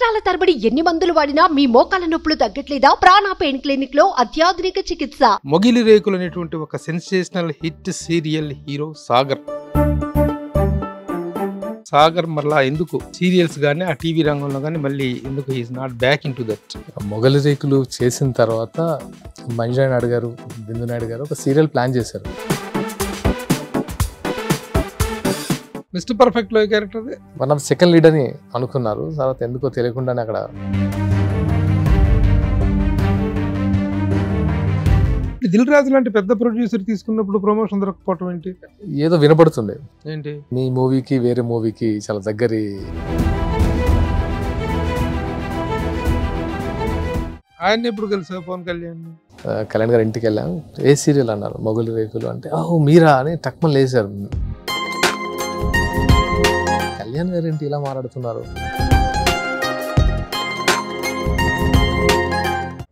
సంవత్సరాల తరబడి ఎన్ని మందులు వాడినా మీ మోకాల నొప్పులు తగ్గట్లేదా? ప్రాణ పెయిన్ క్లినిక్ లో అత్యాధునిక చికిత్స. మొగిలి రేకులు అనేటువంటి ఒక sensational hit serial hero Sagar. Sagar మళ్ళా ఎందుకు సీరియల్స్ గానీ ఆ టీవీ రంగంలో గానీ మళ్ళీ ఎందుకు he is not back into that? Mogali Rekulu చేసిన తర్వాత మంజునాథ్ నాయుడు గారు, బిందు నాయుడు గారు ఒక సీరియల్ ప్లాన్ చేశారు. మిస్టర్ పర్ఫెక్ట్ లో character one of second lead అని అనుకున్నారు. తర్వాత ఎందుకో తెలియకుండానే అక్కడ దిల్ రాజు లాంటి పెద్ద ప్రొడ్యూసర్ తీసుకున్నప్పుడు ప్రమోషన్ దొరకపోవటం ఏంటి? ఏదో వినపడుతుంది ఏంటి మీ మూవీకి వేరే మూవీకి చాలా దగ్గరి. ఆయన ఎప్పుడు కలిసా పవన్ కళ్యాణ్? కళ్యాణ్ గారి ఇంటికి వెళ్ళాం. ఏ సీరియల్ అన్నారు? మొగలి రేకులు అంటే ఓహో మీరా అని టక్మని లేచారు. కళ్యాణ్ గారు ఏంటి ఇలా మాట్లాడుతున్నారు?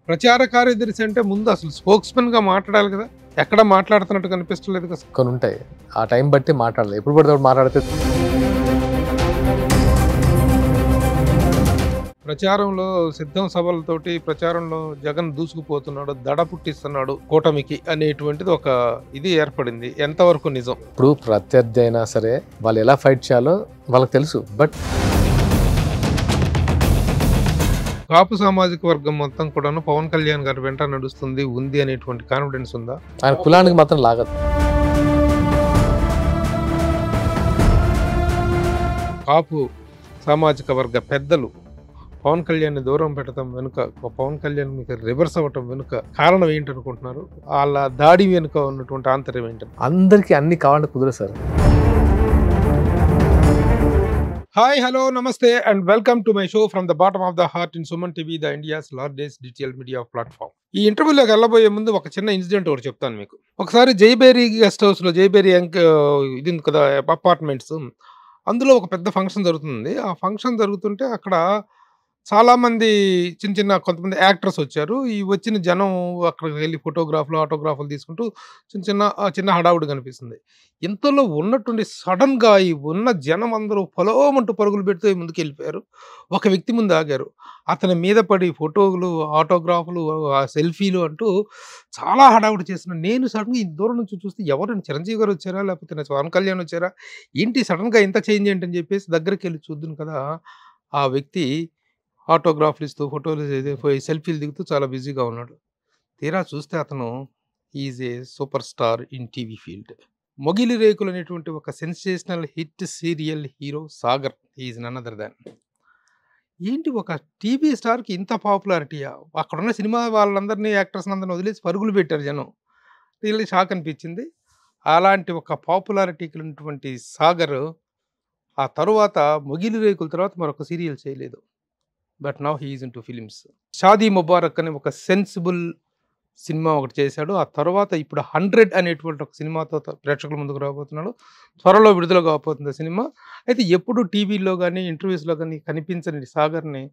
ప్రచార కార్యదర్శి అంటే ముందు అసలు స్పోక్స్మెన్ గా మాట్లాడాలి కదా, ఎక్కడ మాట్లాడుతున్నట్టు కనిపిస్తలేదు కదా. కొన్ని ఉంటాయి, ఆ టైం బట్టి మాట్లాడాలి. ఎప్పుడు పడితే అప్పుడు మాట్లాడితే ప్రచారంలో సిద్ధం సభలతోటి ప్రచారంలో జగన్ దూసుకుపోతున్నాడు, దడ పుట్టిస్తున్నాడు కూటమికి అనేటువంటిది ఒక ఇది ఏర్పడింది. ఎంతవరకు నిజం? ఇప్పుడు ప్రత్యర్థి అయినా సరే వాళ్ళు ఎలా ఫైట్ చేయాలో వాళ్ళకి తెలుసు. బట్ కాపు సామాజిక వర్గం మొత్తం కూడాను పవన్ కళ్యాణ్ గారి వెంట నడుస్తుంది ఉంది అనేటువంటి కాన్ఫిడెన్స్ ఉందా? ఆయన కులానికి మాత్రం లాగదు. కాపు సామాజిక వర్గ పెద్దలు పవన్ కళ్యాణ్ దూరం పెట్టడం వెనుక, పవన్ కళ్యాణ్ మీకు రివర్స్ అవ్వటం వెనుక కారణం ఏంటనుకుంటున్నారు? వాళ్ళ దాడి వెనుక ఉన్నటువంటి ఆంతర్యం ఏంటని? అందరికీ అన్ని కావాలంటే కుదరదు సార్. హాయ్, హలో, నమస్తే and welcome to my show from the bottom of the heart in Suman TV, the India's largest digital media platform. ఈ ఇంటర్వ్యూలోకి వెళ్ళబోయే ముందు ఒక చిన్న ఇన్సిడెంట్ ఒకటి చెప్తాను మీకు. ఒకసారి జైబేరీ గెస్ట్ హౌస్లో, జైబేరీ ఇది ఉంది కదా అపార్ట్మెంట్స్, అందులో ఒక పెద్ద ఫంక్షన్ జరుగుతుంది. ఆ ఫంక్షన్ జరుగుతుంటే అక్కడ చాలామంది చిన్న చిన్న కొంతమంది యాక్టర్స్ వచ్చారు. ఈ వచ్చిన జనం అక్కడికి వెళ్ళి ఫోటోగ్రాఫ్లు ఆటోగ్రాఫ్లు తీసుకుంటూ చిన్న హడావుడి కనిపిస్తుంది. ఇంతలో ఉన్నటువంటి సడన్గా ఈ ఉన్న జనం అందరూ పొలమంటూ పరుగులు పెడుతూ ముందుకు వెళ్ళిపోయారు. ఒక వ్యక్తి ముందు ఆగారు. అతని మీద పడి ఫోటోలు, ఆటోగ్రాఫ్లు, సెల్ఫీలు అంటూ చాలా హడావుడి చేస్తున్నాడు. నేను సడన్గా ఈ దూరం నుంచి చూస్తే ఎవరైనా చిరంజీవి గారు వచ్చారా, లేకపోతే పవన్ కళ్యాణ్ వచ్చారా, ఏంటి సడన్గా ఇంత చేంజ్ ఏంటని చెప్పేసి దగ్గరికి వెళ్ళి చూద్దును కదా, ఆ వ్యక్తి ఆటోగ్రాఫ్లు ఇస్తూ ఫోటోలు సెల్ఫీలు దిగుతూ చాలా బిజీగా ఉన్నాడు. తీరా చూస్తే అతను is a super star in TV field. Mogili Rekulu అనేటువంటి ఒక sensational hit serial hero Sagar is none other than. ఏంటి ఒక టీవీ స్టార్కి ఇంత పాపులారిటీయా? అక్కడున్న సినిమా వాళ్ళందరినీ, యాక్టర్స్ అందరినీ వదిలేసి పరుగులు పెట్టారు జనం. రియల్లీ షాక్ అనిపించింది. అలాంటి ఒక పాపులారిటీకి ఉన్నటువంటి సాగర్ ఆ తరువాత మొగిలి రేకుల తర్వాత మరొక సీరియల్ చేయలేదు. But now he is in to films. Shaadi Mubarak అనే ఒక సెన్సిబుల్ సినిమా ఒకటి చేశాడు. ఆ తర్వాత ఇప్పుడు 100 అనేటువంటి ఒక సినిమాతో ప్రేక్షకుల ముందుకు రాబోతున్నాడు. త్వరలో విడుదల కాబోతుంది సినిమా. అయితే ఎప్పుడు టీవీలో కానీ ఇంటర్వ్యూస్లో కానీ కనిపించని సాగర్ని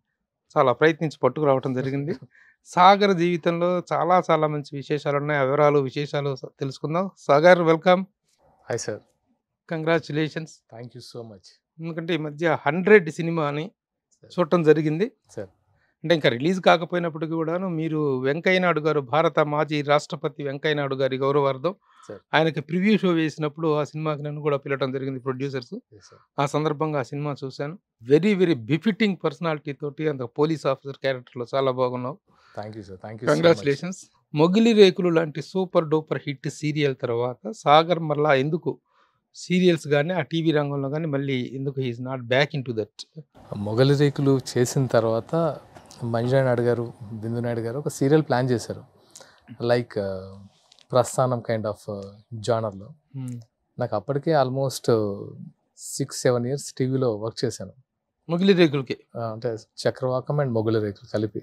చాలా ప్రయత్నించి పట్టుకురావడం జరిగింది. సాగర్ జీవితంలో చాలా చాలా మంచి విశేషాలు ఉన్నాయి. ఆ విశేషాలు తెలుసుకుందాం. Sagar, welcome. Hi sir, congratulations. Thank you so much. ఎందుకంటే ఈ మధ్య 100 సినిమాని చూడటం జరిగింది సార్. అంటే ఇంకా రిలీజ్ కాకపోయినప్పటికీ కూడాను మీరు వెంకయ్య నాయుడు గారు, భారత మాజీ రాష్ట్రపతి వెంకయ్య నాయుడు గారి గౌరవార్థం ఆయనకి ప్రివ్యూ షో వేసినప్పుడు ఆ సినిమాకి నన్ను కూడా పిలవడం జరిగింది ప్రొడ్యూసర్స్. ఆ సందర్భంగా ఆ సినిమా చూశాను. వెరీ వెరీ బిఫిటింగ్ పర్సనాలిటీ తోటి అంత పోలీస్ ఆఫీసర్ క్యారెక్టర్లో చాలా బాగున్నావు. Thank you sir, thank you. Congratulations. Mogili Rekulu లాంటి సూపర్ డూపర్ హిట్ సీరియల్ తర్వాత సాగర్ మళ్ళా ఎందుకు సీరియల్స్ కానీ ఆ టీవీ రంగంలో కానీ మళ్ళీ ఎందుకు he is not back into that? Mogali Rekulu చేసిన తర్వాత మంజునాథ్ నాయుడు గారు, బిందు నాయుడు గారు ఒక సీరియల్ ప్లాన్ చేశారు. లైక్ ప్రస్థానం కైండ్ ఆఫ్ జానర్లో. నాకు అప్పటికే ఆల్మోస్ట్ 6-7 years టీవీలో వర్క్ చేశాను. మొగిలి రేకులకి అంటే చక్రవాకం అండ్ మొగలి రేకులు కలిపి.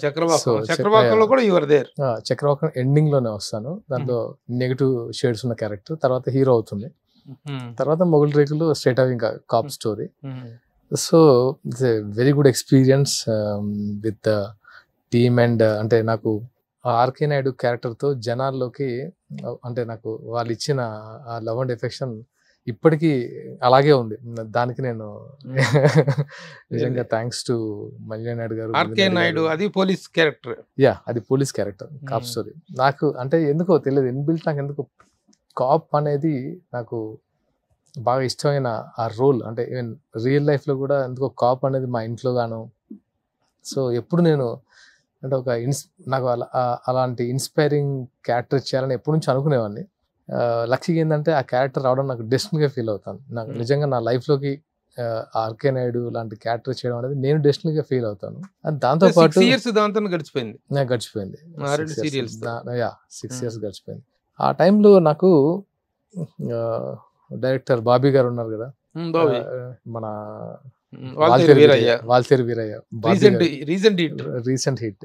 చక్రవాకంలో కూడా you are there. Chakravakam ending లోనే వస్తాను. దాంట్లో నెగిటివ్ షేడ్స్ ఉన్న క్యారెక్టర్, తర్వాత హీరో అవుతుంది. తర్వాత మొగలి రేకులు స్ట్రైట్ అవి ఇంకా cop story. So it's a very good experience with the team. And అంటే నాకు ఆర్కే నాయుడు క్యారెక్టర్తో జనాల్లోకి అంటే నాకు వాళ్ళు ఇచ్చిన ఆ లవ్ అండ్ ఎఫెక్షన్ ఇప్పటికీ అలాగే ఉంది. దానికి నేను నిజంగా థ్యాంక్స్ టు మల్లినా నాయుడు గారు, ఆర్కే నాయుడు. అది పోలీస్ క్యారెక్టర్. యా, అది పోలీస్ క్యారెక్టర్, కాప్ స్టోరీ. నాకు అంటే ఎందుకో తెలియదు, ఇన్బిల్ట్ నాకు ఎందుకు కాప్ అనేది నాకు బాగా ఇష్టమైన ఆ రోల్. అంటే ఈవెన్ రియల్ లైఫ్లో కూడా ఎందుకో కాప్ అనేది మా ఇంట్లో గాను. సో ఎప్పుడు నేను అంటే ఒక నాకు అలాంటి ఇన్స్పైరింగ్ క్యారెక్టర్ చేయాలని ఎప్పటి నుంచి అనుకునేవాడిని. లక్కీగా ఏంటంటే ఆ క్యారెక్టర్ రావడం నాకు డెస్టినీగా ఫీల్ అవుతాను. నాకు నిజంగా నా లైఫ్లోకి ఆర్కే నాయుడు లాంటి క్యారెక్టర్ చేయడం అనేది నేను డెస్టినీగా ఫీల్ అవుతాను. అండ్ దాంతో పాటు గడిచిపోయింది. 6 years గడిచిపోయింది. ఆ టైంలో నాకు డైరెక్టర్ బాబీ గారు ఉన్నారు కదా, మన వాల్తేరు వీరయ్య, రీసెంట్ హిట్.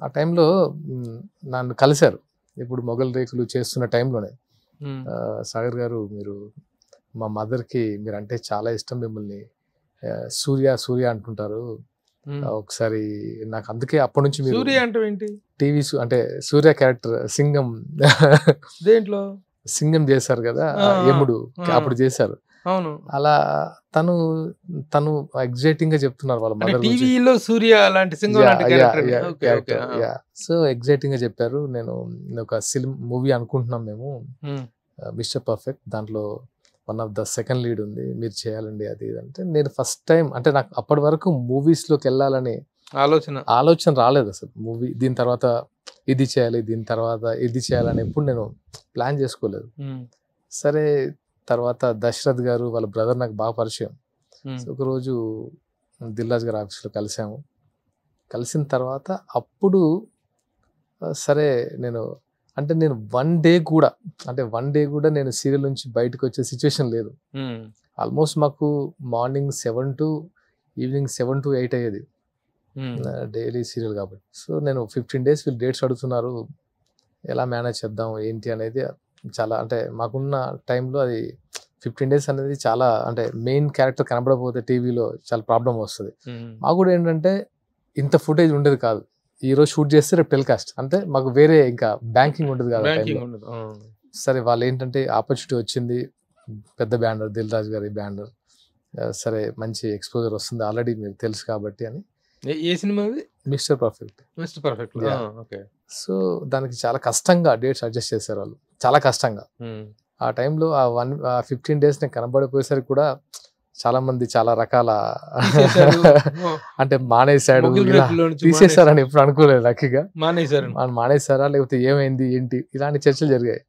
ఆ టైంలో నన్ను కలిశారు. ఇప్పుడు మొగల్ రేకులు చేస్తున్న టైంలోనే సాగర్ గారు, మీరు మా మదర్కి మీరు అంటే చాలా ఇష్టం, మిమ్మల్ని సూర్య అంటుంటారు, ఒకసారి నాకు అందుకే అప్పటి నుంచి మీరు సూర్య అంటే ఏంటి, టీవీ అంటే సూర్య క్యారెక్టర్ సింగం దేంట్లో సింగం చేశారు కదా, యముడు అప్పుడు చేశారు. అవును, అలా తను ఎగ్జైటింగ్ గా చెప్తున్నారు వాళ్ళ మదర్ టీవీలో సూర్య లాంటి సింగం క్యారెక్టర్. సో ఎగ్జైటింగ్ గా చెప్పారు. నేను ఒక మూవీ అనుకుంటున్నాం మేము, మిస్టర్ పర్ఫెక్ట్, దాంట్లో one of the second lead ఉంది, మీరు చేయాలండి అది అంటే. నేను ఫస్ట్ టైం అంటే నాకు అప్పటి వరకు మూవీస్ లోకి వెళ్ళాలని ఆలోచన రాలేదు అసలు. మూవీ దీని తర్వాత ఇది చేయాలి, దీని తర్వాత ఇది చేయాలని ఎప్పుడు నేను ప్లాన్ చేసుకోలేదు. సరే, తర్వాత దశరథ్ గారు వాళ్ళ బ్రదర్ నాకు బాగా పరిచయం. ఒకరోజు దిల్ రాజు గారి ఆఫీస్లో కలిసిన తర్వాత అప్పుడు సరే నేను వన్ డే కూడా నేను సీరియల్ నుంచి బయటకు వచ్చే సిచ్యువేషన్ లేదు. ఆల్మోస్ట్ మాకు మార్నింగ్ 7 to ఈవినింగ్ 7 to 8 అయ్యేది డైలీ సీరియల్ కాబట్టి. సో నేను 15 days వీళ్ళు డేట్స్ అడుగుతున్నారు, ఎలా మేనేజ్ చేద్దాం ఏంటి అనేది. చాలా అంటే మాకున్న టైంలో అది 15 days అనేది చాలా, అంటే మెయిన్ క్యారెక్టర్ కనబడకపోతే టీవీలో చాలా ప్రాబ్లం వస్తుంది. మాకు కూడా ఏంటంటే ఇంత ఫుటేజ్ ఉండేది కాదు. ఈ రోజు షూట్ చేస్తే రేపు టెలికాస్ట్, అంటే మాకు వేరే ఇంకా బ్యాంకింగ్ ఉండదు కాదు. సరే, వాళ్ళు ఏంటంటే ఆపర్చునిటీ వచ్చింది, పెద్ద బ్యానర్, దిల్ రాజు గారి బ్యానర్, సరే మంచి ఎక్స్పోజర్ వస్తుంది ఆల్రెడీ మీకు తెలుసు కాబట్టి అని. ఏ సినిమా? Mister perfect. సో దానికి చాలా కష్టంగా డేట్స్ అడ్జస్ట్ చేశారు వాళ్ళు, చాలా కష్టంగా. ఆ టైంలో ఆ 15 days నేను కనబడిపోయేసరికి కూడా చాలా మంది చాలా రకాల అంటే మానేశాడు, తీసేశారని ఎప్పుడు అనుకోలేదు. లక్కీగా మానేశారా లేకపోతే ఏమైంది ఏంటి ఇలాంటి చర్చలు జరిగాయి.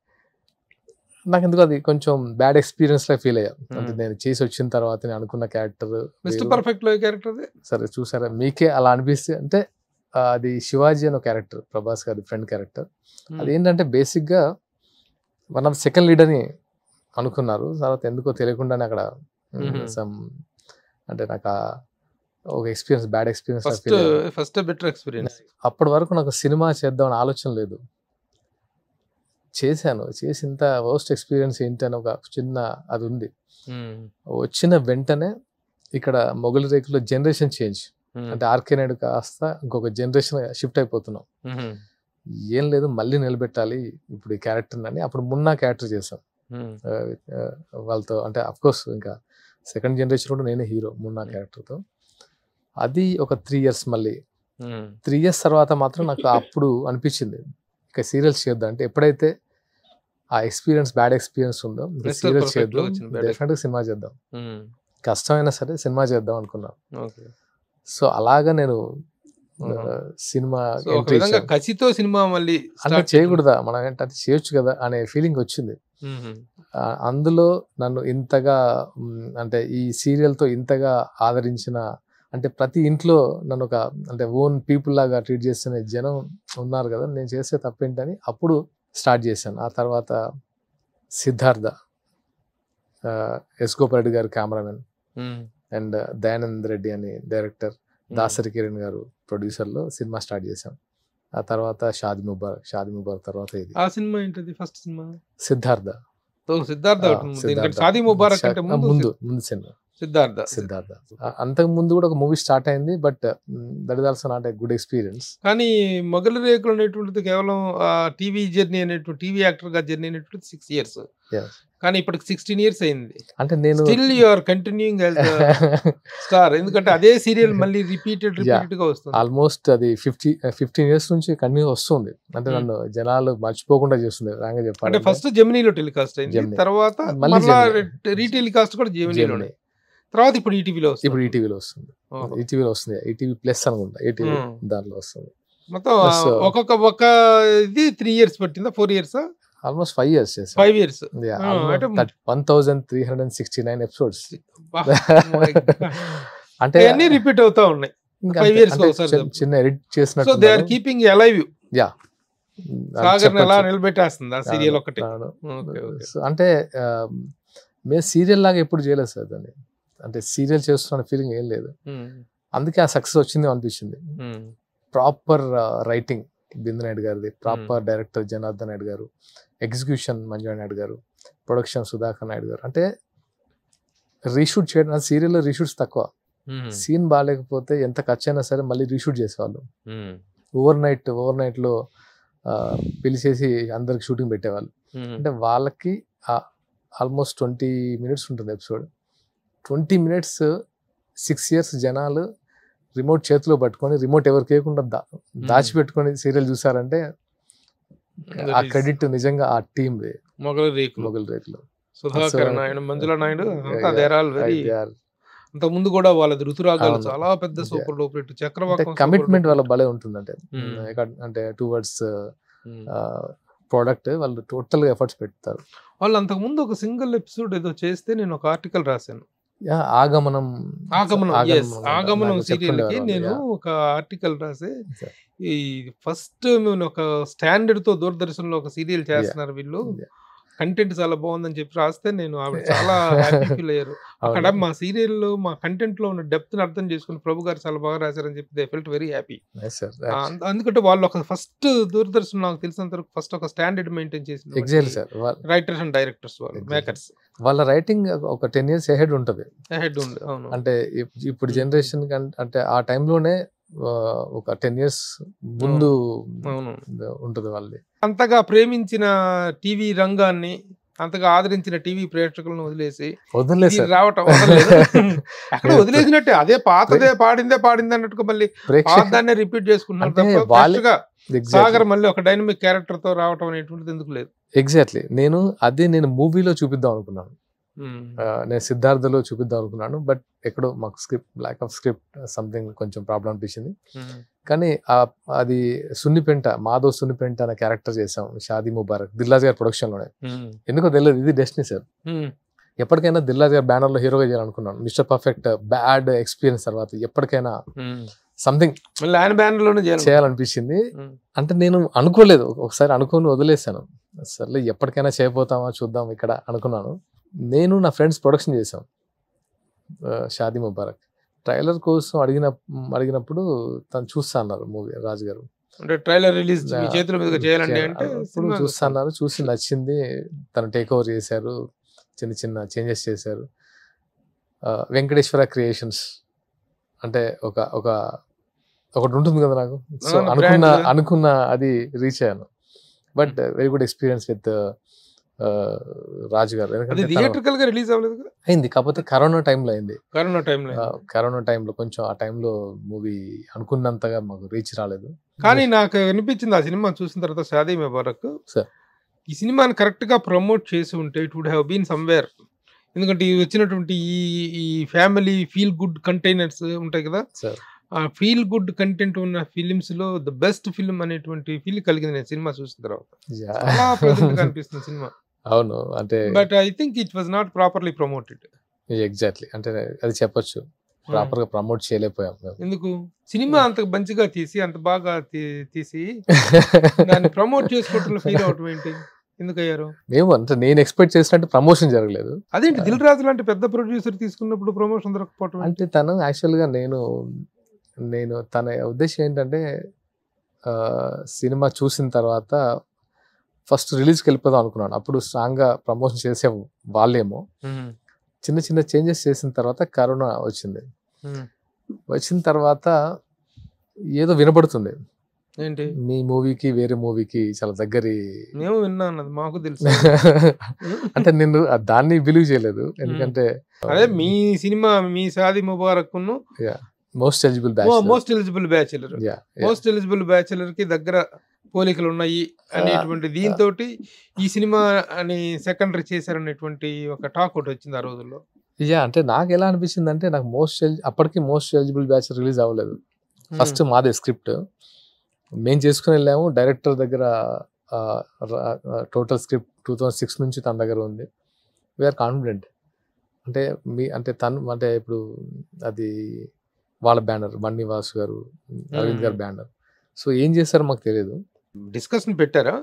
నాకు ఎందుకు అది కొంచెం బ్యాడ్ ఎక్స్పీరియన్స్ లా ఫీల్ అయ్యా. అంటే నేను చేసి వచ్చిన తర్వాత నేను అనుకున్న క్యారెక్టర్ సరే చూసారా, మీకే అలా అనిపిస్తే అంటే అది శివాజీ అనే క్యారెక్టర్, ప్రభాస్ గారి ఫ్రెండ్ క్యారెక్టర్. అదేంటంటే బేసిక్ గా వన్ ఆఫ్ సెకండ్ లీడ్ అని అనుకున్నారు. తర్వాత ఎందుకో తెలియకుండానే అక్కడ అంటే నాకు ఒక ఎక్స్పీరియన్స్, బ్యాడ్ ఎక్స్పీరియన్స్. అప్పటి వరకు నాకు సినిమా చేద్దామని ఆలోచన లేదు. చేసి ఇంత వర్స్ట్ ఎక్స్పీరియన్స్ ఏంటి అని ఒక చిన్న అది ఉంది. వచ్చిన వెంటనే ఇక్కడ మొగలి రేకులో జనరేషన్ చేంజ్, అంటే ఆర్కే నాయుడు కాస్త ఇంకొక జనరేషన్ షిఫ్ట్ అయిపోతున్నాం. ఏం లేదు, మళ్ళీ నిలబెట్టాలి ఇప్పుడు ఈ క్యారెక్టర్ అని అప్పుడు మున్నా క్యారెక్టర్ చేశాం వాళ్ళతో. అంటే అఫ్ కోర్స్ ఇంకా సెకండ్ జనరేషన్ కూడా నేనే హీరో మున్నా క్యారెక్టర్తో. అది ఒక 3 years. మళ్ళీ 3 years తర్వాత మాత్రం నాకు అప్పుడు అనిపించింది ఇక సీరియల్స్ చేద్దాం. అంటే ఎప్పుడైతే ఆ ఎక్స్పీరియన్స్, బ్యాడ్ ఎక్స్పీరియన్స్ ఉందో సీరియల్స్ చేద్దాం, డెఫినెట్గా సినిమా చేద్దాం, కష్టమైనా సరే సినిమా చేద్దాం అనుకున్నాను. సో అలాగా నేను సినిమా కసితో సినిమా మళ్ళీ అంటే చేయకూడదా మనం, అంటే అది చేయొచ్చు కదా అనే ఫీలింగ్ వచ్చింది. అందులో నన్ను ఇంతగా అంటే ఈ సీరియల్తో ఇంతగా ఆదరించిన, అంటే ప్రతి ఇంట్లో నన్ను ఒక అంటే ఓన్ పీపుల్ లాగా ట్రీట్ చేస్తున్న జనం ఉన్నారు కదా, నేను చేసే తప్పేంటని అప్పుడు స్టార్ట్ చేశాను. ఆ తర్వాత సిద్ధార్థ, ఎస్ గోపారెడ్డి గారు కెమెరామెన్, అండ్ దయానంద్ రెడ్డి అని డైరెక్టర్, దాసరి కిరణ్ గారు ప్రొడ్యూసర్లో సినిమా స్టార్ట్ చేశాం. ఆ తర్వాత షాది ముబారక్ తర్వాత ఇది. ఆ సినిమా ఏంటది? First cinema Siddhartha. ముందు సినిమా సిద్ధార్థ. అంతకు ముందు కూడా ఒక మూవీ స్టార్ట్ అయింది, but that is also not a good experience. కానీ మొగలి రేకులు అనేటువంటిది కేవలం టీవీ జర్నీ అనేటువంటి టీవీ యాక్టర్ గా జర్నీ అనేటువంటి 6 years. కానీ ఇప్పటికి 16 years అయింది. అంటే నేను still you are continuing as star, ఎందుకంటే అదే సీరియల్ మళ్ళీ రిపీటెడ్ గా వస్తుంది. ఆల్మోస్ట్ అది 15 years నుంచి కంటిన్యూ వస్తుంది. అంటే నన్ను జనాలు మర్చిపోకుండా చేస్తుంది రాంగా చెప్పాలి. అంటే ఫస్ట్ జెమినీలో టెలికాస్ట్ అయింది, తర్వాత రీటెలికాస్ట్ కూడా జెమినీలోనే, తర్వాత ఇప్పుడు ఈటీవీలో వస్తుంది. ఈటీవీలో వస్తుంది, ఈటీవీ ప్లస్ అనుకుంటా, ఈటీవీ దాంట్లో వస్తుంది. మొత్తం ఒక్క ఇది 3 years పట్టిందా, 4 years? ఆల్మోస్ట్ 5 years చేశాను. 5 years. 1369 episodes. అంటే అన్ని రిపీట్ అవుతా ఉన్నాయి. 5 years చిన్న ఎడిట్ చేసినట్టు. So they are keeping alive. Sagar ఎలా నిలబెట్టేస్తుంది ఆ సీరియల్ ఒకటి. అంటే మేము సీరియల్ లాగా ఎప్పుడు చేయలేదు సార్ దాన్ని. అంటే సీరియల్ చేస్తున్న ఫీలింగ్ ఏం లేదు. అందుకే ఆ సక్సెస్ వచ్చింది అనిపించింది. ప్రాపర్ రైటింగ్ బిందు నాయుడు గారిది, ప్రాపర్ డైరెక్టర్ జనార్దన్ నాయుడు గారు, ఎగ్జిక్యూషన్ మంజు నాయుడు గారు, ప్రొడక్షన్ సుధాకర్ నాయుడు గారు. అంటే రీషూట్ చేయడం, సీరియల్లో రీషూట్స్ తక్కువ. సీన్ బాగాలేకపోతే ఎంత ఖర్చు అయినా సరే మళ్ళీ రీషూట్ చేసేవాళ్ళు. ఓవర్ నైట్ లో పిలిచేసి అందరికి షూటింగ్ పెట్టేవాళ్ళు. అంటే వాళ్ళకి ఆల్మోస్ట్ 20 minutes ఉంటుంది ఎపిసోడ్. 20 minutes 6 years జనాలు రిమోట్ చేతిలో పట్టుకొని, రిమోట్ ఎవరికి వేయకుండా దాచిపెట్టుకొని సీరియల్ చూసారంటే ఆ క్రెడిట్ నిజంగా ఆ టీమ్. మొగలి రేకులు సుధాకర్ నాయుడు, మంజుల నాయుడు, అంత ముందు కూడా వాళ్ళది ఋతురాగాలు చాలా పెద్ద super duper hit. Chakravakam commitment వాళ్ళ భలే ఉంటుంది. అంటే టువర్డ్స్ ప్రోడక్ట్ వాళ్ళు టోటల్ గా ఎఫర్ట్స్ పెడతారు. వాళ్ళు అంతకు ముందు ఒక సింగిల్ ఎపిసోడ్ ఏదో చేస్తే నేను ఒక ఆర్టికల్ రాశాను. ఆగమనం సీరియల్ కి నేను ఒక ఆర్టికల్ రాసి, ఈ ఫస్ట్ ఒక స్టాండర్డ్ తో దూరదర్శన్ లో ఒక సీరియల్ చేస్తున్నారు వీళ్ళు, కంటెంట్ చాలా బాగుందని చెప్పి రాస్తే నేను ఆవిడ చాలా హ్యాపీ ఫీల్ అయ్యారు. అక్కడ మా సీరియల్ లో మా కంటెంట్ లో ఉన్న డెప్త్ ని అర్థం చేసుకుని ప్రభు గారు చాలా బాగా రాశారని చెప్పి దే ఫెల్ట్ వెరీ హ్యాపీ. అందుకంటే వాళ్ళు ఒక ఫస్ట్ దూరదర్శన్ నాకు తెలిసినంత వరకు ఫస్ట్ ఒక స్టాండర్డ్ మెయింటైన్ చేసింది రైటర్స్ అండ్ డైరెక్టర్స్, వాళ్ళు మేకర్స్. వాళ్ళ రైటింగ్ ఒక 10 years ahead ఉంటుంది. అంటే ఇప్పుడు జనరేషన్ అంటే ఆ టైంలోనే ఒక 10 years ముందు ఉంటుంది వాళ్ళది. అంతగా ప్రేమించిన టీవీ రంగాన్ని, అంతగా ఆదరించిన టీవీ ప్రేక్షకులను వదిలేసి రావటం అక్కడ వదిలేసినట్టే, అదే పాతదే పాడిందే పాడింది అన్నట్టుగా మళ్ళీ దాన్నే రిపీట్ చేసుకుంటున్నారు. సాగర్ మళ్ళీ ఒక డైనమిక్ క్యారెక్టర్ తో రావటం అనేటువంటిది ఎందుకు లేదు. ఎగ్జాక్ట్లీ నేను మూవీలో చూపిద్దాం అనుకున్నాను, నేను సిద్ధార్థలో చూపిద్దాం అనుకున్నాను. బట్ ఎక్కడో మాకు ల్యాక్ ఆఫ్ స్క్రిప్ట్ సంథింగ్ కొంచెం ప్రాబ్లం అనిపించింది. కానీ అది మాధవ్ సున్నిపెంట అనే క్యారెక్టర్ చేసాం, షాదీ ముబారక్, దిల్రాజ్ గారి ప్రొడక్షన్ లోనే. ఎందుకో తెలియదు, ఇది డెస్టినీ సార్. ఎప్పటికైనా దిల్రాజ్ గారి బ్యానర్ లో హీరోగా చేయాలనుకున్నాను. మిస్టర్ పర్ఫెక్ట్ బ్యాడ్ ఎక్స్పీరియన్స్ తర్వాత ఎప్పటికైనా సంథింగ్ చేయాలనిపించింది. అంటే నేను అనుకోలేదు, ఒకసారి అనుకుని వదిలేసాను. సర్లే ఎప్పటికైనా చేయబోతామా చూద్దాం ఇక్కడ అనుకున్నాను. నేను నా ఫ్రెండ్స్ ప్రొడక్షన్ చేశాం షాదీ ముబారక్. ట్రైలర్ కోసం అడిగినప్పుడు తను చూస్తా అన్నారు మూవీ, రాజు గారు. అంటే ట్రైలర్ రిలీజ్ చేతుల మీదుగా చేయాలంటే అంటే చూస్తా అన్నారు. చూసి నచ్చింది, తను టేక్ ఓవర్ చేశారు, చిన్న చిన్న చేంజెస్ చేశారు. వెంకటేశ్వర క్రియేషన్స్ అంటే ఒకటి ఉంటుంది కదా నాకు. సో అనుకున్న అది రీచ్ అయ్యాను. But very good experience with Raju garu. Theatrical గా రిలీజ్ అవ్వలేదు అయింది, కాకపోతే కరోనా టైంలో అయింది. కరోనా టైంలో కొంచెం ఆ టైంలో మూవీ అనుకున్నంతగా మాకు రీచ్ రాలేదు. కానీ నాకు అనిపించింది ఆ సినిమా చూసిన తర్వాత, షాదీ ముబారక్ ఈ సినిమాని కరెక్ట్ గా ప్రమోట్ చేసి ఉంటే it would have been somewhere. ఎందుకంటే వచ్చినటువంటి ఈ ఫ్యామిలీ ఫీల్ గుడ్ కంటైనర్స్ ఉంటాయి కదా, ఆ ఫీల్ గుడ్ కంటెంట్ ఉన్న ఫిలిమ్స్ లో ద బెస్ట్ ఫిల్మ్ అనేటువంటి ఫీల్ కలిగింది నేను సినిమా చూసిన తర్వాత. చాలా ప్రెజెంట్ గా అనిపిస్తుంది సినిమా. అవును, అంటే but I think it was not properly promoted. Exactly, అంటే అది చెప్పొచ్చు, ప్రాపర్ గా ప్రమోట్ చేయలేకపోయాం. ఎందుకు సినిమా అంత మంచిగా తీసి అంత బాగా తీసి దాన్ని ప్రమోట్ చేసుకుంటున్న ఫీల్ అవటం ఏంటి, ఎందుకు అయ్యారు? మేము అంటే నేను ఎక్స్పెక్ట్ చేసినట్టు ప్రమోషన్ జరగలేదు. అదేంటి దిల్ రాజు లాంటి పెద్ద ప్రొడ్యూసర్ తీసుకున్నప్పుడు ప్రమోషన్ దొరకపోవటం అంటే తను యాక్చువల్ గా నేను తన ఉద్దేశం ఏంటంటే సినిమా చూసిన తర్వాత ఫస్ట్ రిలీజ్కి వెళ్ళిపోదాం అనుకున్నాను. అప్పుడు స్ట్రాంగ్ గా ప్రమోషన్ చేసే వాళ్ళేమో, చిన్న చిన్న చేంజెస్ చేసిన తర్వాత కరోనా వచ్చింది. వచ్చిన తర్వాత ఏదో వినపడుతుంది, ఏంటి మీ మూవీకి వేరే మూవీకి చాలా దగ్గరి. మేము విన్నాను, మాకు తెలుసు. అంటే నేను దాన్ని బిలీవ్ చేయలేదు, ఎందుకంటే అదే మీ సినిమా మీ Shaadi Mubarak most eligible bachelor కి దగ్గర పోలికలు ఉన్నాయి అనేటువంటి దీంతో ఈ సినిమా అని సెకండరీ చేశారనేటువంటి ఒక టాక్ ఒకటి వచ్చింది ఆ రోజుల్లో. అంటే నాకు ఎలా అనిపించింది అంటే, నాకు అప్పటికి మోస్ట్ ఎలిజిబుల్ బ్యాచ్ రిలీజ్ అవ్వలేదు. ఫస్ట్ మాదే స్క్రిప్ట్ మేము చేసుకుని వెళ్ళాము. డైరెక్టర్ దగ్గర టోటల్ స్క్రిప్ట్ 2006 నుంచి తన దగ్గర ఉంది. We are confident. అంటే తను అంటే ఇప్పుడు అది వాళ్ళ బ్యానర్, బన్నీ వాసు గారు, అరవింద్ గారు బ్యానర్. సో ఏం చేస్తారో మాకు తెలియదు. డిస్కషన్ పెట్టారా?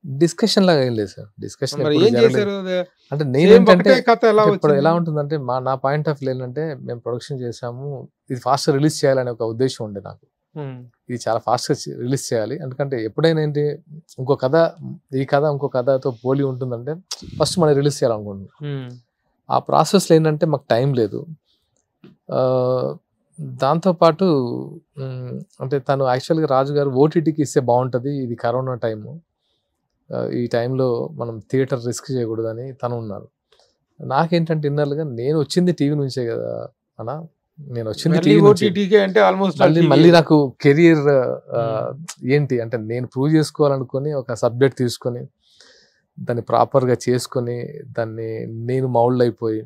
డిస్కషన్ లాగా ఏం లేదు సార్. డిస్కషన్ అంటే నేనేంటంటే ఇప్పుడు ఎలా ఉంటుందంటే, నా పాయింట్ ఆఫ్ వ్యూ ఏంటంటే, మేము ప్రొడక్షన్ చేసాము, ఇది ఫాస్ట్ రిలీజ్ చేయాలనే ఒక ఉద్దేశం ఉండే నాకు. ఇది చాలా ఫాస్ట్ గా రిలీజ్ చేయాలి, ఎందుకంటే ఎప్పుడైనా ఏంటి ఇంకో కథ, ఈ కథ ఇంకో కథతో పోలి ఉంటుందంటే ఫస్ట్ మనం రిలీజ్ చేయాలనుకుంటున్నాం. ఆ ప్రాసెస్లో ఏంటంటే మాకు టైం లేదు. దాంతోపాటు అంటే తను యాక్చువల్గా రాజు గారు ఓటీటీకి ఇస్తే బాగుంటుంది, ఇది కరోనా టైము, ఈ టైంలో మనం థియేటర్ రిస్క్ చేయకూడదని తను ఉన్నారు. నాకేంటంటే ఇన్నర్లుగా నేను వచ్చింది టీవీ నుంచే కదా అన్న, నేను వచ్చింది టీవీ అంటే ఆల్మోస్ట్ మళ్ళీ నాకు కెరియర్ ఏంటి అంటే నేను ప్రూవ్ చేసుకోవాలనుకొని ఒక సబ్జెక్ట్ తీసుకొని దాన్ని ప్రాపర్గా చేసుకొని దాన్ని నేను మౌల్డ్ అయిపోయి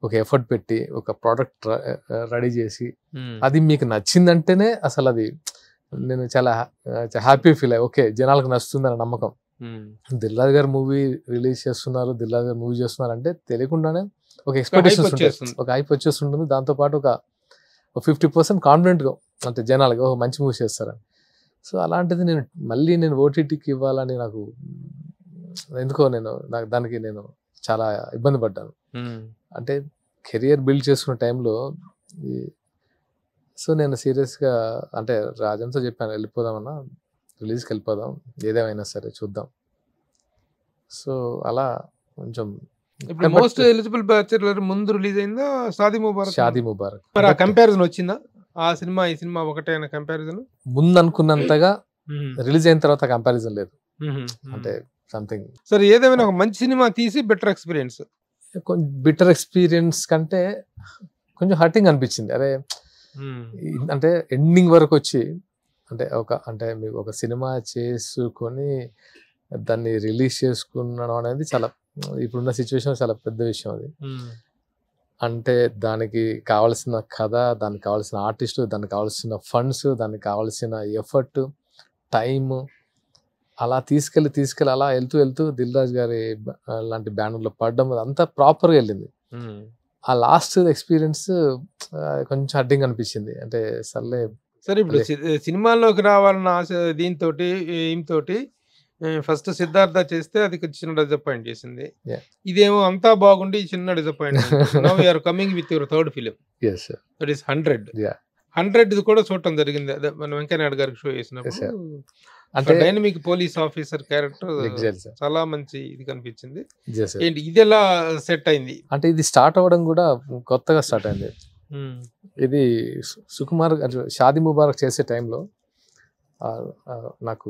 ఒక ఎఫర్ట్ పెట్టి ఒక ప్రోడక్ట్ రెడీ చేసి అది మీకు నచ్చిందంటేనే అసలు అది నేను చాలా హ్యాపీ ఫీల్ అయ్యి, ఓకే జనాలకు నచ్చుతుందని నమ్మకం. దిల్రాజు గారు మూవీ రిలీజ్ చేస్తున్నారు, దిల్రాజు గారు మూవీ చేస్తున్నారు అంటే తెలియకుండానే ఒక ఎక్స్పెక్టేషన్స్ ఉంటాయి, ఒక హైప్ వచ్చేస్తుంటుంది. దాంతోపాటు ఒక 50% కాన్ఫిడెంట్గా అంటే జనాలకి మంచి మూవీ చేస్తారని. సో అలాంటిది నేను ఓటీటీకి ఇవ్వాలని నాకు ఎందుకో దానికి నేను చాలా ఇబ్బంది పడ్డాను. అంటే కెరియర్ బిల్డ్ చేసుకున్న టైంలో సో నేను సీరియస్గా అంటే రాజంతో చెప్పాను, వెళ్ళిపోదామన్నా, రిలీజ్కి వెళ్ళిపోదాం, ఏదేమైనా సరే చూద్దాం. సో అలా కొంచెం మోస్ట్ ఎలిజిబుల్ బ్యాచిలర్ ముందు రిలీజ్ అయిందా షాదీ ముబారక్? మరి ఆ కంపారిజన్ వచ్చిందా? ఆ సినిమా ఈ సినిమా ఒకటే కంపారిజన్ ముందు అనుకున్నంతగా రిలీజ్ అయిన తర్వాత కంపారిజన్ లేదు. అంటే సంథింగ్ సరే, ఏదేమైనా ఒక మంచి సినిమా తీసి బెటర్ ఎక్స్పీరియన్స్, కొంచెం బెటర్ ఎక్స్పీరియన్స్ కంటే కొంచెం హర్టింగ్ అనిపించింది. అరే అంటే ఎండింగ్ వరకు వచ్చి అంటే మీకు ఒక సినిమా చేసుకొని దాన్ని రిలీజ్ చేసుకునడం అనేది చాలా ఇప్పుడున్న సిచ్యువేషన్ చాలా పెద్ద విషయం అది. అంటే దానికి కావాల్సిన కథ, దానికి కావాల్సిన ఆర్టిస్టు, దానికి కావాల్సిన ఫండ్స్, దానికి కావాల్సిన ఎఫర్ట్, టైమ్ అలా తీసుకెళ్ళి అలా వెళ్తూ దిల్రాజు గారి లాంటి బ్యానర్లో పడడం అంతా ప్రాపర్గా వెళ్ళింది. ఆ లాస్ట్ ఎక్స్పీరియన్స్ కొంచెం హర్టింగ్ అనిపించింది. అంటే సరే ఇప్పుడు సినిమాల్లోకి రావాలన్న ఆశ దీంతోటి ఈమెతోటి ఫస్ట్ సిద్ధార్థ చేస్తే అది చిన్న డిసప్పాయింట్ చేసింది. ఇదేమో అంతా బాగుండి చిన్న disappoint. Now you are coming with your third film, that is 100 ఇది కూడా చూడటం జరిగింది. అదే మన వెంకయ్యనాయుడు గారికి షో చేసినప్పుడు అంటే డైనమిక్ పోలీస్ ఆఫీసర్ క్యారెక్టర్ చాలా మంచి ఇది కనిపించింది. ఏంటి ఇది ఎలా సెట్ అయింది? అంటే ఇది స్టార్ట్ అవ్వడం కూడా కొత్తగా స్టార్ట్ అయింది. ఇది సుకుమార్ షాదీ ముబారక్ చేసే టైంలో నాకు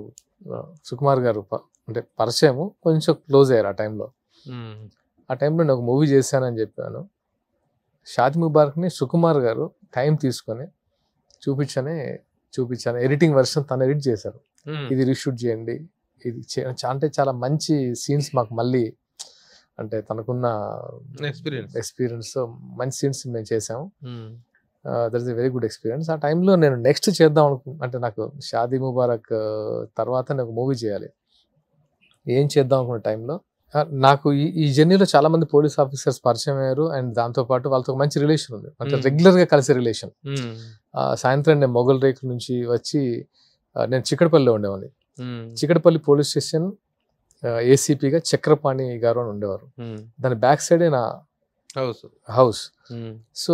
సుకుమార్ గారు అంటే పరిచయము, కొంచెం క్లోజ్ అయ్యారు ఆ టైంలో. ఆ టైంలో నేను ఒక మూవీ చేశానని చెప్పాను. షాదీ ముబారక్ని సుకుమార్ గారు టైం తీసుకొని చూపించాను. ఎడిటింగ్ వర్షన్ తను ఎడిట్ చేశారు. ఇది రీషూట్ చేయండి, ఇది అంటే చాలా మంచి సీన్స్ మాకు మళ్ళీ అంటే తనకున్న ఎక్స్పీరియన్స్ మంచి సీన్స్ మేము చేసాము. That is a very good experience. ఆ టైంలో నేను నెక్స్ట్ చేద్దాం అంటే నాకు షాదీ ముబారక్ తర్వాత నాకు మూవీ చేయాలి, ఏం చేద్దాం అనుకున్న టైంలో నాకు ఈ జర్నీలో చాలా మంది పోలీస్ ఆఫీసర్స్ పరిచయం అయ్యారు. అండ్ దాంతోపాటు వాళ్ళతో మంచి రిలేషన్ ఉంది, అంటే రెగ్యులర్గా కలిసే రిలేషన్. సాయంత్రం నేను మొగల్ రేకుల నుంచి వచ్చి నేను చిక్కడపల్లిలో ఉండేవాడిని. చిక్కడపల్లి పోలీస్ స్టేషన్ ఏసీపీగా చక్రపాణి గారు అని ఉండేవారు. దాని బ్యాక్ సైడే నా హౌస్. సో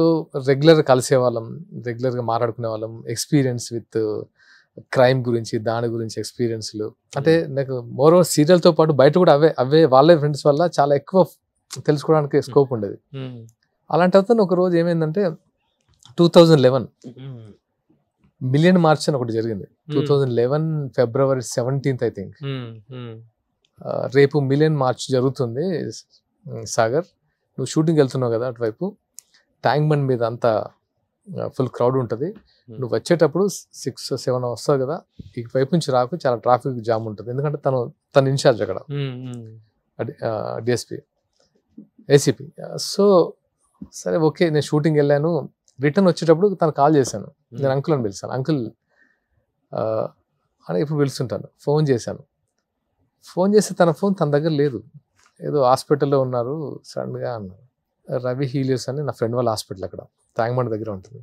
రెగ్యులర్గా కలిసేవాళ్ళం, రెగ్యులర్గా మాట్లాడుకునే వాళ్ళం. ఎక్స్పీరియన్స్ విత్ క్రైమ్ గురించి, దాని గురించి ఎక్స్పీరియన్స్లు. అంటే నాకు మోరో సీరియల్తో పాటు బయట కూడా అవే వాళ్ళే ఫ్రెండ్స్ వల్ల చాలా ఎక్కువ తెలుసుకోవడానికి స్కోప్ ఉండేది. అలాంటి అతను ఒక రోజు ఏమైందంటే 2011 మిలియన్ మార్చ్ అని ఒకటి జరిగింది. 2011 February 17th ఐ థింక్. రేపు మిలియన్ మార్చ్ జరుగుతుంది సాగర్, నువ్వు షూటింగ్ వెళ్తున్నావు కదా అటువైపు, ట్యాంక్ బండ్ మీద అంతా ఫుల్ క్రౌడ్ ఉంటుంది, నువ్వు వచ్చేటప్పుడు 6-7 వస్తావు కదా, ఈ వైపు నుంచి రాకు, చాలా ట్రాఫిక్ జామ్ ఉంటుంది. ఎందుకంటే తన ఇన్ఛార్జ్ అక్కడ డిఎస్పి ఏసీపీ. సో సరే ఓకే, నేను షూటింగ్ వెళ్ళాను, రిటర్న్ వచ్చేటప్పుడు తను కాల్ చేశాను, నేను అంకుల్ అని పిలిచాను. అంకుల్ అని ఇప్పుడు పిలుస్తుంటాను. ఫోన్ చేశాను, ఫోన్ చేస్తే తన ఫోన్ తన దగ్గర లేదు, ఏదో హాస్పిటల్లో ఉన్నారు సడన్గా అన్నారు. రవి హీలియర్స్ అని నా ఫ్రెండ్ వాళ్ళ హాస్పిటల్ అక్కడ ట్యాంక్బండ్ దగ్గర ఉంటుంది.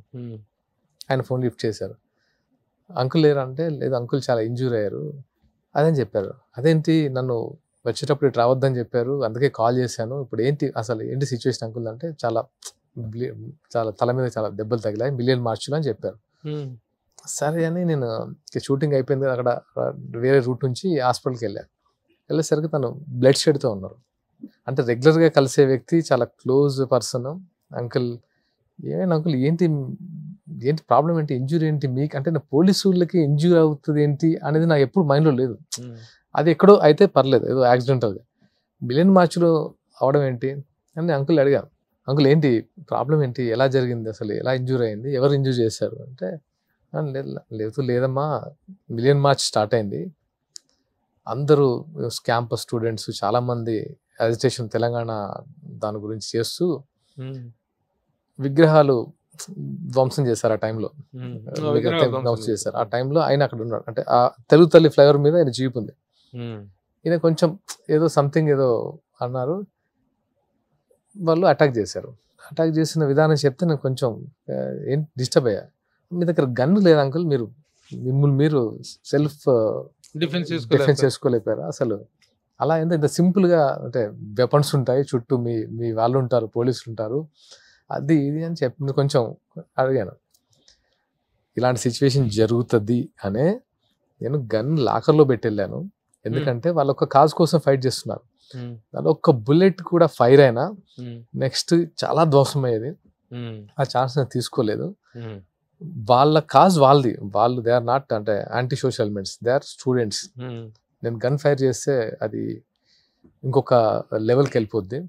ఆయన ఫోన్ లిఫ్ట్ చేశారు. అంకుల్ లేరా అంటే, లేదు అంకుల్ చాలా ఇంజూర్ అయ్యారు అదని చెప్పారు. అదేంటి, నన్ను వచ్చేటప్పుడు ఇటు రావద్దని చెప్పారు, అందుకే కాల్ చేశాను, ఇప్పుడు అసలు ఏంటి సిచ్యువేషన్ అంకుల్ అంటే, చాలా తల మీద చాలా దెబ్బలు తగిలాయి, మిలియన్ మార్చులు అని చెప్పారు. సరే అని నేను షూటింగ్ అయిపోయింది కదా, అక్కడ వేరే రూట్ నుంచి హాస్పిటల్కి వెళ్ళేసరికి తను బ్లడ్ షెడ్తో ఉన్నారు. అంటే రెగ్యులర్గా కలిసే వ్యక్తి, చాలా క్లోజ్ పర్సన్. అంకుల్ ఏమైనా అంకుల్, ఏంటి ప్రాబ్లం ఏంటి, ఇంజూరీ ఏంటి మీకు అంటే, నా పోలీసు వాళ్ళకి ఇంజూరీ అవుతుంది ఏంటి అనేది నాకు ఎప్పుడు మైండ్లో లేదు. అది ఎక్కడో అయితే పర్లేదు, ఏదో యాక్సిడెంటల్గా, మిలియన్ మార్చ్లో అవడం ఏంటి అని అంకుల్ అడిగాను. అంకుల్ ఏంటి ప్రాబ్లం ఏంటి, ఎలా జరిగింది, అసలు ఎలా ఇంజూరీ అయింది, ఎవరు ఇంజూరీ చేశారు అంటే, లేదమ్మా మిలియన్ మార్చ్ స్టార్ట్ అయింది, అందరూ క్యాంపస్ స్టూడెంట్స్ చాలామంది అజిటేషన్ తెలంగాణ దాని గురించి చేస్తూ విగ్రహాలు ధ్వంసం చేశారు. ఆ టైంలో ధ్వంసం చేశారు. ఆ టైంలో ఆయన అక్కడ ఉన్నాడు. అంటే ఆ తెలుగు తల్లి ఫ్లైఓవర్ మీద ఆయన జీప్ ఉంది. ఈయన కొంచెం ఏదో సంథింగ్ ఏదో అన్నారు, వాళ్ళు అటాక్ చేశారు. అటాక్ చేసిన విధానం చెప్తే నేను కొంచెం ఏం డిస్టర్బ్ అయ్యా. మీ దగ్గర గన్ లేదు అంకుల్, మీరు సెల్ఫ్ డిఫెన్స్ చేసుకోలేకపోయారు అసలు, అలా ఇంత సింపుల్గా, అంటే వెపన్స్ ఉంటాయి చుట్టూ, మీ వాళ్ళు ఉంటారు, పోలీసులు ఉంటారు, అది ఇది అని చెప్పి కొంచెం అడిగాను. ఇలాంటి సిచ్యువేషన్ జరుగుతుంది అనే నేను గన్ లాకర్లో పెట్టెళ్ళాను. ఎందుకంటే వాళ్ళు ఒక కాజ్ కోసం ఫైట్ చేస్తున్నారు. దానిలో ఒక్క బుల్లెట్ కూడా ఫైర్ అయినా నెక్స్ట్ చాలా ధ్వంసం అయ్యేది. ఆ ఛాన్స్ నేను తీసుకోలేదు. వాళ్ళ కాజ్ వాళ్ళది, వాళ్ళు దే ఆర్ నాట్ అంటే anti social elements, they are students. నేను గన్ ఫైర్ చేస్తే అది ఇంకొక లెవెల్కి వెళ్ళిపోద్ది.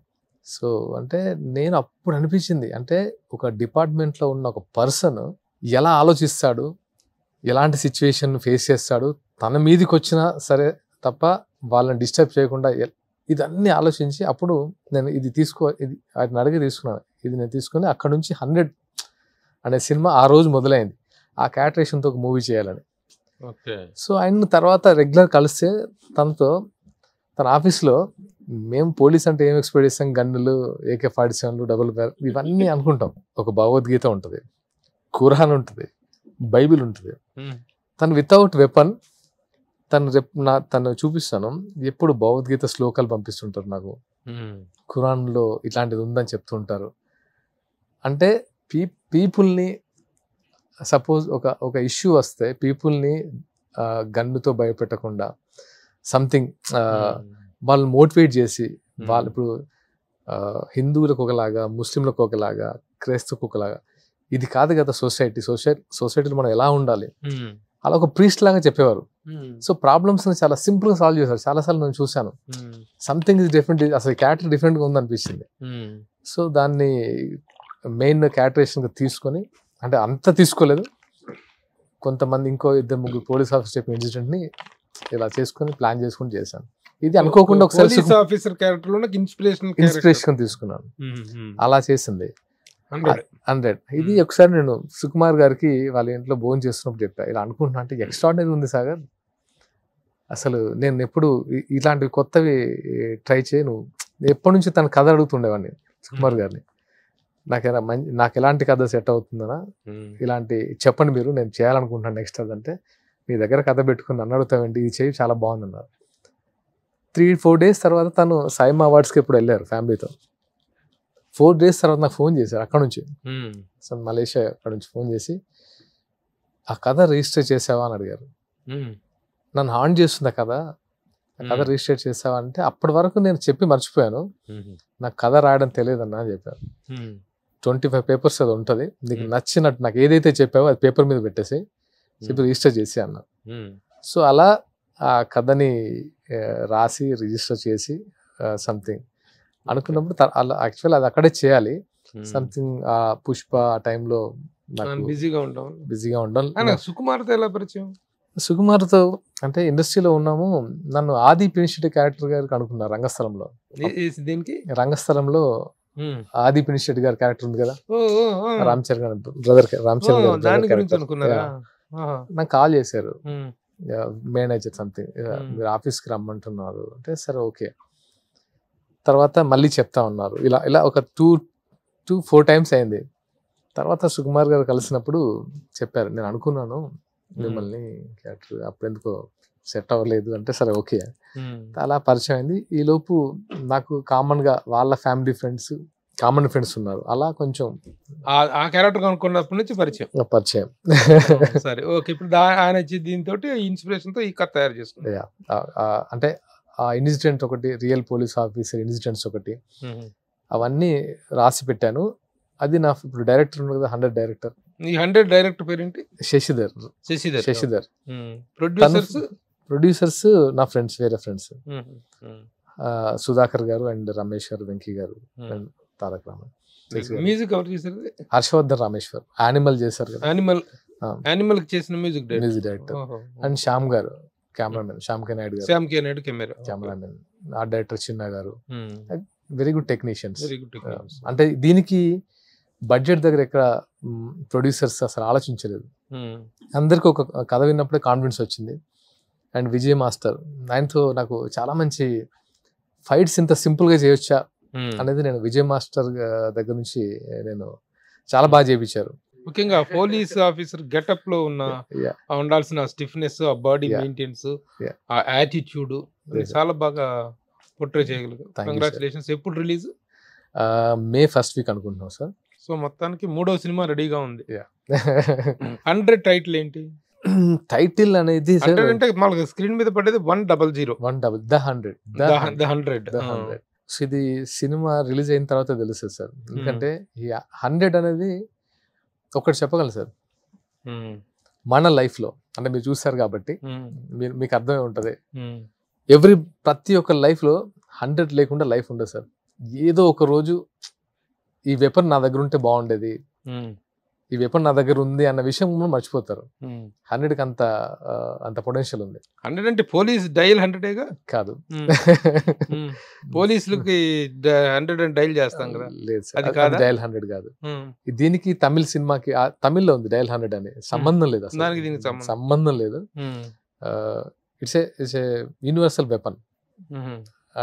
సో అంటే నేను అప్పుడు అనిపించింది, అంటే ఒక డిపార్ట్మెంట్లో ఉన్న ఒక పర్సన్ ఎలా ఆలోచిస్తాడు, ఎలాంటి సిచ్యువేషన్ ఫేస్ చేస్తాడు, తన మీదకి వచ్చినా సరే తప్ప వాళ్ళని డిస్టర్బ్ చేయకుండా, ఇదన్నీ ఆలోచించి అప్పుడు నేను ఇది ఆయన అడిగి తీసుకున్నాను. ఇది నేను తీసుకుని అక్కడ నుంచి 100 అనే సినిమా ఆ రోజు మొదలైంది, ఆ క్యాటరేషన్తో ఒక మూవీ చేయాలని. సో ఆయన తర్వాత రెగ్యులర్ కలిస్తే తనతో తన ఆఫీస్లో, మేము పోలీస్ అంటే ఏం ఎక్స్పెక్ట్ చేస్తాం, గన్నులు, AK-47, డబుల్ బ్యారల్ ఇవన్నీ అనుకుంటాం. ఒక భగవద్గీత ఉంటుంది, ఖురాన్ ఉంటుంది, బైబిల్ ఉంటుంది. తను వితౌట్ వెపన్ తను చూపిస్తాను. ఎప్పుడు భగవద్గీత శ్లోకాలు పంపిస్తుంటారు నాకు, ఖురాన్లో ఇట్లాంటిది ఉందని చెప్తుంటారు. అంటే పీపుల్ని సపోజ్ ఒక ఇష్యూ వస్తే పీపుల్ని గన్నుతో భయపెట్టకుండా సంథింగ్ వాళ్ళు మోటివేట్ చేసి, వాళ్ళు ఇప్పుడు హిందువులకు ఒకలాగా, ముస్లింలకు ఒకలాగా, క్రైస్తవులకు ఒకలాగా, ఇది కాదు కదా సొసైటీలో మనం ఎలా ఉండాలి, అలా ఒక ప్రీస్ట్ లాగా చెప్పేవారు. సో ప్రాబ్లమ్స్ చాలా సింపుల్ గా సాల్వ్ చేశారు. చాలాసార్లు నేను చూశాను, సంథింగ్ ఇస్ డిఫరెంట్, అసలు క్యారెక్టర్ డిఫరెంట్ గా ఉంది అనిపించింది. సో దాన్ని మెయిన్ క్యారెక్టరేషన్ గా తీసుకొని, అంటే అంత తీసుకోలేదు, కొంతమంది ఇంకో 2-3 పోలీస్ ఆఫీసర్ చెప్పిన ఇన్సిడెంట్ ని ఇలా చేసుకుని ప్లాన్ చేసుకుని చేశాను. ఇది అనుకోకుండా ఒకసారి ఇన్స్పిరేషన్ తీసుకున్నాను, అలా చేసింది 100. ఇది ఒకసారి నేను సుకుమార్ గారికి వాళ్ళ ఇంట్లో భోజనం చేస్తున్నప్పుడు చెప్పా, ఇలా అనుకుంటున్నా అంటే ఎక్స్ట్రాడినరీ ఉంది సాగర్, అసలు నేను ఎప్పుడు ఇలాంటివి కొత్తవి ట్రై చేయను. ఎప్పటి నుంచి తన కథ అడుగుతుండేవాడిని సుకుమార్ గారిని, నాకు ఎలాంటి కథ సెట్ అవుతుందనా, ఇలాంటి చెప్పండి మీరు, నేను చేయాలనుకుంటున్నాను నెక్స్ట్ అదంటే, మీ దగ్గర కథ పెట్టుకుని నన్ను అడుగుతావేంటి, ఇది చేయి చాలా బాగుందన్నారు. 3-4 days తర్వాత తను సైమా అవార్డ్స్కి ఎప్పుడు వెళ్ళారు ఫ్యామిలీతో. 4 days తర్వాత నాకు ఫోన్ చేశారు అక్కడ నుంచి, మలేషియా అక్కడ నుంచి ఫోన్ చేసి, ఆ కథ రిజిస్టర్ చేసావా అని అడిగారు. నన్ను హాంట్ చేస్తుంది ఆ కథ రిజిస్టర్ చేసావా అంటే, అప్పటి వరకు నేను చెప్పి మర్చిపోయాను, నాకు కథ రాయడం తెలియదన్నా అని చెప్పారు. 25 పేపర్స్ అది ఉంటుంది, నీకు నచ్చినట్టు నాకు ఏదైతే చెప్పావో అది పేపర్ మీద పెట్టేసి చెప్పి రిజిస్టర్ చేసి అన్న. సో అలా ఆ కథని రాసి రిజిస్టర్ చేసి సంథింగ్ అనుకున్నప్పుడు అలా యాక్చువల్ అది అక్కడే చేయాలి. సంథింగ్ ఆ పుష్ప ఆ టైంలో బిజీగా ఉండాలి. సుకుమార్తో ఎలా పరిచయం? సుకుమార్తో అంటే ఇండస్ట్రీలో ఉన్నాము, నన్ను ఆది పినిషెట్టి క్యారెక్టర్ గారికి అనుకున్నారు రంగస్థలంలో. దీనికి రంగస్థలంలో ఆది పినిషెట్టి గారి క్యారెక్టర్ ఉంది కదా, రామ్ చరణ్ గారి బ్రదర్, రామ్ చరణ్ గారు నాకు కాల్ చేశారు, మేనేజర్ సంథింగ్, మీరు ఆఫీస్కి రమ్మంటున్నారు అంటే సరే ఓకే. తర్వాత మళ్ళీ చెప్తా ఉన్నారు, ఇలా ఇలా ఒక 2-4 టైమ్స్ అయింది. తర్వాత సుకుమార్ గారు కలిసినప్పుడు చెప్పారు, నేను అనుకున్నాను మిమ్మల్ని క్యారెక్టర్, అప్పుడు ఎందుకో సెట్ అవ్వలేదు అంటే సరే ఓకే. అలా పరిచయం అయింది. ఈ లోపు నాకు కామన్గా వాళ్ళ ఫ్యామిలీ ఫ్రెండ్స్, కామన్ ఫ్రెండ్స్ ఉన్నారు, అలా కొంచెం ఆ క్యారెక్టర్ అనుకున్నప్పటి నుంచి పరిచయం. సరే ఓకే. ఇప్పుడు ఆయన దీంతో ఇన్స్పిరేషన్ తో ఈ కథ తయారు చేసుకుంటా. అంటే ఆ ఇన్సిడెంట్ ఒకటి, రియల్ పోలీస్ ఆఫీసర్ ఇన్సిడెంట్స్ ఒకటి, అవన్నీ రాసి పెట్టాను. అది నా ఇప్పుడు డైరెక్టర్ ఉంది కదా, 100 డైరెక్టర్. ఈ 100 డైరెక్టర్ పేరేంటి? శశిధర్. ప్రొడ్యూసర్స్ నా ఫ్రెండ్స్, వేరే ఫ్రెండ్స్, సుధాకర్ గారు అండ్ రమేష్ గారు, వెంకీ గారు అండ్ తారక రామన్. మ్యూజిక్ ఎవరు చేశారు? హర్షవర్ధన్ రామేశ్వర్, యానిమల్ చేశారు కదా, యానిమల్ చేసిన మ్యూజిక్ డైరెక్టర్. అండ్ శ్యామ్ గారు కెమెరామెన్, శ్యామ్ కే నాయుడు కెమెరామెన్. ఆ డైరెక్టర్ చిన్న గారు, వెరీ గుడ్ టెక్నీషియన్స్. అంటే దీనికి బడ్జెట్ దగ్గర ఎక్కడ ప్రొడ్యూసర్స్ అసలు ఆలోచించలేదు, అందరికి ఒక కథ విన్నప్పుడే కాన్ఫిడెన్స్ వచ్చింది. అండ్ విజయ్ మాస్టర్, ఆయనతో నాకు చాలా మంచి ఫైట్స్ ఇంత సింపుల్ గా చేయొచ్చా అనేది నేను విజయ్ మాస్టర్ దగ్గర నుంచి నేను చాలా బాగా చేయించారు. ముఖ్యంగా పోలీస్ ఆఫీసర్ గెటప్ లో ఉండాల్సిన స్టిఫ్నెస్, ఆ బాడీ మెయింటెనెన్స్, ఆ యాటిట్యూడ్ చాలా బాగా పోర్ట్రే చేయగలరు. కంగ్రాచులేషన్స్. ఎప్పుడు రిలీజ్? May 1st వీక్ అనుకుంటున్నాం సార్. సో మొత్తానికి 3వ సినిమా రెడీగా ఉంది. 100 టైటిల్ ఏంటి? టైటిల్ అనేది అంటే మనకు స్క్రీన్ మీద పడేది 100. The 100. సో ఇది సినిమా రిలీజ్ అయిన తర్వాత తెలుస్తుంది సార్. ఎందుకంటే ఈ 100 అనేది ఒకటి చెప్పగలను సార్, మన లైఫ్ లో, అంటే మీరు చూస్తారు కాబట్టి మీకు అర్థమై ఉంటది, ప్రతి ఒక్క లైఫ్ లో 100 లేకుండా లైఫ్ ఉండదు సార్. ఏదో ఒక రోజు ఈ వెపన్ నా దగ్గర ఉంటే బాగుండేది, ఈ వెపన్ నా దగ్గర ఉంది అన్న విషయం మర్చిపోతారు. 100కి అంత పొటెన్షియల్ ఉంది. 100 అంటే పోలీస్ డైల్ 100 కాదు, పోలీసులకి 100 డైల్ చేస్తాం కదా, లేదు సార్, డైల్ 100 కాదు. దీనికి తమిళ సినిమాకి, తమిళ్లో ఉంది డైల్ 100 అని, సంబంధం లేదు అసలు, సంబంధం లేదు. It's a universal weapon.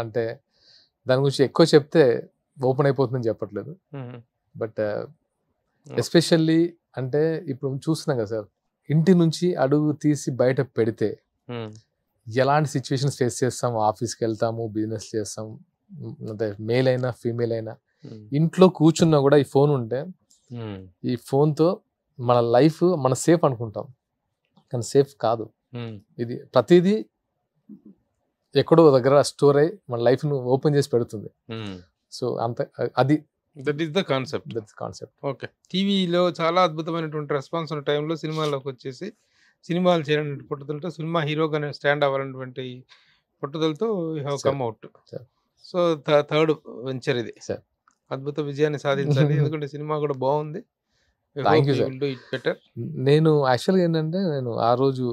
అంటే దాని గురించి ఎక్కువ చెప్తే ఓపెన్ అయిపోతుందని చెప్పట్లేదు, బట్ ఎస్పెషల్లీ అంటే ఇప్పుడు చూస్తున్నాం కదా సార్, ఇంటి నుంచి అడుగు తీసి బయట పెడితే ఎలాంటి సిచ్యువేషన్స్ ఫేస్ చేస్తాం, ఆఫీస్కి వెళ్తాము, బిజినెస్ చేస్తాం, అంటే మేల్ అయినా ఫీమేల్ అయినా, ఇంట్లో కూర్చున్నా కూడా ఈ ఫోన్ ఉంటే, ఈ ఫోన్తో మన లైఫ్ మన సేఫ్ అనుకుంటాం, కానీ సేఫ్ కాదు. ఇది ప్రతిదీ ఎక్కడో దగ్గర స్టోర్ అయ్యి మన లైఫ్ ను ఓపెన్ చేసి పెడుతుంది. సో అంత అది that is the concept. Okay. టీవీలో చాలా అద్భుతమైనటువంటి రెస్పాన్స్ ఉన్న టైంలో సినిమాలోకి వచ్చేసి సినిమాలు చేయాలని పట్టుదలతో, సినిమా హీరోగా స్టాండ్ అవ్వాలన్నటువంటి పట్టుదలతో you have come out. So third venture ఇది. అద్భుత విజయాన్ని సాధించాలి, ఎందుకంటే సినిమా కూడా బాగుంది. నేను యాక్చువల్గా ఏంటంటే, నేను ఆ రోజు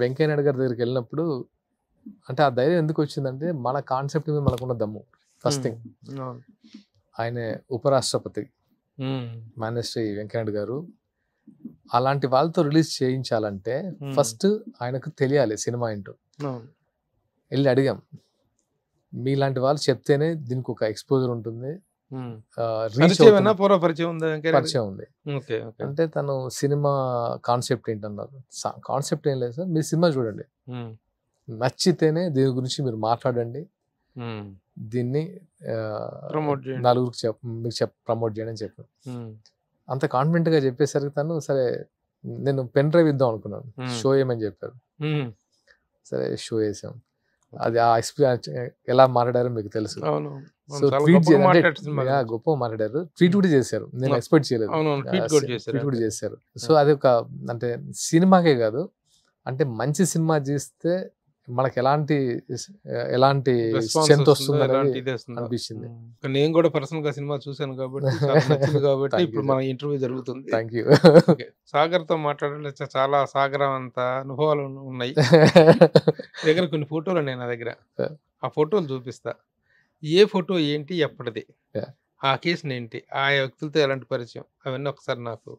వెంకయ్య నాయుడు గారి దగ్గరికి వెళ్ళినప్పుడు, అంటే ఆ ధైర్యం ఎందుకు వచ్చిందంటే, మన కాన్సెప్ట్ మీద మనకున్న దమ్ము. ఫస్ట్ థింగ్, ఆయన ఉపరాష్ట్రపతి మాన్యశ్రీ వెంకయ్యనాయుడు గారు, అలాంటి వాళ్ళతో రిలీజ్ చేయించాలంటే ఫస్ట్ ఆయనకు తెలియాలి సినిమా ఏంటో. వెళ్ళి అడిగాం, మీలాంటి వాళ్ళు చెప్తేనే దీనికి ఒక ఎక్స్పోజర్ ఉంటుంది, పరిచయం ఉంది. అంటే తను సినిమా కాన్సెప్ట్ ఏంటన్నారు. కాన్సెప్ట్ ఏం లేదు సార్, మీరు సినిమా చూడండి, నచ్చితేనే దీని గురించి మీరు మాట్లాడండి, దీన్ని నలుగురికి మీకు ప్రమోట్ చేయండి అని చెప్పాను. అంత కాన్ఫిడెంట్ గా చెప్పేసరికి తను సరే, నేను పెన్ డ్రైవ్ ఇద్దాం అనుకున్నాను, షో ఏమని చెప్పారు. సరే షో వేసాం. అది ఆ ఎక్స్పీరియన్స్ ఎలా మాట్లాడారో మీకు తెలుసు. అవును. సో ట్వీట్ గొప్ప మాట్లాడారు, ట్వీట్ కూడా చేశారు, నేను ఎక్స్పెక్ట్ చేయలేదు. ట్వీట్ కూడా చేశారు. సో అది ఒక అంటే సినిమాకే కాదు, అంటే మంచి సినిమా చేస్తే మనకి ఎలాంటి స్ట్రెంత్ వస్తుంది అనేది అనిపించింది. నేను కూడా పర్సనల్ గా సినిమా చూశాను కాబట్టి ఇప్పుడు మన ఇంటర్వ్యూ జరుగుతుంది. Thank you. సాగర్ తో మాట్లాడాలి, చాలా సాగరం అంత అనుభవాలు ఉన్నాయి. దగ్గర కొన్ని ఫోటోలు ఉన్నాయి నా దగ్గర, ఆ ఫోటోలు చూపిస్తా. ఏ ఫోటో ఏంటి, ఎప్పటిది, ఆ కేసుని ఏంటి, ఆ వ్యక్తులతో ఎలాంటి పరిచయం, అవన్నీ ఒకసారి నాకు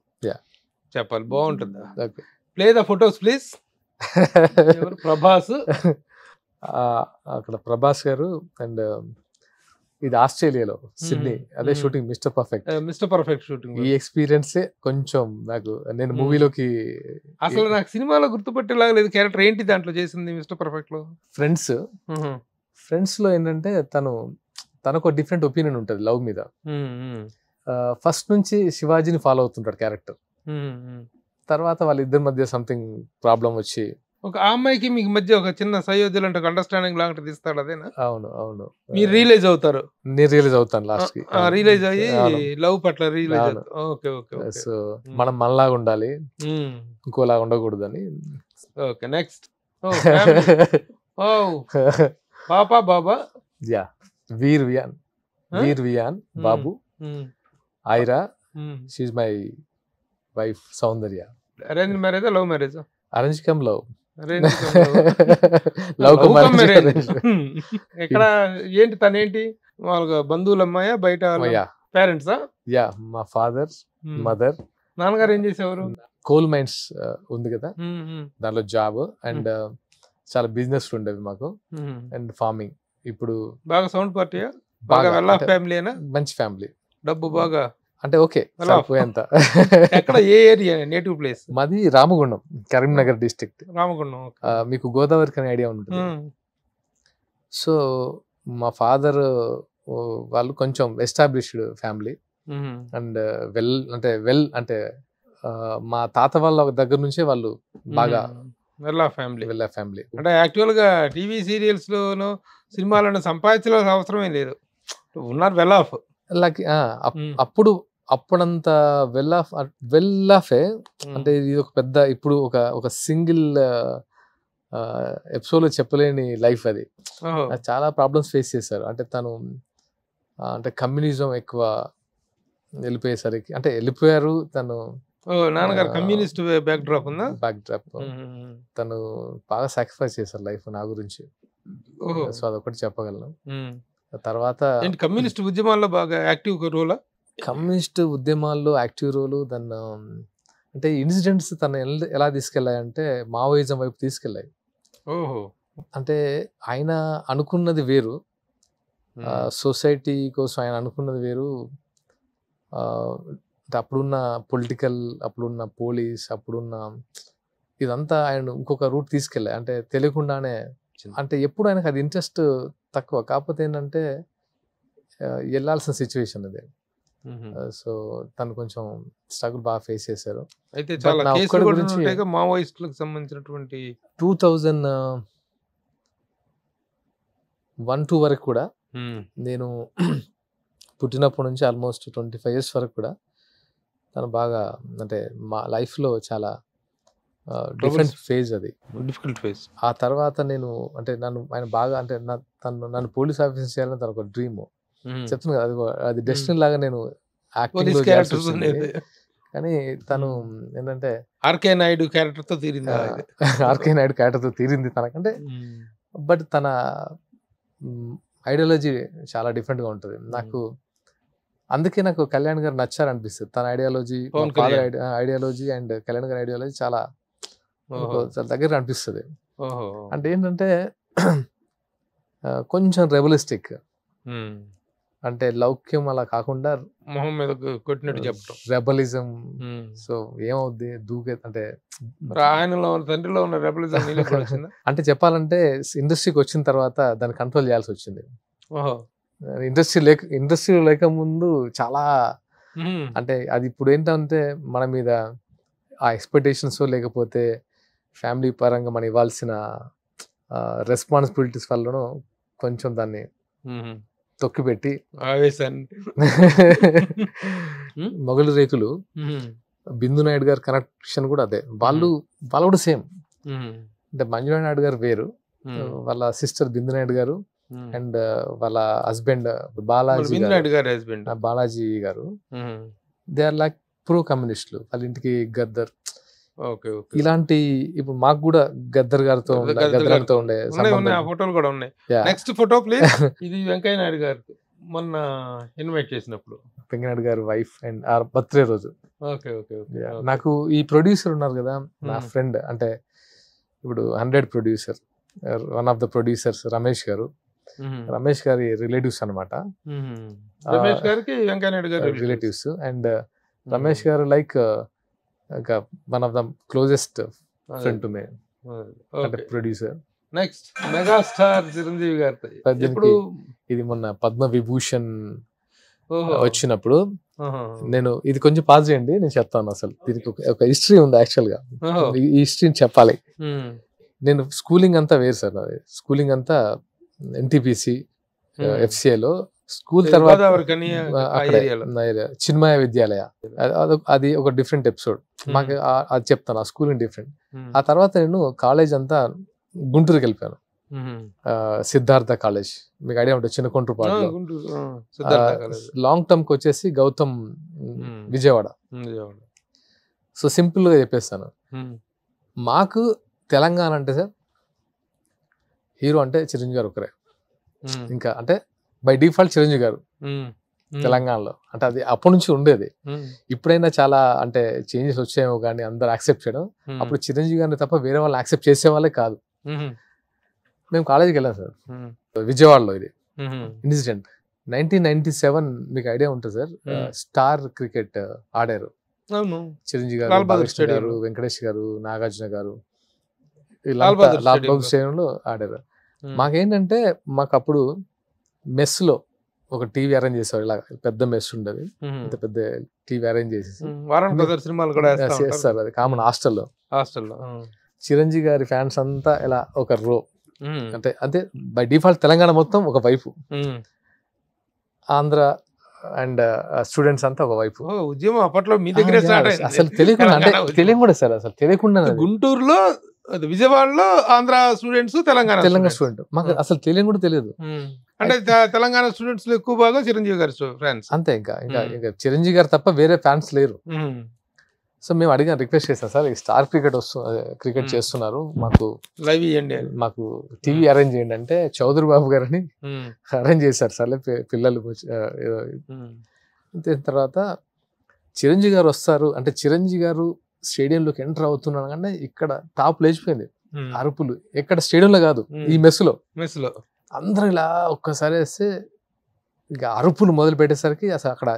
చెప్పాలి. బాగుంటుందా? Play the photos please. Prabhas, అక్కడ ప్రభాస్ గారు, అండ్ ఇది ఆస్ట్రేలియాలో సిడ్నీ, అదే షూటింగ్ మిస్టర్ పర్ఫెక్ట్ షూటింగ్. ఈ ఎక్స్పీరియన్స్ కొంచెం నాకు, నేను మూవీలోకి అసలు నాకు సినిమాలో గుర్తుపట్టేలాగా లేదు క్యారెక్టర్. ఏంటి దాంట్లో చేసింది మిస్టర్ పర్ఫెక్ట్ లో? ఫ్రెండ్స్ లో ఏంటంటే తనకు డిఫరెంట్ ఒపీనియన్ ఉంటుంది లవ్ మీద. ఫస్ట్ నుంచి శివాజీని ఫాలో అవుతుంటాడు క్యారెక్టర్. తర్వాత వాళ్ళిద్దరి మధ్య సంథింగ్ ప్రాబ్లం వచ్చి ఒక అమ్మాయికి మీకు మధ్య ఒక చిన్న సయోధ్యలు అంటే అండర్స్టాండింగ్ లాంటిది ఇస్తాడు. అదేనా? అవును. మీరు రియలైజ్ అవుతారు? నేను రియలైజ్ అవుతాను లాస్ట్ కి. రియలైజ్ అయ్యి లవ్ పట్ల రియలైజ్. సో మనం మనలాగా ఉండాలి, ఇంకోలాగా ఉండకూడదని. Okay, next. పాపా బాబా, యా, వీర్ వియాన్ బాబు, Aira, she's my wife Soundarya. Arrange మ్యారేజా, లవ్ మ్యారేజా? Arrange come love. ఎక్కడ ఏంటి, తనేంటి వాళ్ళ బంధువుల అమ్మాయా, బయట పేరెంట్సా? యా, మా ఫాదర్, మదర్. నాన్నగారు ఏం చేసేవారు? కోల్ మైన్స్ ఉంది కదా, దాంట్లో జాబ్, అండ్ చాలా బిజినెస్ ఉండేవి మాకు, అండ్ ఫార్మింగ్. ఇప్పుడు బాగా సౌండ్ పార్టీయా? బాగా వెల్ ఆఫ్ ఫ్యామిలీ? మంచి ఫ్యామిలీ, డబ్బు బాగా అంటే ఓకే. ఎక్కడ, ఏ ఏరియా, నేటివ్ ప్లేస్? మాది రామగుండం, కరీంనగర్ డిస్ట్రిక్ట్. రామగుండం. మీకు గోదావరి కనే ఐడియా ఉంటుంది. సో మా ఫాదర్ వాళ్ళు కొంచెం ఎస్టాబ్లిష్డ్ ఫ్యామిలీ, అండ్ వెల్ అంటే మా తాత వాళ్ళ దగ్గర నుంచే వాళ్ళు బాగా వెల్ ఆఫ్ ఫ్యామిలీ. అంటే యాక్చువల్ గా టీవీ సీరియల్స్ లోను సినిమాలను సంపాదించాల్సిన అవసరమే లేదు, ఉన్నారు వెల్ ఆఫ్. అప్పుడంత వెల్ ఆఫే. అంటే ఇది ఒక పెద్ద, ఇప్పుడు ఒక సింగిల్ ఎపిసోడ్ లో చెప్పలేని లైఫ్ అది. చాలా ప్రాబ్లమ్స్ ఫేస్ చేశారు. అంటే తను అంటే కమ్యూనిజం ఎక్కువ వెళ్ళిపోయేసరికి, అంటే వెళ్ళిపోయారు తను. నాన్నగారు కమ్యూనిస్ట్ బ్యాక్ డ్రాప్ ఉందా? Back drop. తను బాగా సాక్రిఫైస్ చేశారు లైఫ్ నా గురించి. సో అదొకటి చెప్పగలను. తర్వాత కమ్యూనిస్ట్ ఉద్యమాల్లో బాగా యాక్టివ్ రోల్. కమ్యూనిస్ట్ ఉద్యమాల్లో యాక్టివ్ రోలు. దాన్ని అంటే ఇన్సిడెంట్స్ తను ఎలా తీసుకెళ్ళాయంటే మావోయిజం వైపు తీసుకెళ్ళాయి. అంటే ఆయన అనుకున్నది వేరు, సొసైటీ కోసం ఆయన అనుకున్నది వేరు. అప్పుడున్న పొలిటికల్, అప్పుడున్న పోలీస్, అప్పుడున్న ఇదంతా ఆయన ఇంకొక రూట్ తీసుకెళ్ళాయి. అంటే తెలియకుండానే, అంటే ఎప్పుడు ఆయనకు అది ఇంట్రెస్ట్ తక్కువ, కాకపోతే ఏంటంటే వెళ్ళాల్సిన సిచ్యువేషన్ అది. సో తను కొంచెం స్ట్రగుల్ బాగా ఫేస్ చేశారు. అయితే చాలా కేసులు కూడా ఉంటాయి మావోయిస్టులకు సంబంధించినటువంటి. 2001-2 వరకు కూడా నేను పుట్టినప్పటి నుంచి ఆల్మోస్ట్ 25 years వరకు కూడా తను బాగా, అంటే మా లైఫ్ లో చాలా డిఫరెంట్ ఫేజ్ అది, డిఫికల్ట్ ఫేజ్. ఆ తర్వాత నేను, అంటే ఆయన బాగా, అంటే నన్ను పోలీస్ ఆఫీసర్ చేయాలని తన ఒక డ్రీమ్. చెప్తున్నా కదా, అది డెస్టినీ లాగా నేను యాక్టింగ్ లో, కానీ తను ఏంటంటే ఆర్కే నాయుడు క్యారెక్టర్ తో తీరింది తనకంటే. బట్ తన ఐడియాలజీ చాలా డిఫరెంట్ గా ఉంటుంది నాకు. అందుకే నాకు కళ్యాణ్ గారు నచ్చారనిపిస్తుంది. తన ఐడియాలజీ, ఐడియాలజీ అండ్ కళ్యాణ్ గారి ఐడియాలజీ చాలా దగ్గర అనిపిస్తుంది. అంటే ఏంటంటే కొంచెం రెబలిస్టిక్, అంటే లౌక్యం అలా కాకుండా మొహం మీద కొట్టినట్టు చెప్పడం, రెబలిజం. సో ఏమవుద్ది, దూకే, అంటే ఆయనలో తండ్రిలో ఉన్న రెబలిజం అంటే చెప్పాలంటే ఇండస్ట్రీకి వచ్చిన తర్వాత దాన్ని కంట్రోల్ చేయాల్సి వచ్చింది. ఇండస్ట్రీ లేక ముందు చాలా, అంటే అది ఇప్పుడు ఏంటంటే మన మీద ఆ ఎక్స్పెక్టేషన్స్, లేకపోతే ఫ్యామిలీ పరంగా మనం ఇవ్వాల్సిన రెస్పాన్సిబిలిటీస్ వల్లనూ కొంచెం దాన్ని తొక్కిపెట్టి ఆవేశాన్ని మొగలి రేకులు బిందు నాయుడు గారి కనెక్షన్ కూడా అదే. వాళ్ళు కూడా సేమ్. అంటే మంజులా నాయుడు గారు వేరు, వాళ్ళ సిస్టర్ బిందు నాయుడు గారు అండ్ వాళ్ళ హస్బెండ్ బాలాజీ గారు దే ఆర్ లైక్ ప్రో కమ్యూనిస్టులు. వాళ్ళ ఇంటికి గద్దర్ ఇలాంటి, ఇప్పుడు మాకు కూడా గద్దర్ గారితో ఉండే ఫోటోలు కూడా ఉన్నాయి. Next photo please. ఇది వెంకయ్య నాయుడు గారు మొన్న ఇన్వైట్ చేసినప్పుడు వెంకయ్యనాయుడు గారి వైఫ్ అండ్ ఆ బర్త్డే రోజు. నాకు ఈ ప్రొడ్యూసర్ ఉన్నారు కదా నా ఫ్రెండ్, అంటే ఇప్పుడు 100 producer, one of the producers Ramesh garu. Ramesh గారి రిలేటివ్స్ అనమాట. Relatives and Ramesh garu like one of the closest friend to me, అంటే ప్రొడ్యూసర్. నెక్స్ట్ మెగాస్టార్ చిరంజీవి గారు. ఇది మొన్న పద్మ విభూషణ్ వచ్చినప్పుడు నేను, ఇది కొంచెం పాజ్ చేయండి నేను చెప్తాను. అసలు దీనికి ఒక హిస్టరీ ఉంది యాక్చువల్ గా, ఈ హిస్టరీని చెప్పాలి. నేను స్కూలింగ్ అంతా వేరు సార్, స్కూలింగ్ అంతా ఎన్టీపీసీ FCAలో స్కూల్. తర్వాత చిన్మయ విద్యాలయ, అది ఒక డిఫరెంట్ ఎపిసోడ్. మాకు అది చెప్తాను, ఆ స్కూలింగ్ డిఫరెంట్. ఆ తర్వాత నేను కాలేజ్ అంతా గుంటూరుకి వెళ్ళిపోయాను, సిద్ధార్థ కాలేజ్, మీకు ఐడియా ఉంటుంది చిన్నకొండ్రుపాడులో. లాంగ్ టర్మ్ కి వచ్చేసి గౌతమ్ విజయవాడ. సో సింపుల్ గా చెప్పేస్తాను, మాకు తెలంగాణ అంటే సార్ హీరో అంటే చిరంజీవి గారు ఒకరే. ఇంకా అంటే బై డిఫాల్ట్ చిరంజీవి గారు తెలంగాణలో, అంటే అది అప్పటి నుంచి ఉండేది. ఇప్పుడైనా చాలా అంటే చేంజెస్ వచ్చాయేమో కానీ అందరు యాక్సెప్ట్ చేయడం. అప్పుడు చిరంజీవి గారిని తప్ప వేరే వాళ్ళని యాక్సెప్ట్ చేసే వాళ్ళే కాదు. మేము కాలేజీకి వెళ్ళాం సార్ విజయవాడలో. ఇది ఇన్సిడెంట్ 1997, మీకు ఐడియా ఉంటుంది సార్. స్టార్ క్రికెట్ ఆడారు చిరంజీవి గారు, బాలకృష్ణ గారు, వెంకటేష్ గారు, నాగార్జున గారు, లాల్ బహదూర్ స్టేడియంలో ఆడారు. మాకేంటంటే మాకు అప్పుడు మెస్ లో ఒక టీవీ అరేంజ్ చేసేవారు, ఇలా పెద్ద మెస్ ఉండేది, అంత పెద్ద టీవీ అరేంజ్ చేసేసి చేస్తారు. అది కామన్ హాస్టల్లో. చిరంజీవి గారి ఫ్యాన్స్ అంతా ఇలా ఒక రో, అంటే అంటే బై డిఫాల్ట్ తెలంగాణ మొత్తం ఒక వైపు, ఆంధ్ర అండ్ స్టూడెంట్స్ అంతా ఒక వైపు. ఉద్యమం అప్పట్లో మీ దగ్గర అసలు తెలియకుండా, అంటే తెలియకుండా సార్, అసలు తెలియకుండా గుంటూరులో, విజయవాడలో ఆంధ్ర స్టూడెంట్స్, తెలంగాణ స్టూడెంట్, మాకు అసలు తెలియకుండా తెలియదు. అంటే తెలంగాణ స్టూడెంట్స్ లో ఎక్కువ బాగా చిరంజీవి గారి ఫ్యాన్స్ అంతే. ఇంకా చిరంజీవి గారు తప్ప వేరే ఫ్యాన్స్ లేరు. సో మేము అడిగాను, రిక్వెస్ట్ చేస్తాం సార్, ఈ స్టార్ క్రికెట్ చేస్తున్నారు, మాకు లైవ్ ఇవ్వండి, మాకు టీవీ అరేంజ్ చేయండి అంటే చౌదరి బాబు గారిని అరేంజ్ చేశారు. సర్లే పిల్లలు తర్వాత చిరంజీవి గారు వస్తారు అంటే, చిరంజీవి గారు స్టేడియంలోకి ఎంటర్ అవుతున్నాను కానీ ఇక్కడ టాప్ లేచిపోయింది, అరుపులు. ఎక్కడ స్టేడియంలో కాదు, ఈ మెస్సులో అందరూ ఇలా ఒక్కసారి వేస్తే ఇక అరుపులు మొదలు పెట్టేసరికి అసలు అక్కడ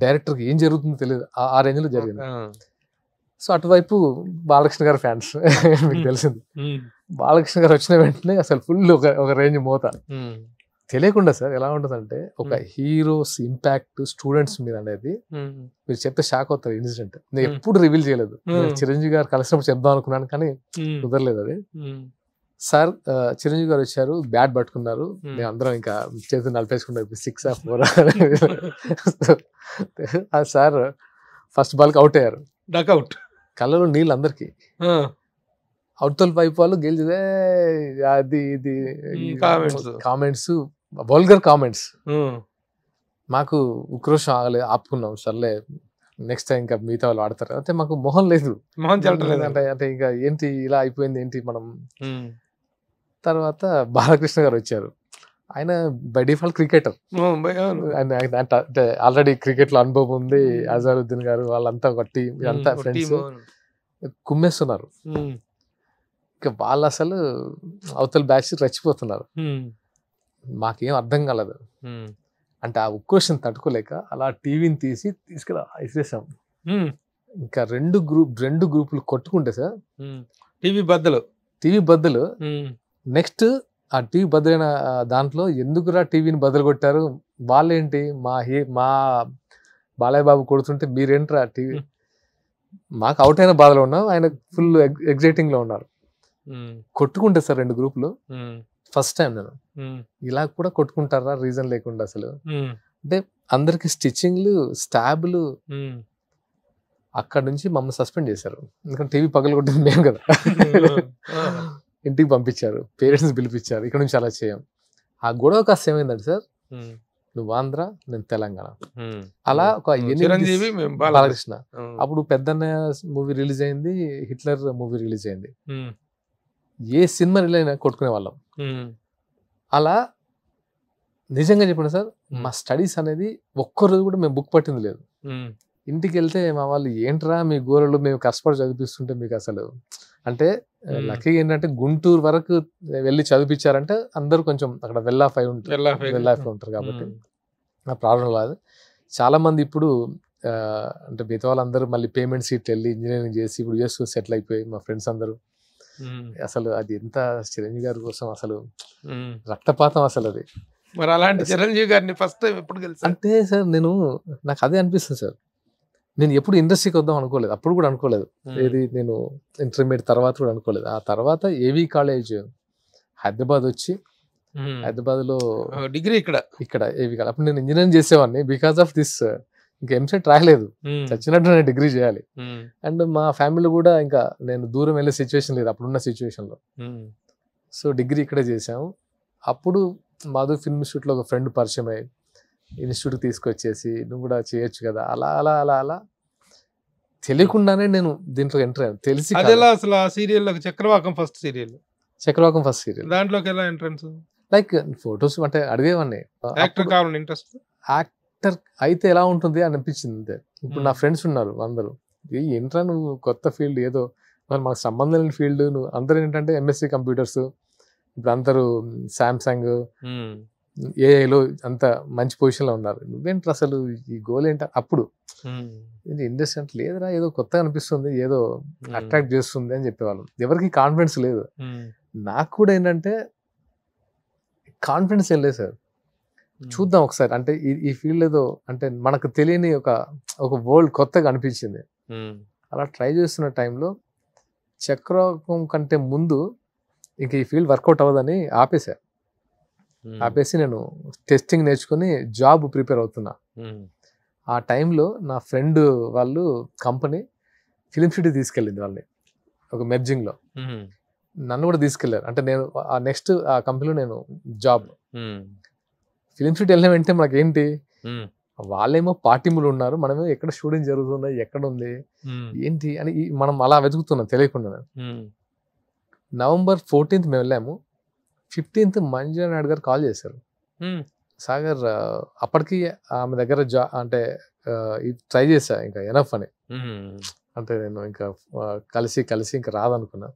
డైరెక్టర్కి ఏం జరుగుతుందో తెలియదు, ఆ రేంజ్ లో జరిగింది. సో అటువైపు బాలకృష్ణ గారు ఫ్యాన్స్, మీకు తెలిసింది. బాలకృష్ణ గారు వచ్చిన వెంటనే అసలు ఫుల్ ఒక రేంజ్ మోత. తెలియకుండా సార్ ఎలా ఉంటుందంటే, ఒక హీరోస్ ఇంపాక్ట్ స్టూడెంట్స్ మీద అనేది మీరు చెప్తే షాక్ అవుతారు. ఇన్సిడెంట్ నేను ఎప్పుడు రివీల్ చేయలేదు, చిరంజీవి గారు కలిసినప్పుడు చెప్దాం అనుకున్నాను కానీ కుదరలేదు అది. సార్ చిరంజీవి గారు వచ్చారు, బ్యాట్ పట్టుకున్నారు, మేము అందరం ఇంకా చేతులు నలిపేసుకున్నాం, 6 or 4. సార్ ఫస్ట్ బాల్ కి అవుట్ అయ్యారు, డక్అవుట్. కళ్ళలో నీళ్ళు అందరికి. అవతల వైపు వాళ్ళు గెలిచిదే, అది ఇది కామెంట్స్, వల్గర్ కామెంట్స్. మాకు ఉక్రోషం ఆగలేదు, ఆపుకున్నాం. సర్లే నెక్స్ట్ టైం ఇంకా మిగతా వాళ్ళు ఆడతారు అంటే మాకు మొహం లేదు, అంటే ఇంకా ఏంటి ఇలా అయిపోయింది ఏంటి మనం. తర్వాత బాలకృష్ణ గారు వచ్చారు, ఆయన బై డిఫాల్ట్ క్రికెటర్, అంటే ఆల్రెడీ క్రికెట్ లో అనుభవం ఉంది. అజారుద్దీన్ గారు వాళ్ళంతా ఒక టీం, అంతా ఫ్రెండ్స్ కుమ్మేస్తున్నారు. ఇంకా వాళ్ళు అసలు అవతల బ్యాచ్ రెచ్చిపోతున్నారు. మాకేం అర్థం కాలేదు. అంటే ఆ ఉక్రోషం తట్టుకోలేక అలా టీవీని తీసుకెళ్ళి ఇసిరేసాం. ఇంకా రెండు గ్రూపులు కొట్టుకుంటే సార్, టీవీ బద్దలు. నెక్స్ట్ ఆ టీవీ బద్దలైన దాంట్లో ఎందుకురా టీవీని బద్దలు కొట్టారు, వాళ్ళేంటి మా బాలయ్య బాబు కొడుతుంటే మీరేంట్రా టీవీ. మాకు అవుట్ అయిన బాధలో ఉన్నాం, ఆయన ఫుల్ ఎగ్జైటింగ్ లో ఉన్నారు. కొట్టుకుంటే సార్ 2 గ్రూపులు ఫస్ట్ టైం నేను ఇలా కూడా కొట్టుకుంటారా రీజన్ లేకుండా అసలు. అంటే అందరికి స్టిచ్చింగ్లు స్టాబ్లు. అక్కడ నుంచి మమ్మల్ని సస్పెండ్ చేశారు, ఎందుకంటే టీవీ పగలు కొట్టింది మేము కదా. ఇంటికి పంపించారు, పేరెంట్స్ పిలిపించారు, ఇక్కడ నుంచి అలా చేయం. ఆ గొడవ కాస్త ఏమైందంటే సార్, నువ్వు ఆంధ్ర నేను తెలంగాణ, అలా ఒక బాలకృష్ణ. అప్పుడు పెద్దన్న మూవీ రిలీజ్ అయింది, హిట్లర్ మూవీ రిలీజ్ అయింది. ఏ సినిమా రిలీజ్ అయినా కొట్టుకునే వాళ్ళం. అలా నిజంగా చెప్పండి సార్, మా స్టడీస్ అనేది ఒక్కరోజు కూడా మేము బుక్ పట్టింది లేదు. ఇంటికి వెళ్తే మా వాళ్ళు ఏంట్రా మీ గోరలు మేము కష్టపడి చదివిస్తుంటే మీకు అసలు అంటే లక్కీగా ఏంటంటే గుంటూరు వరకు వెళ్ళి చదివించారంటే అందరూ కొంచెం అక్కడ వెల్ ఆఫ్ ఉంటారు కాబట్టి ఆ ప్రాబ్లం లేదు. చాలా మంది ఇప్పుడు అంటే మిగతా వాళ్ళందరూ మళ్ళీ పేమెంట్ సీట్ వెళ్ళి ఇంజనీరింగ్ చేసి ఇప్పుడు యూఎస్ సెటిల్ అయిపోయి మా ఫ్రెండ్స్ అందరూ. అసలు అది ఎంత చిరంజీవి గారి కోసం అసలు రక్తపాతం అసలు అది. మరి అలాంటి చిరంజీవి గారిని ఫస్ట్ టైం ఎప్పుడు కలిసి అంటే సార్ నాకు అదే అనిపిస్తుంది సార్, నేను ఎప్పుడు ఇండస్ట్రీకి వద్దాం అనుకోలేదు, అప్పుడు కూడా అనుకోలేదు. ఏది నేను ఇంటర్మీడియట్ తర్వాత కూడా అనుకోలేదు. ఆ తర్వాత ఏవి కాలేజ్ హైదరాబాద్ వచ్చి హైదరాబాద్లో డిగ్రీ ఇక్కడ ఏవి కాలేజ్ అప్పుడు నేను ఇంజనీరింగ్ చేసేవాడిని. బికాస్ ఆఫ్ దిస్ ఇంకా ఎంసెట్ రాయలేదు, చచ్చినట్టు నేను డిగ్రీ చేయాలి. అండ్ మా ఫ్యామిలీ కూడా ఇంకా నేను దూరం వెళ్ళే సిచ్యువేషన్ లేదు అప్పుడున్న సిచ్యువేషన్లో. సో డిగ్రీ ఇక్కడే చేసాము. అప్పుడు మాధు ఫిల్మ్ ఇన్స్టిట్యూట్లో ఒక ఫ్రెండ్ పరిచయం అయ్యి ఇన్స్టిట్యూట్కి తీసుకొచ్చేసి నువ్వు కూడా చేయొచ్చు కదా, అలా అలా అలా అలా తెలియకుండానే నేను దీంట్లో ఎంటర్ అయ్యాను. తెలిసి అసలు ఆ సీరియల్ చక్రవాకం ఫస్ట్ సీరియల్ దాంట్లోకి ఎలా ఎంట్రన్స్? లైక్ ఫొటోస్ అంటే అడిగేవాడిని, యాక్టర్ కావాలని ఇంట్రెస్ట్, యాక్టర్ అయితే ఎలా ఉంటుంది అని అనిపించింది అంతే. ఇప్పుడు నా ఫ్రెండ్స్ ఉన్నారు అందరూ, ఏంట్రా నువ్వు కొత్త ఫీల్డ్ ఏదో మనకు సంబంధం లేని ఫీల్డ్, నువ్వు అందరూ ఏంటంటే ఎంఎస్సి కంప్యూటర్స్, ఇప్పుడు అందరూ శాంసంగ్ ఏఐలో అంత మంచి పొజిషన్లో ఉన్నారు, నువ్వేంటి అసలు ఈ గోల్ ఏంట? అప్పుడు ఇండస్ట్రీ అంటే లేదురా ఏదో కొత్తగా అనిపిస్తుంది, ఏదో అట్రాక్ట్ చేస్తుంది అని చెప్పేవాళ్ళం. ఎవరికి కాన్ఫిడెన్స్ లేదు. నాకు కూడా ఏంటంటే కాన్ఫిడెన్స్ ఏం లేదు సార్, చూద్దాం ఒకసారి అంటే ఈ ఫీల్డ్ ఏదో అంటే మనకు తెలియని ఒక వరల్డ్ కొత్తగా అనిపించింది. అలా ట్రై చేస్తున్న టైంలో చక్రవాకం కంటే ముందు ఇంకా ఈ ఫీల్డ్ వర్కౌట్ అవ్వదని ఆపేసి నేను టెస్టింగ్ నేర్చుకుని జాబ్ ప్రిపేర్ అవుతున్నా. ఆ టైంలో నా ఫ్రెండ్ వాళ్ళు కంపెనీ ఫిలిం సిటీ తీసుకెళ్ళింది వాళ్ళని ఒక మెర్జింగ్లో, నన్ను కూడా తీసుకెళ్లారు. అంటే నేను ఆ నెక్స్ట్ ఆ కంపెనీలో నేను జాబ్ ఫిలిం సిటీ వెళ్ళిన వెంటనే మనకేంటి, వాళ్ళేమో పార్టీములు ఉన్నారు, మనమేమో ఎక్కడ షూటింగ్ జరుగుతుంది, ఎక్కడ ఉంది ఏంటి అని మనం అలా వెతుకుతున్నాం తెలియకుండా. November 14th మేము వెళ్ళాము, 15th మంజులా నాయుడు గారు కాల్ చేశారు, సాగర్ అప్పటికి ఆమె దగ్గర అంటే ట్రై చేశా ఇంకా ఎనఫ్ అని, అంటే నేను ఇంకా కలిసి ఇంకా రాదనుకున్నా.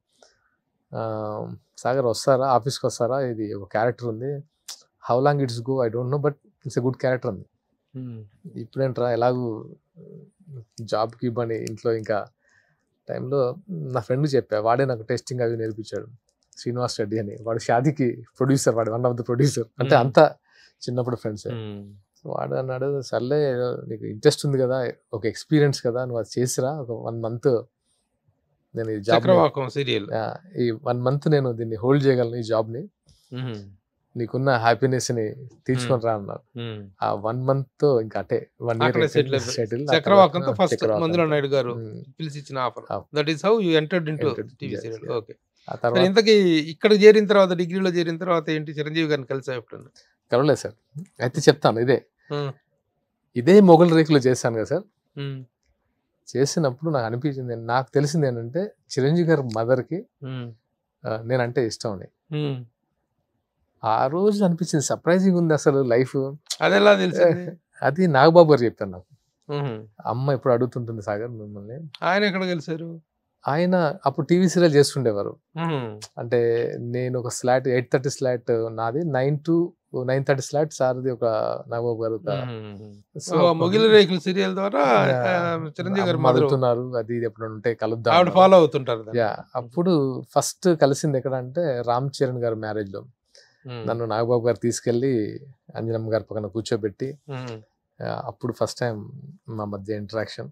సాగర్ వస్తారా, ఆఫీస్కి వస్తారా, ఇది ఒక క్యారెక్టర్ ఉంది, how long it's go I don't know but it's a good character అంది. ఇప్పుడేంట్రా ఎలాగూ జాబ్కి ఇవ్వని ఇంట్లో ఇంకా టైంలో నా ఫ్రెండ్ చెప్పా, వాడే నాకు టెస్టింగ్ అవి నేర్పించాడు, శ్రీనివాస్ రెడ్డి అని. వాడు షాదీకి ప్రొడ్యూసర్, వాడు వన్ ఆఫ్ ద ప్రొడ్యూసర్, అంటే అంతా చిన్నప్పుడు ఫ్రెండ్స్. వాడు అన్నాడు, సర్లే నీకు ఇంట్రెస్ట్ ఉంది కదా, ఒక ఎక్స్పీరియన్స్ కదా, నువ్వు అది చేసిరా, ఒక 1 month నేను ఈ జాబ్ ఈ 1 month నేను దీన్ని హోల్డ్ చేయగలను ఈ జాబ్ని, నీకున్న హ్యాపీనెస్ ని తీర్చుకొని రా అన్నారు. ఆ 1 month ఇంకా అంటే 1 year సెటిల్. చక్రవాకంతో ఫస్ట్ మంజులా నాయుడు గారు పిలిచి ఇచ్చిన offer, that is how you entered into TV serial. Okay. ఆ తర్వాత ఇంతకీ ఇక్కడ చేరిన తర్వాత, డిగ్రీలో చేరిన తర్వాత ఏంటి, చిరంజీవి గారిని కలిసా ఎప్పుడు? కలవలేదు సార్. అయితే చెప్తాను, ఇదే మొగల్ రేకులు చేశాను కదా సార్. చేసినప్పుడు నాకు అనిపించింది, నాకు తెలిసింది ఏంటంటే చిరంజీవి గారి మదర్కి నేనంటే ఇష్టం అని. ఆ రోజు అనిపించింది సర్ప్రైజింగ్ ఉంది అసలు లైఫ్. అదెలా తెలిసింది? అది నాగబాబు గారు చెప్పారు నాకు. అమ్మ ఎప్పుడు అడుగుతుంటుంది సాగర్ మిమ్మల్ని. ఆయన ఎక్కడ కలిసారు? ఆయన అప్పుడు టీవీ సీరియల్ చేస్తుండేవారు. అంటే నేను ఒక స్లాట్ 8:30 స్లాట్ నాది, 9 to 9:30 స్లాట్ సార్ది ఒక నాగబాబు గారు. సో మొగిలి రేకుల సీరియల్ ద్వారా చిరంజీవి గారు మదులుతున్నారు, అది ఎప్పుడు ఉంటే కలుద్దాం, ఫాలో అవుతుంటారు. అప్పుడు ఫస్ట్ కలిసింది ఎక్కడ అంటే రామ్ చరణ్ గారు మ్యారేజ్ లో. నన్ను నాగబాబు గారు తీసుకెళ్లి అంజనమ్మ గారి పక్కన కూర్చోబెట్టి, అప్పుడు ఫస్ట్ టైం మా మధ్య ఇంటరాక్షన్,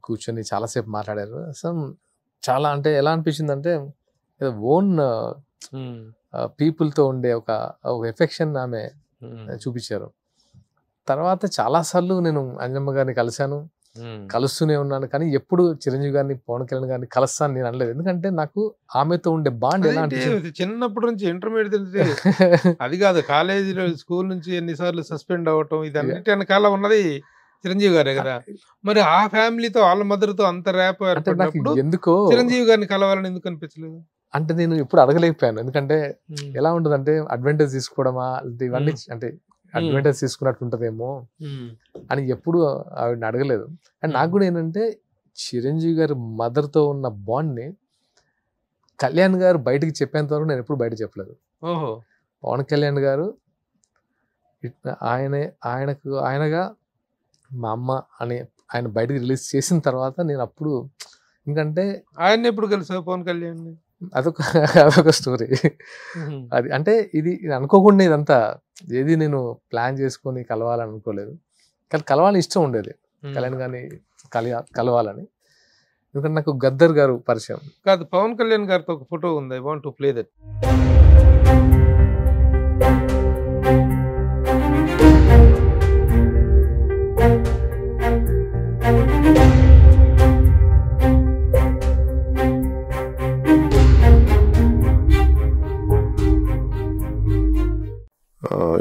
కూర్చొని చాలాసేపు మాట్లాడారు. అసలు చాలా అంటే ఎలా అనిపించింది అంటే ఓన్ పీపుల్తో ఉండే ఒక ఎఫెక్షన్ ఆమె చూపించారు. తర్వాత చాలాసార్లు నేను అంజమ్మ గారిని కలిశాను, కలుస్తూనే ఉన్నాను. కానీ ఎప్పుడు చిరంజీవి గారిని, పవన్ కళ్యాణ్ గారిని కలుస్తాను నేను అనలేదు. ఎందుకంటే నాకు ఆమెతో ఉండే బాండ్ ఎలా అనిపించింది చిన్నప్పటి నుంచి ఇంటర్మీడియట్ అది కాదు, కాలేజీలో స్కూల్ నుంచి ఎన్నిసార్లు సస్పెండ్ అవ్వటం ఇదన్నిటి వెనకాల ఉన్నది చిరంజీవి గారే కదా. మరి ఆ ఫ్యామిలీతో వాళ్ళ మదర్తో అంత ర్యాప్ ఏర్పడినప్పుడు ఎందుకో చిరంజీవి గారిని కలవాలని ఎందుకు అనిపించలేదు? అంటే నేను ఎప్పుడు అడగలేకపోయాను. ఎందుకంటే ఎలా ఉంటుందంటే అడ్వాంటేజ్ తీసుకోవడమా ఇవన్నీ, అంటే అడ్వాంటేజ్ తీసుకున్నట్టు ఉంటదేమో అని ఎప్పుడు ఆవిడని అడగలేదు. అండ్ నాకు కూడా ఏంటంటే చిరంజీవి గారి మదర్తో ఉన్న బాండ్ని కళ్యాణ్ గారు బయటకి చెప్పేంత వరకు నేను ఎప్పుడు బయట చెప్పలేదు. ఓహో. పవన్ కళ్యాణ్ గారు ఆయనగా మా అమ్మ అని ఆయన బయటకు రిలీజ్ చేసిన తర్వాత నేను అప్పుడు, ఎందుకంటే ఆయన ఎప్పుడు కలిసావు పవన్ కళ్యాణ్? అదొక స్టోరీ. అది అంటే ఇది అనుకోకుండా ఇదంతా ఏది నేను ప్లాన్ చేసుకొని కలవాలని అనుకోలేదు. కానీ కలవాలని ఇష్టం ఉండేది, కళ్యాణ్ గారిని కలవాలని. ఎందుకంటే నాకు గద్దర్ గారు పరిచయం. కాదు, పవన్ కళ్యాణ్ గారితో ఒక ఫోటో ఉంది, I want to play that.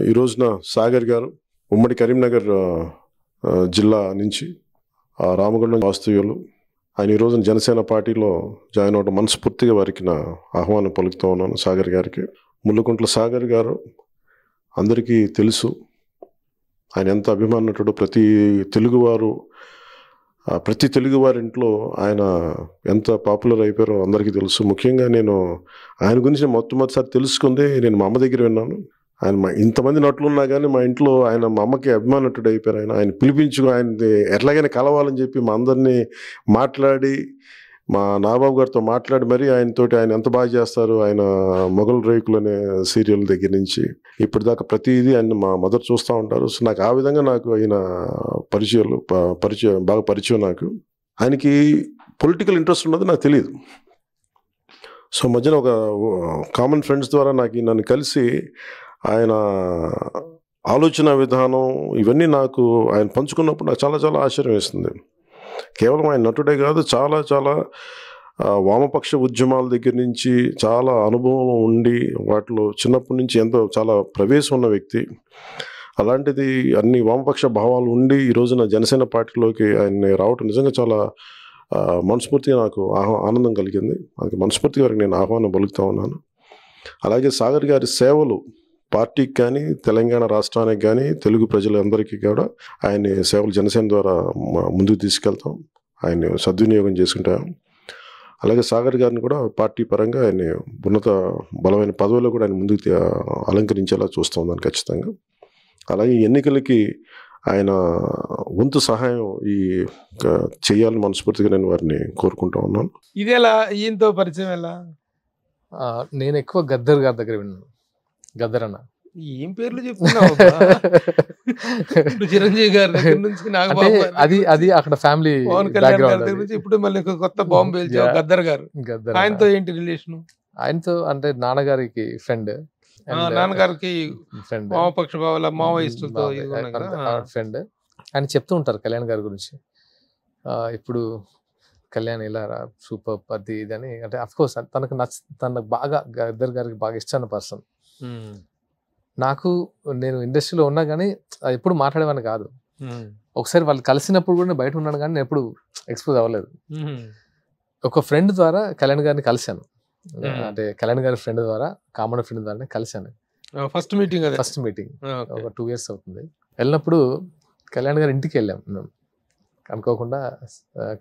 ఈ రోజున సాగర్ గారు ఉమ్మడి కరీంనగర్ జిల్లా నుంచి రామగుండం వాస్తవ్యులు. ఆయన ఈ రోజున జనసేన పార్టీలో జాయిన్ అవ్వడం మనస్ఫూర్తిగా వారికి నా ఆహ్వానం పలుకుతూ ఉన్నాను. సాగర్ గారికి, ముళ్ళకుంట్ల సాగర్ గారు అందరికీ తెలుసు, ఆయన ఎంత అభిమానటుడు. ప్రతి తెలుగువారి ఇంట్లో ఆయన ఎంత పాపులర్ అయిపోయారో అందరికీ తెలుసు. ముఖ్యంగా నేను ఆయన గురించి మొట్టమొదటిసారి తెలుసుకుంది నేను మా అమ్మ దగ్గర విన్నాను. ఆయన ఇంతమంది నటులున్నా కానీ మా ఇంట్లో ఆయన మా అమ్మకి అభిమానటుడు అయిపోయారు. ఆయన పిలిపించుకుని ఆయన ఎట్లాగైనా కలవాలని చెప్పి మా అందరినీ మాట్లాడి, మా నాగబాబు గారితో మాట్లాడి మరీ ఆయనతోటి ఆయన ఎంత బాగా చేస్తారు, ఆయన మొగల్ రేకులు అనే సీరియల్ దగ్గర నుంచి ఇప్పటిదాకా ప్రతిదీ ఆయన మా మదర్ చూస్తూ ఉంటారు. సో నాకు ఆ విధంగా నాకు ఆయన బాగా పరిచయం. నాకు ఆయనకి పొలిటికల్ ఇంట్రెస్ట్ ఉన్నది నాకు తెలియదు. సో మధ్యన ఒక కామన్ ఫ్రెండ్స్ ద్వారా నన్ను కలిసి ఆయన ఆలోచన విధానం ఇవన్నీ నాకు ఆయన పంచుకున్నప్పుడు నాకు చాలా చాలా ఆశ్చర్యం వేస్తుంది. కేవలం ఆయన నటుడే కాదు, చాలా చాలా వామపక్ష ఉద్యమాల దగ్గర నుంచి చాలా అనుభవం ఉండి వాటిలో చిన్నప్పటి నుంచి ఎంతో చాలా ప్రవేశం ఉన్న వ్యక్తి. అలాంటిది అన్ని వామపక్ష భావాలు ఉండి ఈ రోజున జనసేన పార్టీలోకి ఆయన రావటం నిజంగా చాలా మనస్ఫూర్తిగా నాకు ఆనందం కలిగింది. అందుకే మనస్ఫూర్తిగా వారికి నేను ఆహ్వానం పలుకుతూ ఉన్నాను. అలాగే సాగర్ గారి సేవలు పార్టీకి కానీ, తెలంగాణ రాష్ట్రానికి కానీ, తెలుగు ప్రజలందరికీ కూడా ఆయన సేవలు జనసేన ద్వారా ముందుకు తీసుకెళ్తాం, ఆయన సద్వినియోగం చేసుకుంటాం. అలాగే సాగర్ గారిని కూడా పార్టీ పరంగా ఆయన ఉన్నత బలమైన పదవిలో కూడా ఆయన ముందుకు అలంకరించేలా చూస్తూ ఉన్నాను ఖచ్చితంగా. అలాగే ఎన్నికలకి ఆయన వంతు సహాయం చేయాలని మనస్ఫూర్తిగా నేను వారిని కోరుకుంటూ ఉన్నాను. ఇదేలా ఈయనతో పరిచయం ఎలా? నేను ఎక్కువ గద్దర్ గారి దగ్గర విన్నాను. గద్దర్ అన్న ఏం పేర్లు చెప్తున్నావు? చిరంజీవి గారి దగ్గర నుంచి అది అక్కడ ఫ్యామిలీ పవన్ కళ్యాణ్ గారి దగ్గర నుంచి ఇప్పుడు మళ్ళీ కొత్త బాంబే గద్దర్ గారు. ఆయనతో ఏంటి రిలేషన్? ఆయనతో అంటే నాన్నగారికి ఫ్రెండ్, నాన్నగారికి వామపక్ష భావాల మావోయిస్టులతో ఫ్రెండ్. ఆయన చెప్తూ ఉంటారు కళ్యాణ్ గారి గురించి, ఇప్పుడు కళ్యాణ్ ఇలా సూపర్ అది ఇది అని. అంటే అఫ్కోర్స్ తనకు బాగా గద్దర్ గారికి బాగా ఇష్టమైన పర్సన్. నాకు నేను ఇండస్ట్రీలో ఉన్నా కానీ ఎప్పుడు మాట్లాడేవాడిని కాదు. ఒకసారి వాళ్ళు కలిసినప్పుడు కూడా బయట ఉన్నాను కానీ నేను ఎప్పుడు ఎక్స్పోజ్ అవ్వలేదు. ఒక ఫ్రెండ్ ద్వారా కళ్యాణ్ గారిని కలిశాను, అంటే కళ్యాణ్ గారి ఫ్రెండ్ ద్వారా, కామన్ ఫ్రెండ్ ద్వారా కలిశాను. ఫస్ట్ మీటింగ్ ఒక 2 years అవుతుంది. వెళ్ళినప్పుడు కళ్యాణ్ గారి ఇంటికి వెళ్ళాం మేము, అనుకోకుండా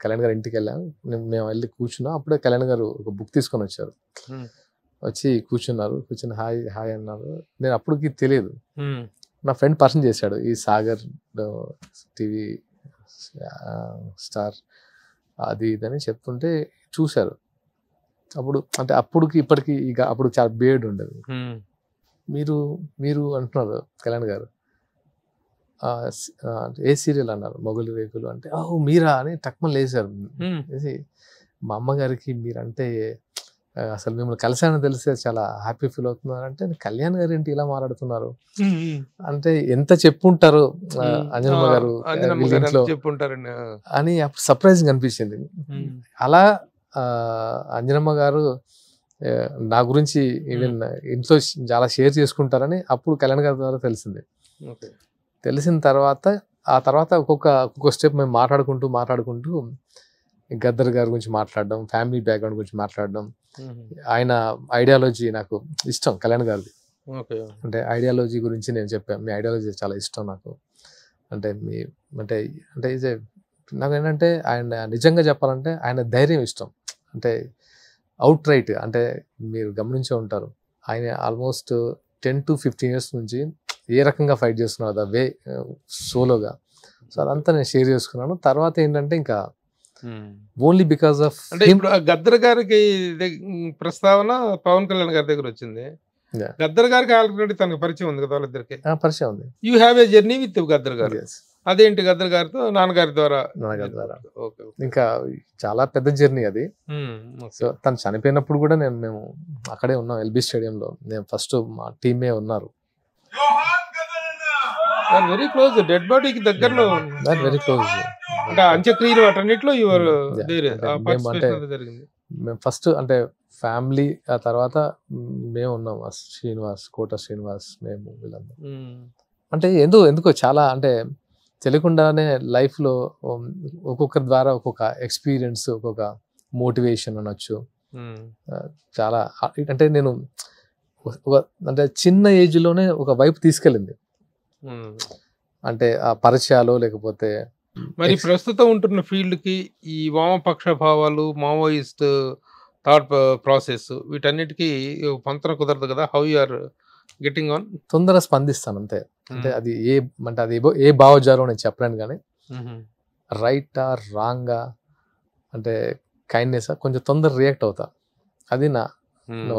కళ్యాణ్ గారి ఇంటికి వెళ్ళాం. మేము వెళ్ళి కూర్చున్నాం. అప్పుడే కళ్యాణ్ గారు ఒక బుక్ తీసుకొని వచ్చారు. వచ్చి కూర్చుని హాయ్ హాయ్ అన్నారు. నేను అప్పటికి తెలియదు, నా ఫ్రెండ్ పర్సన్ చేశాడు, ఈ సాగర్ టీవీ స్టార్ అది ఇదని చెప్తుంటే చూశారు. అప్పుడు అంటే అప్పటికి ఇప్పటికి ఇక అప్పుడు చాలా బేర్డ్ ఉండేది. మీరు అంటున్నారు కళ్యాణ్ గారు, ఏ సీరియల్ అన్నారు? మొగలి రేకులు అంటే, ఓ మీరా అని టక్మని లేచారు. మా అమ్మగారికి మీరంటే అసలు మిమ్మల్ని కలిసానని తెలిస్తే చాలా హ్యాపీ ఫీల్ అవుతున్నారు అంటే కళ్యాణ్ గారు ఏంటి ఇలా మాట్లాడుతున్నారు అంటే ఎంత చెప్పుంటారు అంజనమ్మ గారు వీళ్ళ ఇంట్లో చెప్పుంటారండి అని అప్పుడు సర్ప్రైజింగ్ అనిపించింది. అలా అంజనమ్మ గారు నా గురించి ఈవెన్ ఇంట్లో చాలా షేర్ చేసుకుంటారని అప్పుడు కళ్యాణ్ గారి ద్వారా తెలిసింది. తెలిసిన తర్వాత ఆ తర్వాత ఒక్కొక్క స్టెప్ మేము మాట్లాడుకుంటూ గద్దర్ గారి గురించి మాట్లాడడం, ఫ్యామిలీ బ్యాక్గ్రౌండ్ గురించి మాట్లాడడం, ఆయన ఐడియాలజీ నాకు ఇష్టం కళ్యాణ్ గారిది. అంటే ఐడియాలజీ గురించి నేను చెప్పాను, మీ ఐడియాలజీ చాలా ఇష్టం నాకు, అంటే మీ అంటే అంటే ఇది నాకు ఏంటంటే ఆయన నిజంగా చెప్పాలంటే ఆయన ధైర్యం ఇష్టం. అంటే అవుట్ రైట్ అంటే మీరు గమనించే ఉంటారు ఆయన ఆల్మోస్ట్ 10 to 15 years నుంచి ఏ రకంగా ఫైట్ చేస్తున్నారు ద వే సోలోగా. సో అదంతా నేను షేర్ చేసుకున్నాను. తర్వాత ఏంటంటే ఇంకా ఓన్లీ బికాస్ ఆఫ్ అంటే ఇప్పుడు గద్దర్ గారికి ప్రస్తావన పవన్ కళ్యాణ్ గారి దగ్గర వచ్చింది. గద్దర్ గారికి ఆల్రెడీ తనకు పరిచయం ఉంది కదా, వాళ్ళిద్దరికి పరిచయం ఉంది. You have a journey with Gaddar గారు. అదేంటి గద్దర్ గారితో నాన్నగారి ద్వారా ఇంకా చాలా పెద్ద జర్నీ అది. సో తను చనిపోయినప్పుడు కూడా మేము అక్కడే ఉన్నాం ఎల్బీ స్టేడియంలో. నేను ఫస్ట్ మా టీమే ఉన్నారు. వెరీ క్లోజ్, డెడ్ బాడీకి దగ్గరలో, వెరీ క్లోజ్. అంటే అంత్యక్రియలు వాటన్నిటిలో మేము ఫస్ట్ అంటే ఫ్యామిలీ, ఆ తర్వాత మేము ఉన్నాం, కోట శ్రీనివాస్, మేము వీళ్ళందరూ. అంటే ఎందుకో చాలా అంటే తెలియకుండానే లైఫ్లో ఒక్కొక్కరి ద్వారా ఒక్కొక్క ఎక్స్పీరియన్స్, ఒక్కొక్క మోటివేషన్ అనొచ్చు. చాలా అంటే నేను అంటే చిన్న ఏజ్లోనే ఒక వైపు తీసుకెళ్ళింది. అంటే ఆ పరిచయాలు లేకపోతే మరి ప్రస్తుతం ఉంటున్న ఫీల్డ్కి ఈ వామపక్ష భావాలు, మావోయిస్ట్ థాట్ ప్రాసెస్, వీటన్నిటికీ పొంతన కుదరదు కదా. How you are getting on? తొందరగా స్పందిస్తాను అంతే. అంటే అది ఏ భావజాలో నేను చెప్పలేను కానీ రైటా రాంగా అంటే కైండ్నెస్ కొంచెం తొందర రియాక్ట్ అవుతా. అది నా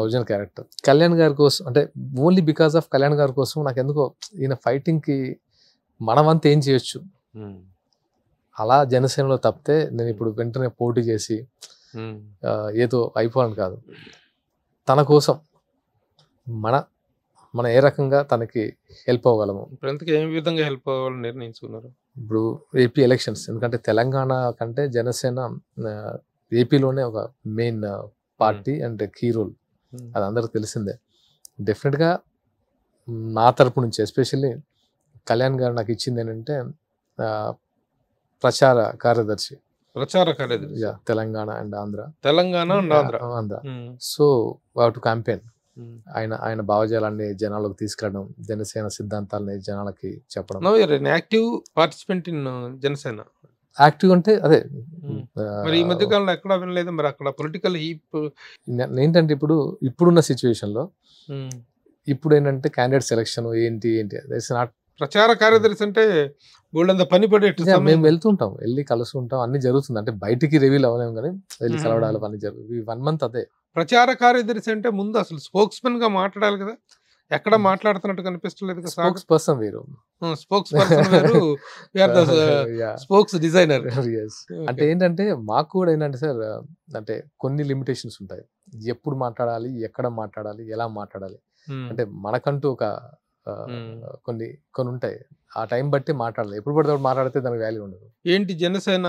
ఒరిజినల్ క్యారెక్టర్. కళ్యాణ్ గారి కోసం అంటే ఓన్లీ బికాస్ ఆఫ్ కళ్యాణ్ గారి కోసం నాకు ఎందుకో ఈయన ఫైటింగ్కి మనమంతా ఏం చేయొచ్చు అలా జనసేనలో తప్పితే నేను ఇప్పుడు వెంటనే పోటీ చేసి ఏదో అయిపోవాలని కాదు. తన కోసం మన ఏ రకంగా తనకి హెల్ప్ అవ్వగలము, ఏ విధంగా హెల్ప్ అవ్వాలని నిర్ణయించుకున్నారు. ఇప్పుడు ఏపీ ఎలక్షన్స్, ఎందుకంటే తెలంగాణ కంటే జనసేన ఏపీలోనే ఒక main party and key role, అది అందరికి తెలిసిందే. డెఫినెట్గా నా తరపు నుంచి ఎస్పెషల్లీ కళ్యాణ్ గారు నాకు ఇచ్చింది ఏంటంటే ప్రచార కార్యదర్శి Telangana and Andhra. So to campaign ఆయన భావజాలాన్ని జనాలకు తీసుకురావడం, జనసేన సిద్ధాంతాలని జనాలకి చెప్పడం. Active participant in Janasena. Active అంటే అదే మరి ఈ మధ్య కాలంలో ఎక్కడ వినలేదు. మరి అక్కడ పొలిటికల్ ఏంటంటే ఇప్పుడున్న సిచ్యువేషన్ లో ఇప్పుడు ఏంటంటే క్యాండిడేట్ సెలక్షన్ ఏంటి నాట్ ప్రచార కార్యదర్శి అంటే బోల్డంత పని పడేట్టు. మేము వెళ్తుంటాం, వెళ్ళి కలుస్తుంటాం, అన్ని జరుగుతుంది. అంటే బయటికి రివీల్ అవ్వలేము కానీ వెళ్ళి కలవడాలు పని జరుగుతుంది. 1 month అదే ప్రచార కార్యదర్శి అంటే ముందు అసలు స్పోక్స్ మెన్ గా మాట్లాడాలి కదా. ఎక్కడ మాట్లాడుతున్నట్టు కనిపిస్తలేదు కదా. స్పోక్స్ పర్సన్ వేరు, స్పోక్స్ పర్సన్ వేరు, స్పోక్స్ డిజైనర్. అంటే ఏంటంటే మాకు కూడా ఏంటంటే సార్ అంటే కొన్ని లిమిటేషన్స్ ఉంటాయి. ఎప్పుడు మాట్లాడాలి, ఎక్కడ మాట్లాడాలి, ఎలా మాట్లాడాలి, అంటే మనకంటూ ఒక కొన్ని ఉంటాయి. ఆ టైం బట్టి మాట్లాడాలి. ఎప్పుడు పడితే మాట్లాడితే దానికి వాల్యూ ఉండదు. ఏంటి జనసేన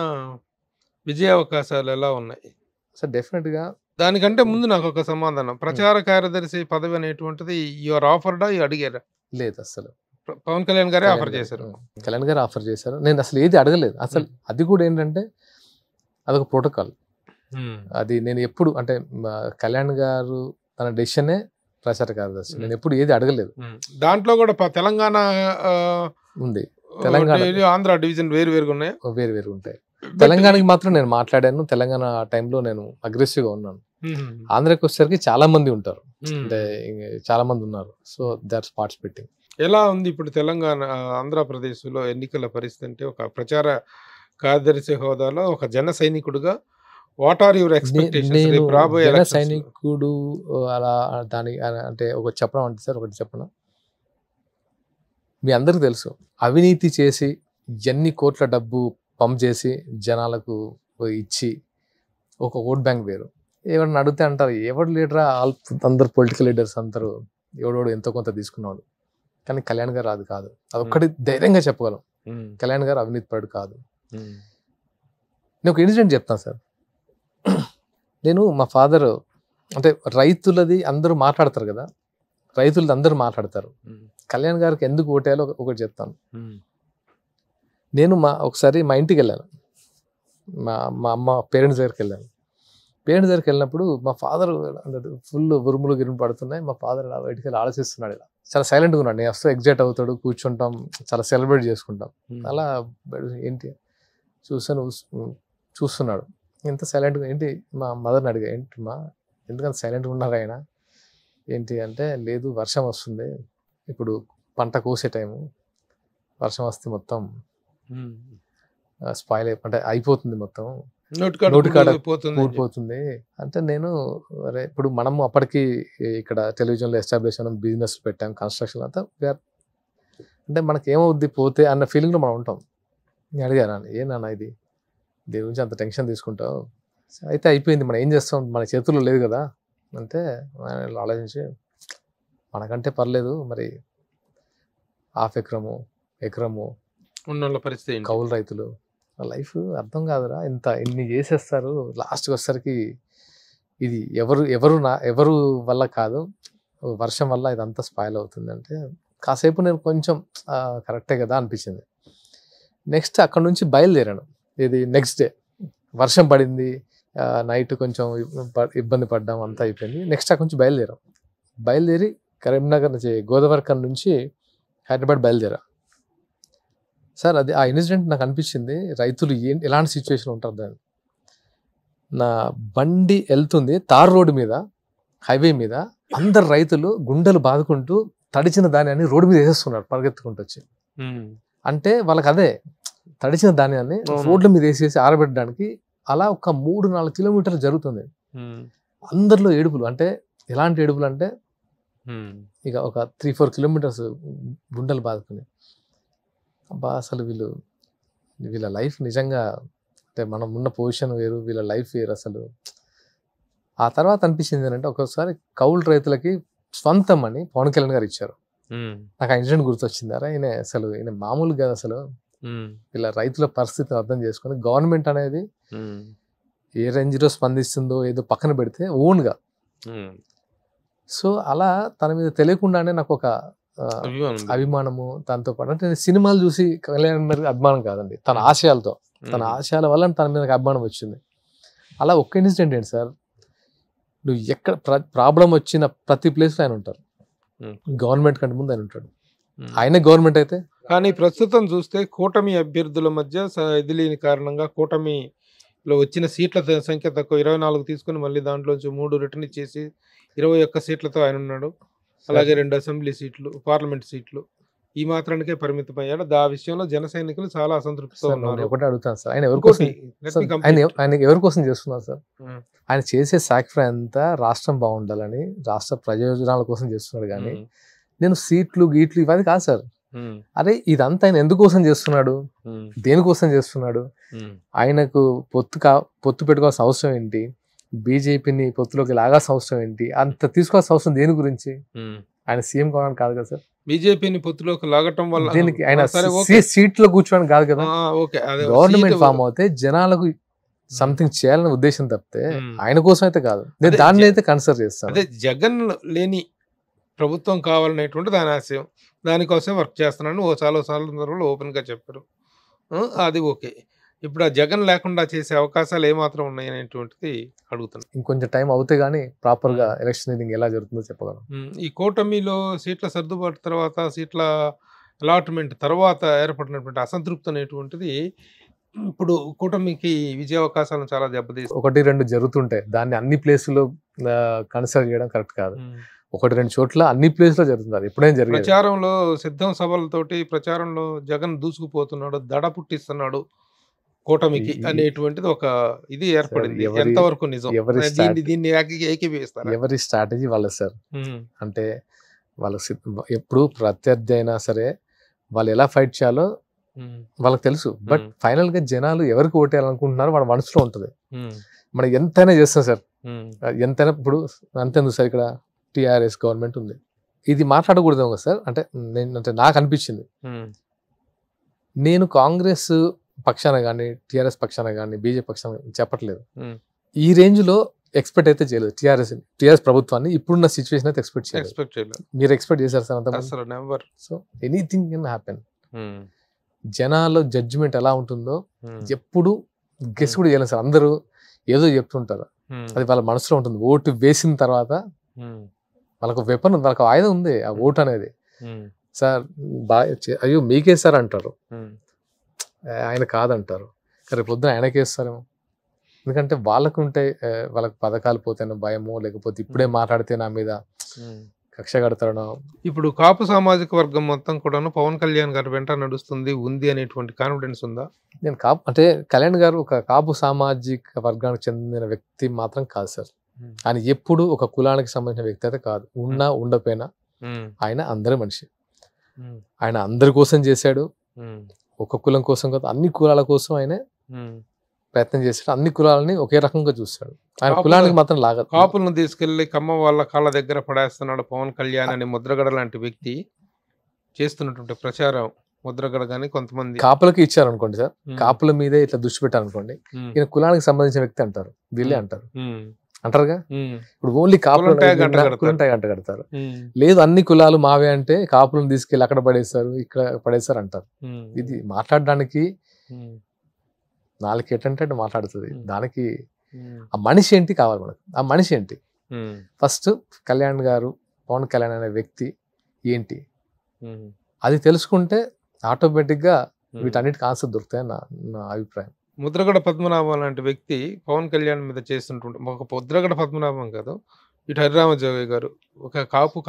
విజయ అవకాశాలు ఎలా ఉన్నాయి సార్? డెఫినెట్ గా దానికంటే ముందు నాకు ఒక సమాధానం. ప్రచార కార్యదర్శి పదవి అనేటువంటిది యువర్ ఆఫర్డా, అడిగారా? లేదు, అసలు పవన్ కళ్యాణ్ గారే ఆఫర్ చేశారు. కళ్యాణ్ గారు ఆఫర్ చేశారు. నేను అసలు ఏది అడగలేదు అసలు. అది కూడా ఏంటంటే అదొక ప్రోటోకాల్. అది నేను ఎప్పుడు అంటే కళ్యాణ్ గారు తన డెసిషనే ప్రచార కార్యదర్శి. నేను ఎప్పుడు ఏది అడగలేదు. దాంట్లో కూడా తెలంగాణ ఉంది, తెలంగాణ ఆంధ్ర డివిజన్ వేరువేరుగా ఉన్నాయి, వేరు ఉంటాయి. తెలంగాణకి మాత్రం నేను మాట్లాడాను. తెలంగాణ టైంలో నేను అగ్రెసివ్ గా ఉన్నాను. ఆంధ్రాకి వచ్చేసరికి చాలా మంది ఉంటారు, అంటే చాలా మంది ఉన్నారు. So that's participating. ఎలా ఉంది ఇప్పుడు తెలంగాణ ఆంధ్రప్రదేశ్ లో ఎన్నికల పరిస్థితి? అంటే ఒక ప్రచార కార్యదర్శి హోదాలో ఒక జన సైనికుడుగా వాట్ ఆర్ యువర్ ఎక్స్పెక్టేషన్స్? జన సైనికుడు అలా దాని అంటే ఒకటి చెప్పడం అంటే సార్, ఒకటి చెప్పను, మీ అందరికి తెలుసు అవినీతి చేసి ఎన్ని కోట్ల డబ్బు పంప్ చేసి జనాలకు ఇచ్చి ఒక ఓట్ బ్యాంక్ వేరు, ఎవరిని అడిగితే అంటారు ఎవరు లీడరా, అందరు పొలిటికల్ లీడర్స్ అందరూ ఎవడోడు ఎంతో కొంత తీసుకున్నాడు, కానీ కళ్యాణ్ గారు అది కాదు. అదొక్కటి ధైర్యంగా చెప్పగలం, కళ్యాణ్ గారు అవినీతి పరుడు కాదు. నేను ఒక ఇన్సిడెంట్ చెప్తాను సార్. నేను మా ఫాదర్ అంటే రైతులది అందరూ మాట్లాడతారు కదా, రైతులది అందరూ మాట్లాడతారు. కళ్యాణ్ గారికి ఎందుకు ఓటేయాలో ఒకటి చెప్తాను. నేను ఒకసారి మా ఇంటికి వెళ్ళాను, మా అమ్మ పేరెంట్స్ దగ్గరికి వెళ్ళాను. పేరెంట్స్ దగ్గరికి వెళ్ళినప్పుడు మా ఫాదర్ ఫుల్ ఉరుములు గిరుము పడుతున్నాయి. మా ఫాదర్ ఇలా బయటికి వెళ్ళి ఆలోచిస్తున్నాడు, ఇలా చాలా సైలెంట్గా ఉన్నాడు. నేను వస్తే ఎగ్జైట్ అవుతాడు, కూర్చుంటాం, చాలా సెలబ్రేట్ చేసుకుంటాం. అలా ఏంటి చూస్తున్నాడు, ఎంత సైలెంట్గా. ఏంటి మా మదర్ని అడిగా, ఏంటి మా ఎందుకంత సైలెంట్గా ఉన్నారు ఆయన ఏంటి అంటే, లేదు వర్షం వస్తుంది, ఇప్పుడు పంట కోసే టైము, వర్షం వస్తే మొత్తం స్పాయిల్ అంటే అయిపోతుంది, మొత్తం నోటికాడ కూడిపోతుంది అంటే. నేను అరే ఇప్పుడు మనము అప్పటికి ఇక్కడ టెలివిజన్లో ఎస్టాబ్లిష్ అయినా, బిజినెస్ పెట్టాం, కన్స్ట్రక్షన్ అంతా, అంటే మనకి ఏమవుద్ది పోతే అన్న ఫీలింగ్లో మనం ఉంటాం. నేను అడిగాను, ఏనా ఇది దీని గురించి అంత టెన్షన్ తీసుకుంటావు, అయితే అయిపోయింది, మనం ఏం చేస్తాం, మన చేతుల్లో లేదు కదా అంటే ఆలోచించి, మనకంటే పర్లేదు మరి హాఫ్ ఎకరము ఉన్న పరిస్థితి కౌలు రైతులు లైఫ్ అర్థం కాదురా, ఇన్ని చేసేస్తారు, లాస్ట్కి వచ్చేసరికి ఇది ఎవరు వల్ల కాదు, వర్షం వల్ల ఇదంతా స్పాయిల్ అవుతుంది అంటే. కాసేపు నేను కొంచెం కరెక్టే కదా అనిపించింది. నెక్స్ట్ అక్కడ నుంచి బయలుదేరాను. ఇది నెక్స్ట్ డే వర్షం పడింది, నైట్ కొంచెం ఇబ్బంది పడ్డాం, అంతా అయిపోయింది. నెక్స్ట్ అక్కడ నుంచి బయలుదేరి కరీంనగర్ నుంచి గోదావరిఖం నుంచి హైదరాబాద్ బయలుదేరా సార్. అది ఆ ఇన్సిడెంట్ నాకు అనిపించింది, రైతులు ఎలాంటి సిచ్యువేషన్ ఉంటారు దాన్ని. నా బండి వెళ్తుంది తార్ రోడ్డు మీద, హైవే మీద, అందరు రైతులు గుండెలు బాదుకుంటూ తడిచిన ధాన్యాన్ని రోడ్డు మీద వేసేస్తున్నారు పరిగెత్తుకుంటూ వచ్చి. అంటే వాళ్ళకి అదే తడిచిన ధాన్యాన్ని రోడ్ల మీద వేసేసి ఆరబెట్టడానికి అలా ఒక 3-4 కిలోమీటర్లు జరుగుతుంది. అందరిలో ఏడుపులు, అంటే ఎలాంటి ఏడుపులు అంటే ఇక ఒక 3-4 కిలోమీటర్స్ గుండెలు బాదుకుని, అబ్బా అసలు వీళ్ళ లైఫ్ నిజంగా, అంటే మనం ఉన్న పొజిషన్ వేరు, వీళ్ళ లైఫ్ వేరు అసలు. ఆ తర్వాత అనిపించింది ఏంటంటే, ఒక్కొక్కసారి కౌలు రైతులకి స్వంతం అని పవన్ కళ్యాణ్ గారు ఇచ్చారు. నాకు ఆ ఇన్సిడెంట్ గుర్తొచ్చింది, అరే ఈయన మామూలు కాదు అసలు. ఇలా రైతుల పరిస్థితిని అర్థం చేసుకుని గవర్నమెంట్ అనేది ఏ రేంజ్లో స్పందిస్తుందో ఏదో పక్కన పెడితే ఓన్గా, సో అలా తన మీద తెలియకుండానే నాకు ఒక అభిమానము. దాంతో పాటు అంటే సినిమాలు చూసి కళ్యాణ్ గారికి అభిమానం కాదండి, తన ఆశయాల వల్ల తన మీద అభిమానం వచ్చింది. అలా ఒక్క ఇన్సిడెంట్ ఏంటి సార్, నువ్వు ఎక్కడ ప్రాబ్లం వచ్చిన ప్రతి ప్లేస్లో ఆయన ఉంటారు, గవర్నమెంట్ కంటే ముందు ఆయన ఉంటాడు. ఆయనే గవర్నమెంట్ అయితే. కానీ ప్రస్తుతం చూస్తే కూటమి అభ్యర్థుల మధ్య ఇది లేని కారణంగా కూటమిలో వచ్చిన సీట్ల సంఖ్య తక్కువ, 24 తీసుకుని మళ్ళీ దాంట్లోంచి 3 రిటర్న్ ఇచ్చేసి 21 సీట్లతో ఆయన ఉన్నాడు. అలాగే 2 అసెంబ్లీ సీట్లు, పార్లమెంట్ సీట్లు, ఈ మాత్రానికే పరిమితమయ్యాడు. ఆ విషయంలో జన సైనికులు చాలా అసంతృప్తితో ఉన్నారు. ఒకటే అడుగుతాను సార్, ఆయన ఎవరి కోసం చేస్తున్నారు సార్? ఆయన చేసే సాక్రిఫై అంతా రాష్ట్రం బాగుండాలని, రాష్ట్ర ప్రయోజనాల కోసం చేస్తున్నాడు. కానీ నేను సీట్లు గీట్లు ఇవన్నీ కాదు సార్. అరే ఇదంతా ఆయన ఎందుకోసం చేస్తున్నాడు, దేనికోసం చేస్తున్నాడు? ఆయనకు పొత్తు పెట్టుకోవాల్సిన అవసరం ఏంటి? బీజేపీని పొత్తులోకి లాగాల్సిన అవసరం ఏంటి? అంత తీసుకోవాల్సిన అవసరం దేని గురించి? ఆయన సీఎం కావడానికి కాదు కదా సార్. బీజేపీని పొత్తులోకి లాగటం వల్ల దీనికి ఆయన సీట్లో కూర్చోడానికి కాదు కదా. గవర్నమెంట్ ఫామ్ అవుతే జనాలకు సంథింగ్ చేయాలనే ఉద్దేశం తప్పితే ఆయన కోసం అయితే కాదు. నేను దాన్ని అయితే కన్సిడర్ చేస్తాను. అదే జగన్ లేని ప్రభుత్వం కావాలనేటువంటి దాని ఆశయం, దానికోసం వర్క్ చేస్తున్నాను చాలా సందర్భంలో ఓపెన్ గా చెప్పారు. అది ఓకే. ఇప్పుడు ఆ జగన్ లేకుండా చేసే అవకాశాలు ఏమాత్రం ఉన్నాయనేటువంటిది అడుగుతున్నాను. ఇంకొంచెం టైం అవుతే గానీ ప్రాపర్ గా ఎలక్షనీరింగ్ ఎలా జరుగుతుందో చెప్పగలం. ఈ కూటమిలో సీట్ల సర్దుబాటు తర్వాత, సీట్ల అలాట్మెంట్ తర్వాత ఏర్పడినటువంటి అసంతృప్తి అనేటువంటిది ఇప్పుడు కూటమికి విజయ అవకాశాలను చాలా దెబ్బతీస్తుంది. 1-2 జరుగుతుంటాయి, దాన్ని అన్ని ప్లేసుల్లో కన్సిడర్ చేయడం కరెక్ట్ కాదు. 1-2 చోట్ల అన్ని ప్లేస్లో జరుగుతుంది. ఎప్పుడైనా జరిగింది. ప్రచారంలో సిద్ధం సభలతోటి ప్రచారంలో జగన్ దూసుకుపోతున్నాడు, దడ పుట్టిస్తున్నాడు కూటమికి అనేటువంటిది ఒక ఇది ఏర్పడింది. ఎంతవరకు నిజం? దీన్ని ఏకీభవిస్తారు. ఎవరి స్ట్రాటజీ వాళ్ళ సార్. అంటే వాళ్ళకి ఎప్పుడు ప్రత్యర్థి అయినా సరే వాళ్ళు ఎలా ఫైట్ చేయాలో వాళ్ళకి తెలుసు. బట్ ఫైనల్ గా జనాలు ఎవరికి ఓటేయాలనుకుంటున్నారో వాళ్ళ మనసులో ఉంటుంది. మనం ఎంతైనా చేస్తాం సార్, ఎంతైనా ఇప్పుడు అంతేందుకు సార్ ఇక్కడ టిఆర్ఎస్ గవర్నమెంట్ ఉంది, ఇది మాట్లాడకూడదు కదా సార్. అంటే నాకు అనిపించింది, నేను కాంగ్రెస్ పక్షాన కానీ టిఆర్ఎస్ పక్షాన కానీ బీజేపీ పక్షాన చెప్పట్లేదు. ఈ రేంజ్ లో ఎక్స్పెక్ట్ అయితే చేయలేదు టిఆర్ఎస్ ప్రభుత్వాన్ని. ఇప్పుడున్న సిచ్యువేషన్ అయితే ఎక్స్పెక్ట్ చేయలేదు. మీరు ఎక్స్పెక్ట్ చేశారు సార్ అంత? So anything can happen. జనాల్లో జడ్జిమెంట్ ఎలా ఉంటుందో ఎప్పుడు గెస్ కూడా చేయలేదు సార్. అందరూ ఏదో చెప్తుంటారు, అది వాళ్ళ మనసులో ఉంటుంది. ఓటు వేసిన తర్వాత వాళ్ళకు వెపన్, వాళ్ళకు ఆయుధం ఉంది, ఆ ఓటు అనేది. సార్ అయ్యో మీకేస్తారు అంటారు, ఆయన కాదంటారు, రేపు పొద్దున ఆయనకేస్తారేమో. ఎందుకంటే వాళ్ళకు ఉంటే వాళ్ళకి పథకాలు పోతేనో భయమో, లేకపోతే ఇప్పుడే మాట్లాడితే నా మీద కక్ష కడతాడో. ఇప్పుడు కాపు సామాజిక వర్గం మొత్తం కూడాను పవన్ కళ్యాణ్ గారు వెంట నడుస్తుంది ఉంది అనేటువంటి కాన్ఫిడెన్స్ ఉందా? నేను కాపు అంటే కళ్యాణ్ గారు ఒక కాపు సామాజిక వర్గానికి చెందిన వ్యక్తి మాత్రం కాదు సార్. ఆయన ఎప్పుడు ఒక కులానికి సంబంధించిన వ్యక్తి అయితే కాదు. ఉన్నా ఉండపోయినా ఆయన అందరి మనిషి. ఆయన అందరి కోసం చేశాడు, ఒక కులం కోసం కాదు, అన్ని కులాల కోసం ఆయన ప్రయత్నం చేశాడు. అన్ని కులాలని ఒకే రకంగా చూస్తాడు. ఆయన కులానికి మాత్రం లాగదు. కాపులను తీసుకెళ్లి కమ్మ వాళ్ళ కాళ్ళ దగ్గర పడేస్తున్నాడు పవన్ కళ్యాణ్ అని ముద్రగడ లాంటి వ్యక్తి చేస్తున్నటువంటి ప్రచారం. ముద్రగడ గానీ కొంతమంది కాపులకి ఇచ్చారు అనుకోండి సార్, కాపుల మీదే ఇట్లా దృష్టి పెట్టారు అనుకోండి, ఈయన కులానికి సంబంధించిన వ్యక్తి అంటారు, వీళ్ళే అంటారు, అంటారుగా. ఇప్పుడు ఓన్లీ కాపులు గంట కడతారు. లేదు అన్ని కులాలు మావే అంటే కాపులను తీసుకెళ్లి అక్కడ పడేస్తారు, ఇక్కడ పడేస్తారు అంటారు. ఇది మాట్లాడడానికి నాలుగు ఎట్టంటే మాట్లాడుతుంది. దానికి ఆ మనిషి ఏంటి కావాలి మనకు, ఆ మనిషి ఏంటి. ఫస్ట్ కళ్యాణ్ గారు, పవన్ కళ్యాణ్ అనే వ్యక్తి ఏంటి అది తెలుసుకుంటే ఆటోమేటిక్ గా వీటన్నిటికి ఆన్సర్ దొరుకుతాయని నా అభిప్రాయం. ముద్రగడ పద్మనాభం లాంటి వ్యక్తి పవన్ కళ్యాణ్ మీద చేస్తుంటుంటే, ఒక ముద్రగడ పద్మనాభం కాదు, ఇటు హరిరామజోగి గారు ఒక కాపు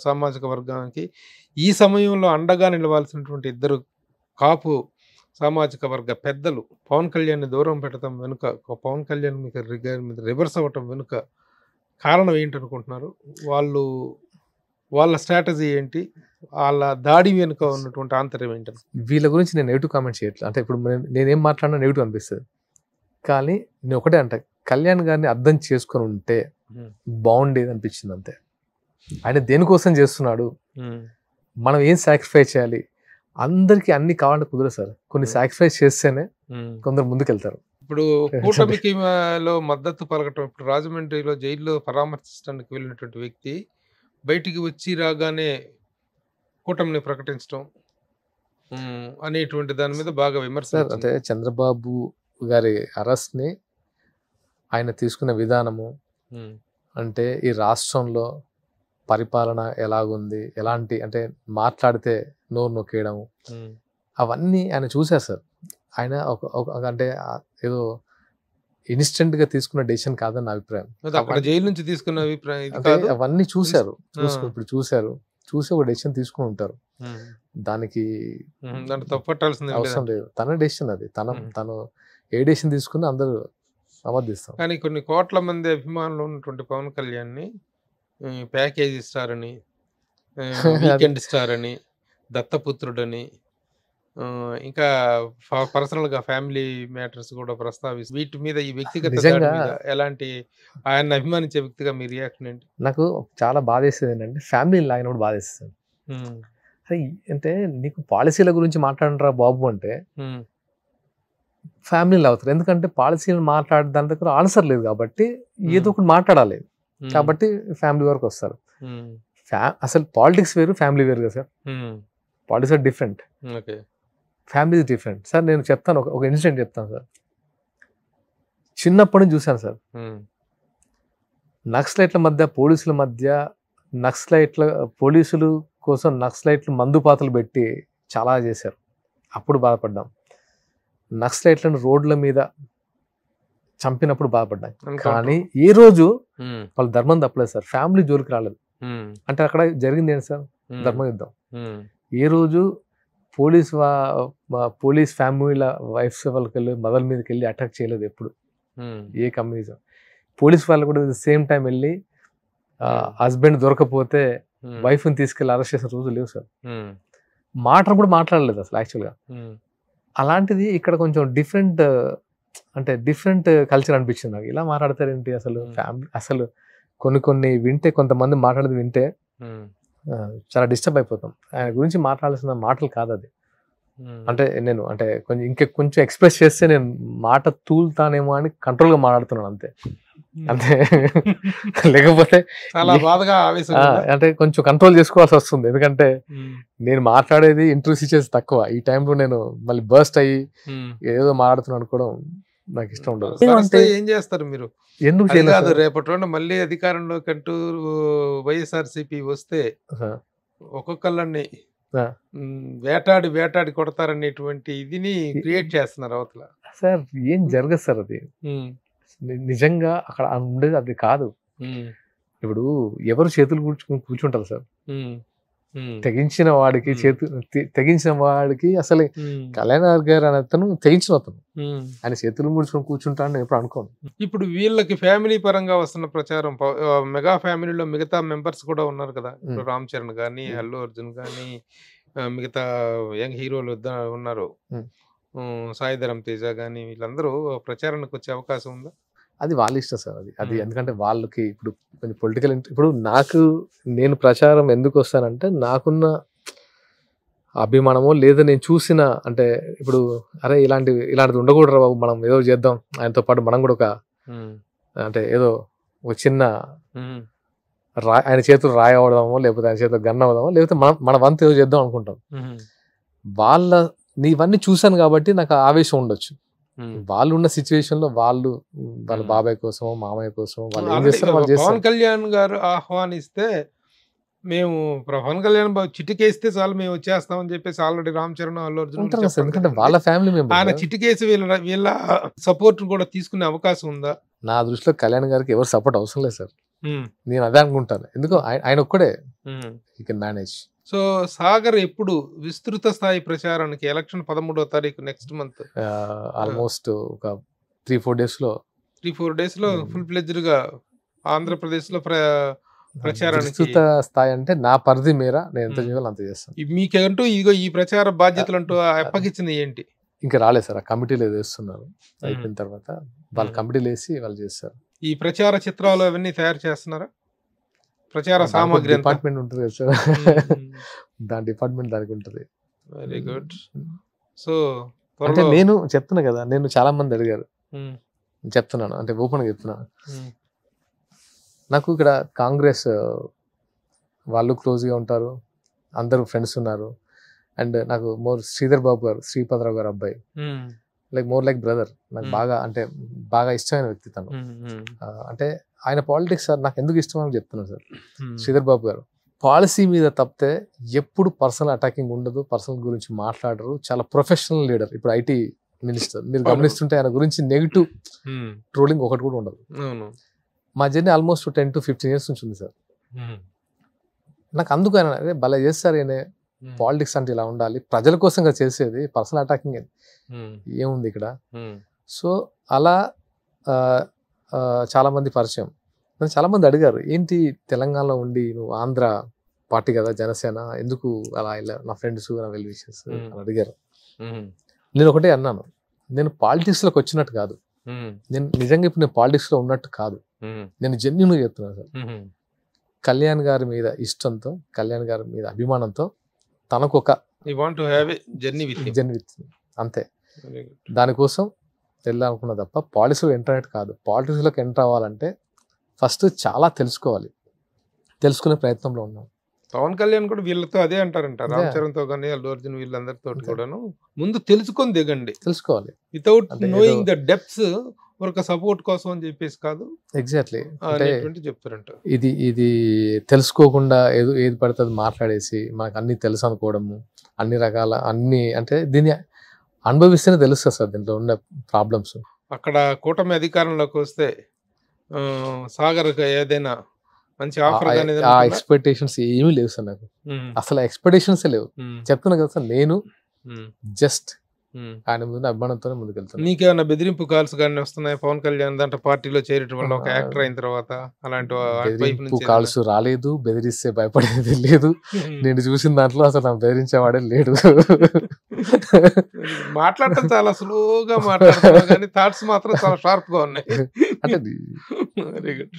సామాజిక వర్గానికి ఈ సమయంలో అండగా నిలవాల్సినటువంటి ఇద్దరు కాపు సామాజిక వర్గ పెద్దలు పవన్ కళ్యాణ్ని దూరం పెట్టడం వెనుక, పవన్ కళ్యాణ్ మీద రివర్స్ అవ్వటం వెనుక కారణం ఏంటనుకుంటున్నారు? వాళ్ళ స్ట్రాటజీ ఏంటి? వాళ్ళ దాడి వెనుక ఉన్నటువంటి ఆంతర్యం ఏంటని? వీళ్ళ గురించి నేను నెగిటివ్ కామెంట్ చేయట్లేదు. అంటే ఇప్పుడు నేనేం మాట్లాడినా నెగిటివ్ అనిపిస్తుంది. కానీ నేను ఒకటే అంటే కళ్యాణ్ గారిని అర్థం చేసుకొని ఉంటే బాగుండేది అనిపించింది అంతే. ఆయన దేనికోసం చేస్తున్నాడు, మనం ఏం సాక్రిఫైస్ చేయాలి, అందరికి అన్ని కావాలంటే కుదరదు సార్. కొన్ని సాక్రిఫైస్ చేస్తేనే కొందరు ముందుకెళ్తారు. ఇప్పుడు కూటమికి మద్దతు పలకటం, ఇప్పుడు రాజమండ్రిలో జైల్లో పరామర్శించడానికి వెళ్ళినటువంటి వ్యక్తి బయటికి వచ్చి రాగానే కూటమిని ప్రకటించడం అనేటువంటి దాని మీద బాగా విమర్శ. అంటే చంద్రబాబు గారి అరెస్ట్ ని ఆయన తీసుకున్న విధానము, అంటే ఈ రాష్ట్రంలో పరిపాలన ఎలాగుంది, ఎలాంటి అంటే మాట్లాడితే నోరు నొక్కేయడం, అవన్నీ ఆయన చూశారు సార్. ఆయన అంటే ఏదో ఇన్స్టెంట్ గా తీసుకున్న డెసిషన్ కాదని నా అభిప్రాయం. జైలు నుంచి తీసుకున్న అభిప్రాయం అవన్నీ చూశారు. ఇప్పుడు చూసి ఒక డెసిషన్ తీసుకుని ఉంటారు. దానికి అవసరం లేదు, తన డెసిషన్ అది. తను ఏ డెసిషన్ తీసుకుని అందరూ సమర్థిస్తాం. కానీ కొన్ని కోట్ల మంది అభిమానులు ఉన్నటువంటి పవన్ కళ్యాణ్ ని ప్యాకేజ్ స్టార్ అని, వీకెండ్ స్టార్ అని, దత్తపుత్రుడని, ఇంకా పర్సనల్ గా ఫ్యామిలీ మ్యాటర్స్ కూడా ప్రస్తావిస్తూ వీటి మీద ఈ వ్యక్తిగత ఎలాంటి ఆయన అభిమానించే వ్యక్తిగా మీ రియాక్షన్ ఏంటి? నాకు చాలా బాధేస్తుంది ఏంటంటే ఫ్యామిలీ లాగినప్పుడు బాధేస్తుంది. అంటే నీకు పాలసీల గురించి మాట్లాడరా బాబు అంటే ఫ్యామిలీలు అవుతారు. ఎందుకంటే పాలసీలు మాట్లాడడానికి దగ్గర ఆన్సర్ లేదు కాబట్టి ఏదో ఒకటి మాట్లాడాలి కాబట్టి ఫ్యామిలీ వరకు వస్తారు. అసలు పాలిటిక్స్ వేరు, ఫ్యామిలీ వేరు కదా sir. Politics are different, family is different. Sir నేను చెప్తాను, ఒక ఇన్సిడెంట్ చెప్తాను సార్. చిన్నప్పటి నుంచి చూశాను సార్, నక్సలైట్ల మధ్య పోలీసుల మధ్య, పోలీసులు కోసం నక్సలైట్లు మందుపాతలు పెట్టి చాలా చేశారు. అప్పుడు బాధపడ్డాం. నక్సలైట్లను రోడ్ల మీద చంపినప్పుడు బాధపడ్డాం. కానీ ఏ రోజు వాళ్ళు ధర్మం తప్పలేదు సార్, ఫ్యామిలీ జోలికి రాలేదు. అంటే అక్కడ జరిగింది ఏంటి సార్, ధర్మ యుద్ధం. ఏ రోజు పోలీస్ ఫ్యామిలీల వైఫ్స్ వాళ్ళకి వెళ్ళి మదర్ మీదకి వెళ్ళి అటాక్ చేయలేదు ఎప్పుడు ఏ కమ్యూనిజం. పోలీస్ వాళ్ళు కూడా సేమ్ టైం వెళ్ళి హస్బెండ్ దొరకపోతే వైఫ్ని తీసుకెళ్ళి అరెస్ట్ చేసిన రోజు లేవు సార్. మాట కూడా మాట్లాడలేదు అసలు యాక్చువల్గా. అలాంటిది ఇక్కడ కొంచెం డిఫరెంట్ అంటే డిఫరెంట్ కల్చర్ అనిపించింది నాకు. ఇలా మాట్లాడతారేంటి అసలు ఫ్యామిలీ, అసలు కొన్ని కొంతమంది మాట్లాడేది వింటే చాలా డిస్టర్బ్ అయిపోతాం. ఆయన గురించి మాట్లాడాల్సిన మాటలు కాదు అది. అంటే నేను అంటే కొంచెం ఎక్స్ప్రెస్ చేస్తే నేను మాట తూలుతానేమో అని కంట్రోల్గా మాట్లాడుతున్నాను అంతే. లేకపోతే అంటే కొంచెం కంట్రోల్ చేసుకోవాల్సి వస్తుంది. ఎందుకంటే నేను మాట్లాడేది ఇంటర్వ్యూస్ ఇచ్చేసి తక్కువ. ఈ టైంలో నేను మళ్ళీ బర్స్ట్ అయ్యి ఏదో మాట్లాడుతున్నాను అనుకోవడం నాకు ఇష్టం ఉండదు. అంటే ఏం చేస్తారు మీరు? ఎందుకు కాదు, రేపటి రోజున మళ్ళీ అధికారంలో కంటూ వైఎస్ఆర్సీపీ వస్తే ఒక్కొక్కళ్ళని వేటాడి కొడతారనేటువంటి ఇదిని క్రియేట్ చేస్తున్నారు అవతల. సార్ ఏం జరగదు సార్, అది నిజంగా అక్కడ ఉండేది అది కాదు. ఇప్పుడు ఎవరు చేతులు కూర్చుంటారు సార్? తెగించిన వాడికి అసలు కళ్యాణ్ గారు అనే అతను తెగించిన అతను, ఆయన చేతులు ముడుచుకొని కూర్చుంటాడని ఎప్పుడు అనుకోను. ఇప్పుడు వీళ్ళకి ఫ్యామిలీ పరంగా వస్తున్న ప్రచారం, మెగా ఫ్యామిలీలో మిగతా మెంబర్స్ కూడా ఉన్నారు కదా, ఇప్పుడు రామ్ చరణ్ కానీ, అల్లు అర్జున్ కానీ, మిగతా యంగ్ హీరోలు ఉన్నారు, సాయి ధరమ్ తేజ కానీ, వీళ్ళందరూ ప్రచారానికి వచ్చే అవకాశం ఉందా? అది వాళ్ళ ఇష్టం సార్. అది ఎందుకంటే వాళ్ళకి ఇప్పుడు కొంచెం పొలిటికల్ ఇప్పుడు నేను ప్రచారం ఎందుకు వస్తానంటే నాకున్న అభిమానమో లేదా నేను చూసిన, అంటే ఇప్పుడు అరే ఇలాంటిది ఉండకూడదు బాబు, మనం ఏదో చేద్దాం, ఆయనతో పాటు మనం కూడా అంటే ఏదో ఒక చిన్న ఆయన చేతులు రాయి అవడమో లేకపోతే ఆయన చేతులు గన్ అవడమో లేకపోతే మన వంతు ఏదో చేద్దాం అనుకుంటాం. ఇవన్నీ చూశాను కాబట్టి నాకు ఆవేశం ఉండొచ్చు. వాళ్ళు ఉన్న సిచ్యువేషన్ లో వాళ్ళ బాబాయ్ కోసం, మామయ్య కోసం వాళ్ళు ఏం చేస్తారు వాళ్ళు చేస్తారు. పవన్ కళ్యాణ్ గారు ఆహ్వానిస్తే మేము పవన్ కళ్యాణ్ చిటికేస్తే చాలు మేము వచ్చేస్తామని చెప్పేసి ఆల్రెడీ రామ్ చరణ్, అల్లు అర్జున్, ఎందుకంటే వాళ్ళ ఫ్యామిలీ మెంబర్, ఆయన చిటికేసి వీళ్ళ సపోర్ట్ కూడా తీసుకునే అవకాశం ఉందా? నా దృష్టిలో కళ్యాణ్ గారికి ఎవరు సపోర్ట్ అవసరం లేదు సార్. నేను అదే అనుకుంటాను. ఎందుకు ఆయన ఒక్కడే హి కెన్ మేనేజ్. సో సాగర్ ఎప్పుడు విస్తృత స్థాయి ప్రచారానికి ఎలక్షన్ 13వ తారీఖు నెక్స్ట్ మంత్ ఆల్మోస్ట్ ఒక 3-4 డేస్ లో ఫుల్ ఫ్లెడ్జ్డ్ గా ఆంధ్రప్రదేశ్ లో ప్రచారానికి విస్తృత స్థాయి అంటే నా పరిధి మేర నేను ఎంత చేయాలో అంత చేస్తాను. మీకంటూ ఇదిగో ఈ ప్రచార బాధ్యతలు అంటూ అప్పగించింది ఏంటి? ఇంకా రాలేదు సార్, ఆ కమిటీలు వేస్తున్నారు. అయిపోయిన తర్వాత వాళ్ళు కమిటీలు వేసి వాళ్ళు చేస్తారు. ఈ ప్రచార చిత్రాలు అవన్నీ తయారు చేస్తున్నారా? ప్రచార సామాగ్రి డిపార్ట్మెంట్ ఉంటుంది కదా సార్, దాని డిపార్ట్మెంట్ దానికి ఉంటుంది. Very good. సో అంటే నేను చెప్తున్నా కదా, నేను చాలా మంది అడిగారు, చెప్తున్నాను అంటే ఓపెన్ గా చెప్తున్నాను. నాకు ఇక్కడ కాంగ్రెస్ వాళ్ళు క్లోజ్గా ఉంటారు, అందరూ ఫ్రెండ్స్ ఉన్నారు. అండ్ నాకు శ్రీధర్ బాబు గారు, శ్రీపదరావు గారు అబ్బాయి, మోర్ లైక్ బ్రదర్. నాకు బాగా ఇష్టమైన వ్యక్తి తను. అంటే ఆయన పాలిటిక్స్ సార్ నాకు ఎందుకు ఇష్టం అని చెప్తున్నాను సార్. శ్రీధర్ బాబు గారు పాలసీ మీద తప్పితే ఎప్పుడు పర్సనల్ అటాకింగ్ ఉండదు, పర్సనల్ గురించి మాట్లాడరు, చాలా ప్రొఫెషనల్ లీడర్. ఇప్పుడు ఐటీ మినిస్టర్ మీరు గమనిస్తుంటే ఆయన గురించి నెగిటివ్ ట్రోలింగ్ ఒకటి కూడా ఉండదు. మా జర్నీ ఆల్మోస్ట్ 10 to 15 years నుంచి ఉంది సార్. నాకు అందుకు ఆయన అదే భలే చేస్తారు, ఆయన పాలిటిక్స్ అంటే ఇలా ఉండాలి, ప్రజల కోసంగా చేసేది, పర్సనల్ అటాకింగ్ ఏముంది ఇక్కడ. సో అలా చాలా మంది పరిచయం. నన్ను చాలా మంది అడిగారు, ఏంటి తెలంగాణలో ఉండి నువ్వు ఆంధ్ర పార్టీ కదా జనసేన, ఎందుకు అలా ఇలా, నా ఫ్రెండ్స్ నా వెల్ విషెస్ అని అడిగారు. నేను ఒకటే అన్నాను, నేను పాలిటిక్స్ లోకి వచ్చినట్టు కాదు, నేను నిజంగా ఇప్పుడు నేను పాలిటిక్స్ లో ఉన్నట్టు కాదు, నేను జెన్యూన్గా చెప్తున్నాను సార్. కళ్యాణ్ గారి మీద ఇష్టంతో, కళ్యాణ్ గారి మీద అభిమానంతో తనకు ఒక జర్నీ విత్ అంతే, దానికోసం వెళ్ళాలనుకున్న తప్ప పాలిటిక్స్లో ఎంటర్ అయ్యేది కాదు. పాలిటిక్స్లోకి ఎంటర్ అవ్వాలంటే ఫస్ట్ చాలా తెలుసుకునే ప్రయత్నంలో ఉన్నాం. పవన్ కళ్యాణ్ కూడా వీళ్ళతో అదే అంటారంట, రామ్ చరణ్ తో కానీ, అల్లు అర్జున్ వీళ్ళందరితో కూడాను ముందు తెలుసుకొని దిగండి, తెలుసుకోవాలి, వితౌట్ నోయింగ్ ద డెప్త్స్, ఒక సపోర్ట్ కోసం అని చెప్పేసి కాదు. ఎగ్జాక్ట్లీ చెప్తారంట. ఇది తెలుసుకోకుండా ఏది పడుతుంది మాట్లాడేసి మనకు అన్ని తెలుసు అనుకోవడము, అన్ని రకాల అంటే దీన్ని అనుభవిస్తేనే తెలుస్తుంది సార్ దీంట్లో ఉన్న ప్రాబ్లమ్స్. అక్కడ కూటమి అధికారంలోకి వస్తే సాగర్ ఏదైనా మంచి ఆఫర్, ఆ ఎక్స్పెక్టేషన్స్ ఏమీ లేవు సార్ నాకు, అసలు ఎక్స్పెక్టేషన్స్ లేవు. చెప్తున్నా కదా సార్, నేను జస్ట్ ఆయన ముందు అభిమానంతోనే ముందుకెళ్తాను. నీకేమైనా బెదిరింపు కాల్స్ కానీ వస్తున్నాయి పవన్ కళ్యాణ్ దాంట్లో పార్టీలో చేరటం వల్ల, ఒక యాక్టర్ అయిన తర్వాత? అలాంటి కాల్స్ రాలేదు, బెదిరిస్తే భయపడేది లేదు. నేను చూసిన దాంట్లో అసలు నాకు బెదిరించేవాడే లేడు. మాట్లాడటం చాలా స్లోగా మాట్లాడుతున్నావు కానీ థాట్స్ మాత్రం చాలా షార్ప్ గా ఉన్నాయి. అంటే very good,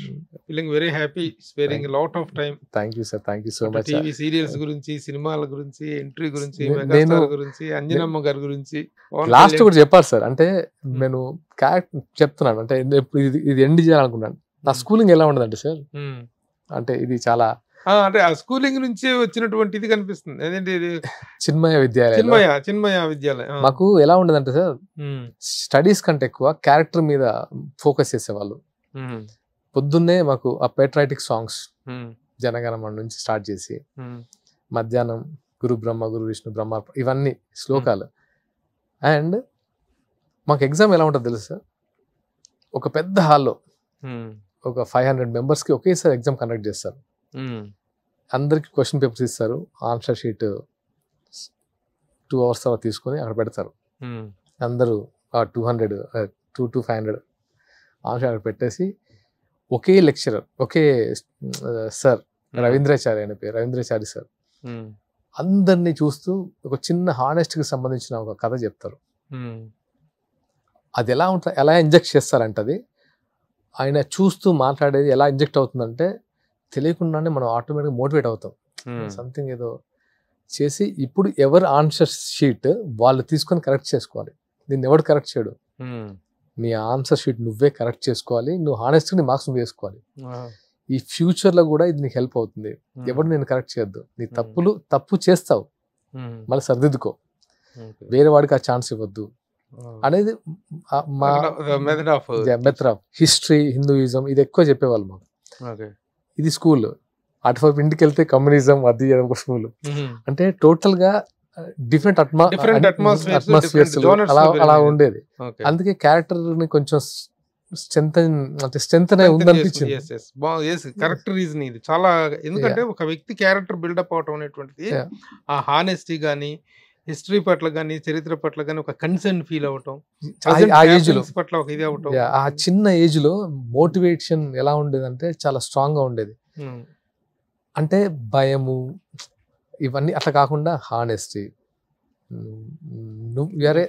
feeling very happy, sparing lot of time. Thank you sir, thank you so much. TV serials గురించి, సినిమాల గురించి, ఎంట్రీ గురించి, నేను- మెగాస్టార్ గురించి, అంజనమ్మ గారి గురించి, పవన్ లాస్ట్ కళ్యాణ్. కూడా చెప్పారు సార్. అంటే నేను క్యారెక్టర్ చెప్తున్నాను, అంటే ఇది ఎండ్ చేయాలనుకున్నాను. నా స్కూలింగ్ ఎలా ఉండదంటే సార్, ఉమ్. అంటే ఇది చాలా అంటే ఆ స్కూలింగ్ నుంచి వచ్చినటువంటి ఇది కనిపిస్తుంది. అదేంటి ఇది? చిన్మయ విద్యాలయం. చిన్మయ విద్యాలయం. మాకు ఎలా ఉండదంటే సార్, స్టడీస్ కంటే ఎక్కువ క్యారెక్టర్ మీద ఫోకస్ చేసేవాళ్ళు. పొద్దున్నే మాకు ఆ పేట్రైటిక్ సాంగ్స్ జనగణమన నుంచి స్టార్ట్ చేసి, మధ్యాహ్నం గురు బ్రహ్మ గురు విష్ణు బ్రహ్మ ఇవన్నీ శ్లోకాలు. అండ్ మాకు ఎగ్జామ్ ఎలా ఉంటుంది తెలుసు సార్, ఒక పెద్ద హాల్లో ఒక 500 మెంబర్స్కి ఒకేసారి ఎగ్జామ్ కండక్ట్ చేస్తారు. అందరికి క్వశ్చన్ పేపర్స్ ఇస్తారు, ఆన్సర్ షీట్ 2 hours తర్వాత తీసుకొని అక్కడ పెడతారు. అందరూ 200 to 500 ఆన్సర్ అక్కడ పెట్టేసి, ఒకే లెక్చరర్, ఒకే సార్, రవీంద్రాచారి అనే పేరు, రవీంద్రాచారి సార్, అందరినీ చూస్తూ ఒక చిన్న హానెస్ట్కి సంబంధించిన ఒక కథ చెప్తారు. అది ఎలా ఉంటుంది, ఎలా ఇంజెక్ట్ చేస్తారంటే, అది ఆయన చూస్తూ మాట్లాడేది ఎలా ఇంజెక్ట్ అవుతుందంటే తెలియకుండానే మనం ఆటోమేటిక్గా మోటివేట్ అవుతాం. సంథింగ్ ఏదో చేసి, ఇప్పుడు ఎవరు ఆన్సర్ షీట్ వాళ్ళు తీసుకొని కరెక్ట్ చేసుకోవాలి. దీన్ని ఎవడు కరెక్ట్ చేయడు, నీ ఆన్సర్ షీట్ నువ్వే కరెక్ట్ చేసుకోవాలి, నువ్వు హానెస్ట్గా నీ మార్క్స్ నువ్వు వేసుకోవాలి. ఈ ఫ్యూచర్లో కూడా ఇది నీకు హెల్ప్ అవుతుంది. ఎవడు నేను కరెక్ట్ చేయొద్దు, నీ తప్పు చేస్తావు మళ్ళీ సరిదిద్దుకో, వేరే వాడికి ఆ ఛాన్స్ ఇవ్వద్దు అనేది మా మెథడ్ ఆఫ్ హిస్టరీ, హిందూయిజం ఇది ఎక్కువ చెప్పేవాళ్ళు మాకు. ఇది స్కూల్. అటువైపు ఇంటికి వెళ్తే కమ్యూనిజం, అది ఒక స్కూల్. అంటే టోటల్ గా డిఫరెంట్ అట్మాస్ఫియర్స్ అలా ఉండేది. అందుకే క్యారెక్టర్ ని కొంచెం స్ట్రెంత్ ఉందనిపించింది. కరెక్ట్ రీజన్ ఇది చాలా. ఎందుకంటే ఒక వ్యక్తి క్యారెక్టర్ బిల్డప్ అవటం అనేటువంటిది ఆ హానెస్టీ గానీ, హిస్టరీ పట్ల కానీ, చరిత్ర పట్ల కానీ ఒక కన్సర్న్ ఫీల్ అవటం, ఆ ఏజ్ లో పట్ల ఒక ఇది అవటం, ఆ చిన్న ఏజ్ లో మోటివేషన్ ఎలా ఉండేదంటే చాలా స్ట్రాంగ్ గా ఉండేది. అంటే భయము ఇవన్నీ అట్లా కాకుండా హానెస్టీ, నువ్వు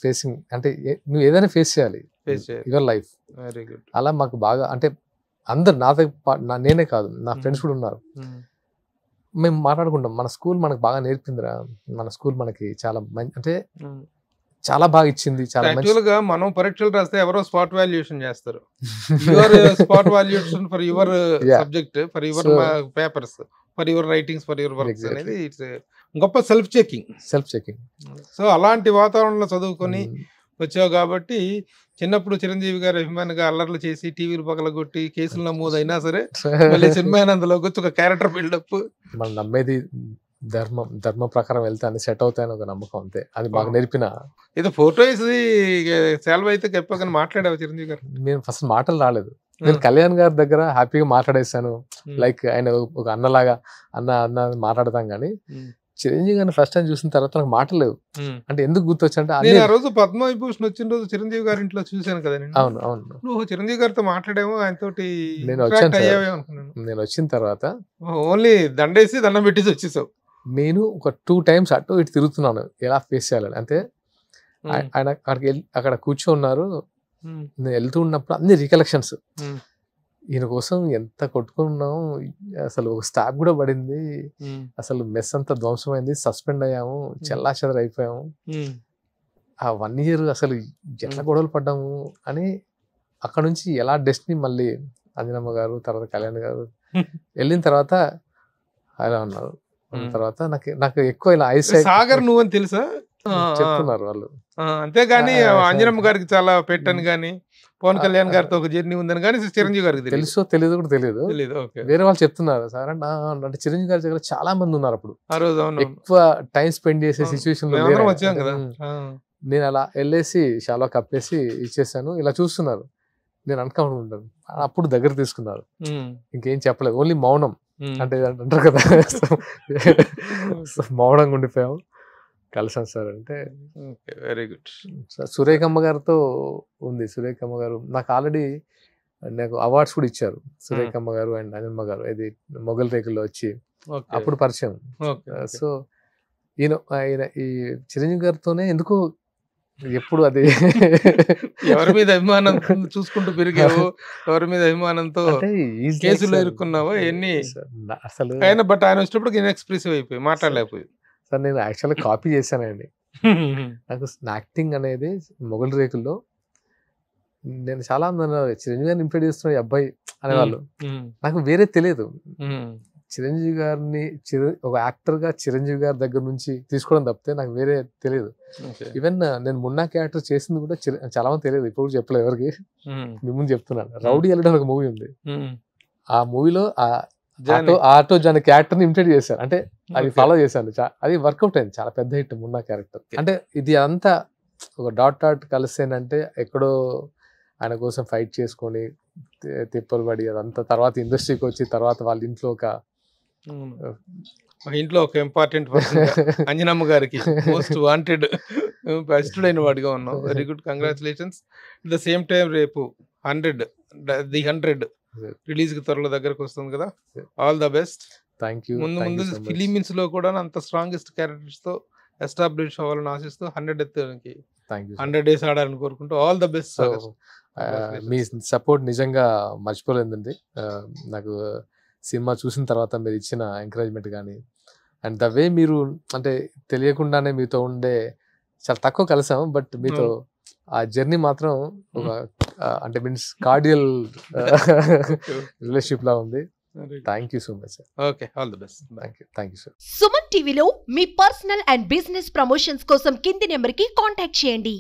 ఫేసింగ్ అంటే నువ్వు ఏదైనా ఫేస్ చేయాలి యువర్ లైఫ్. Very good. అలా మాకు బాగా, అంటే అందరు నాతో నేనే కాదు, నా ఫ్రెండ్స్ కూడా ఉన్నారు. మేము మాట్లాడుకుంటాం, మన స్కూల్ మనకు బాగా నేర్పిందిరా, మన స్కూల్ మనకి చాలా మంచి, అంటే చాలా బాగా ఇచ్చింది. చాలా యాక్చువల్గా మనం పరీక్షలు రాస్తే ఎవరో స్పాట్ వాల్యుయేషన్ చేస్తారు. Your spot valuation for your subject, for your papers, for your writings, for your works అనేది ఇట్స్ గొప్ప సెల్ఫ్ చెకింగ్. సో అలాంటి వాతావరణంలో చదువుకొని వచ్చావు కాబట్టి చిన్నప్పుడు చిరంజీవి గారు అభిమానిగా అల్లర్లు చేసి టీవీలు పగలగొట్టి కేసులు నమోదైనా సరే మళ్ళీ సినిమానందలోకి వచ్చి ఒక క్యారెక్టర్ బిల్డప్. మనం నమ్మేది ధర్మ ప్రకారం వెళ్తే అన్ని సెట్ అవుతాయని ఒక నమ్మకం, అంతే. అది మాకు నేర్పిన. ఏదో ఫోటో వేసి సెలవు అయితే చెప్పగానే మాట్లాడావు చిరంజీవి గారు? నేను ఫస్ట్ మాటలు రాలేదు. నేను కళ్యాణ్ గారి దగ్గర హ్యాపీగా మాట్లాడేసాను, లైక్ ఆయన ఒక అన్నలాగా అన్న మాట్లాడతాం. కానీ చిరంజీవి గారిని ఫస్ట్ టైం చూసిన తర్వాత నాకు మాటలు లేవు. అంటే ఎందుకు గుర్తొచ్చంటే, నేను ఆ రోజు పద్మవిభూషణ్ వచ్చిన రోజు చిరంజీవి గారి ఇంట్లో చూశాను కదా. అవును, నువ్వు చిరంజీవి గారితో మాట్లాడేమో, ఆయనతోటి నేను వచ్చిన తర్వాత ఓన్లీ దండేసి దండం పెట్టేసి వచ్చేసావు. నేను ఒక 2 times అటు ఇటు తిరుగుతున్నాను ఎలా ఫేస్ చేయాలని. అంటే ఆయన అక్కడ కూర్చోన్నారు, నేను వెళ్తూ ఉన్నప్పుడు అన్ని రికలెక్షన్స్, ఈయన కోసం ఎంత కొట్టుకున్నాం, అసలు ఒక స్టాప్ కూడా పడింది, అసలు మెస్ అంతా ధ్వంసమైంది, సస్పెండ్ అయ్యాము, చెల్లా చెదర అయిపోయాము, ఆ 1 year అసలు ఎట్లా గొడవలు పడ్డాము అని. అక్కడ నుంచి ఎలా డెస్టినీ మళ్ళీ అంజనమ్మ గారు, తర్వాత కళ్యాణ్ గారు వెళ్ళిన తర్వాత అలా ఉన్నారు. తర్వాత నాకు ఎక్కువ ఇలా సాగర్ నువ్వని తెలుసా చెప్తున్నారు వాళ్ళు. అంతేగాని అంజనమ్మ గారికి చాలా పెట్టని గానీ, పవన్ కళ్యాణ్ గారితో ఒక జర్నీ ఉందని కానీ చిరంజీవి గారికి తెలుసో తెలియదు కూడా తెలియదు. వేరే వాళ్ళు చెప్తున్నారు సార్ అంటే చిరంజీవి గారి దగ్గర చాలా మంది ఉన్నారు అప్పుడు ఆ రోజు, ఎక్కువ టైం స్పెండ్ చేసే సిచ్యువేషన్ లో వచ్చాం కదా. నేను అలా వెళ్ళేసి షాలో కప్పేసి ఇచ్చేసాను, ఇలా చూస్తున్నారు. నేను అనుకుంటాను అప్పుడు దగ్గర తీసుకున్నారు, ఇంకేం చెప్పలేదు, ఓన్లీ మౌనం. అంటే అంటారు కదా, మౌనంగా ఉండిపోయాము. కలిసాం సార్ అంటే. Very good. సురేఖమ్మ గారితో ఉంది. సురేఖమ్మ గారు నాకు ఆల్రెడీ నాకు అవార్డ్స్ కూడా ఇచ్చారు. సురేఖమ్మ గారు అండ్ అంజనమ్మ గారు ఇది మొగల్ రేకుల్లో వచ్చి అప్పుడు పరిచయం. సో ఆయన ఈ చిరంజీవి గారితోనే ఎందుకో ఎప్పుడు అది ఎవరి మీద అభిమానం చూసుకుంటూ పెరిగావు, ఎవరి మీద అభిమానంతో అంటే he's like కేసులో sir, ఇరుక్కున్నావా ఎన్ని? అసలు ఆయన బట్ ఆయన వచ్చేటప్పుడు ఇన్ఎక్స్ప్రెసివ్ అయిపోయి మాట్లాడలేకపోయి. సార్ నేను యాక్చువల్గా కాపీ చేశానండి. నాకు యాక్టింగ్ అనేది మొగల్ రేకుల్లో నేను చాలా మంది అన్నారు చిరంజీవి గారిని ఇంప్రెడ్ చేస్తున్న ఈ అబ్బాయి అనేవాళ్ళు. నాకు వేరే తెలియదు. చిరంజీవి గారిని ఒక యాక్టర్ గా చిరంజీవి గారి దగ్గర నుంచి తీసుకోవడం తప్పితే నాకు వేరే తెలియదు. ఈవెన్ నేను మున్నా క్యారెక్టర్ చేసింది కూడా చాలా మంది తెలియదు, ఇప్పుడు చెప్పలేదు ఎవరికి. మీ ముందు చెప్తున్నాను. రౌడీ వెళ్ళడం ఒక మూవీ ఉంది, ఆ మూవీలో ఆటో జాని క్యారెక్టర్ ని ఇమిటేట్ చేశారు. అంటే అది ఫాలో చేశాను, అది వర్కౌట్ అయింది, చాలా పెద్ద హిట్ మున్నా క్యారెక్టర్. అంటే ఇది అంతా ఒక డాట్ కలిసేనంటే ఎక్కడో ఆయన కోసం ఫైట్ చేసుకొని తిప్పలు పడి అదంతా తర్వాత ఇండస్ట్రీకి వచ్చి తర్వాత వాళ్ళ ఇంట్లో ఒక ఇంపార్టెంట్ పర్సన్ అంజనమ్మ గారికి మోస్ట్ వాంటెడ్ బెస్టెడ్ అయిన వాడిగా ఉన్నావు. Very good, congratulations. At the same time రేపు 100 రిలీజ్ కి త్వరలో దగ్గరకు వస్తుంది కదా, all the best. Thank you. ముందు ఫిలిమిన్స్ లో కూడా అంత స్ట్రాంగెస్ట్ క్యారెక్టర్స్ తో ఎస్టాబ్లిష్ అవ్వాలని ఆశిస్తూ 100 డేస్ ఆడాలని కోరుకుంటూ all the best. Me support నిజంగా మర్చిపోలేదండి. నాకు సినిమా చూసిన తర్వాత మీరు ఇచ్చిన ఎంకరేజ్మెంట్ కానీ అండ్ ద వే మీరు అంటే తెలియకుండానే మీతో ఉండే చాలా తక్కువ కలిసాము, బట్ మీతో ఆ జర్నీ మాత్రం ఒక అంటే మీన్స్ కార్డియల్ రిలేషన్షిప్ లా ఉంది. Thank you so much sir. Okay, all the best. Thank you sir. Suman టీవీలో మీ పర్సనల్ అండ్ బిజినెస్ ప్రమోషన్స్ కోసం కింది నెంబర్ కి కాంటాక్ట్ చేయండి.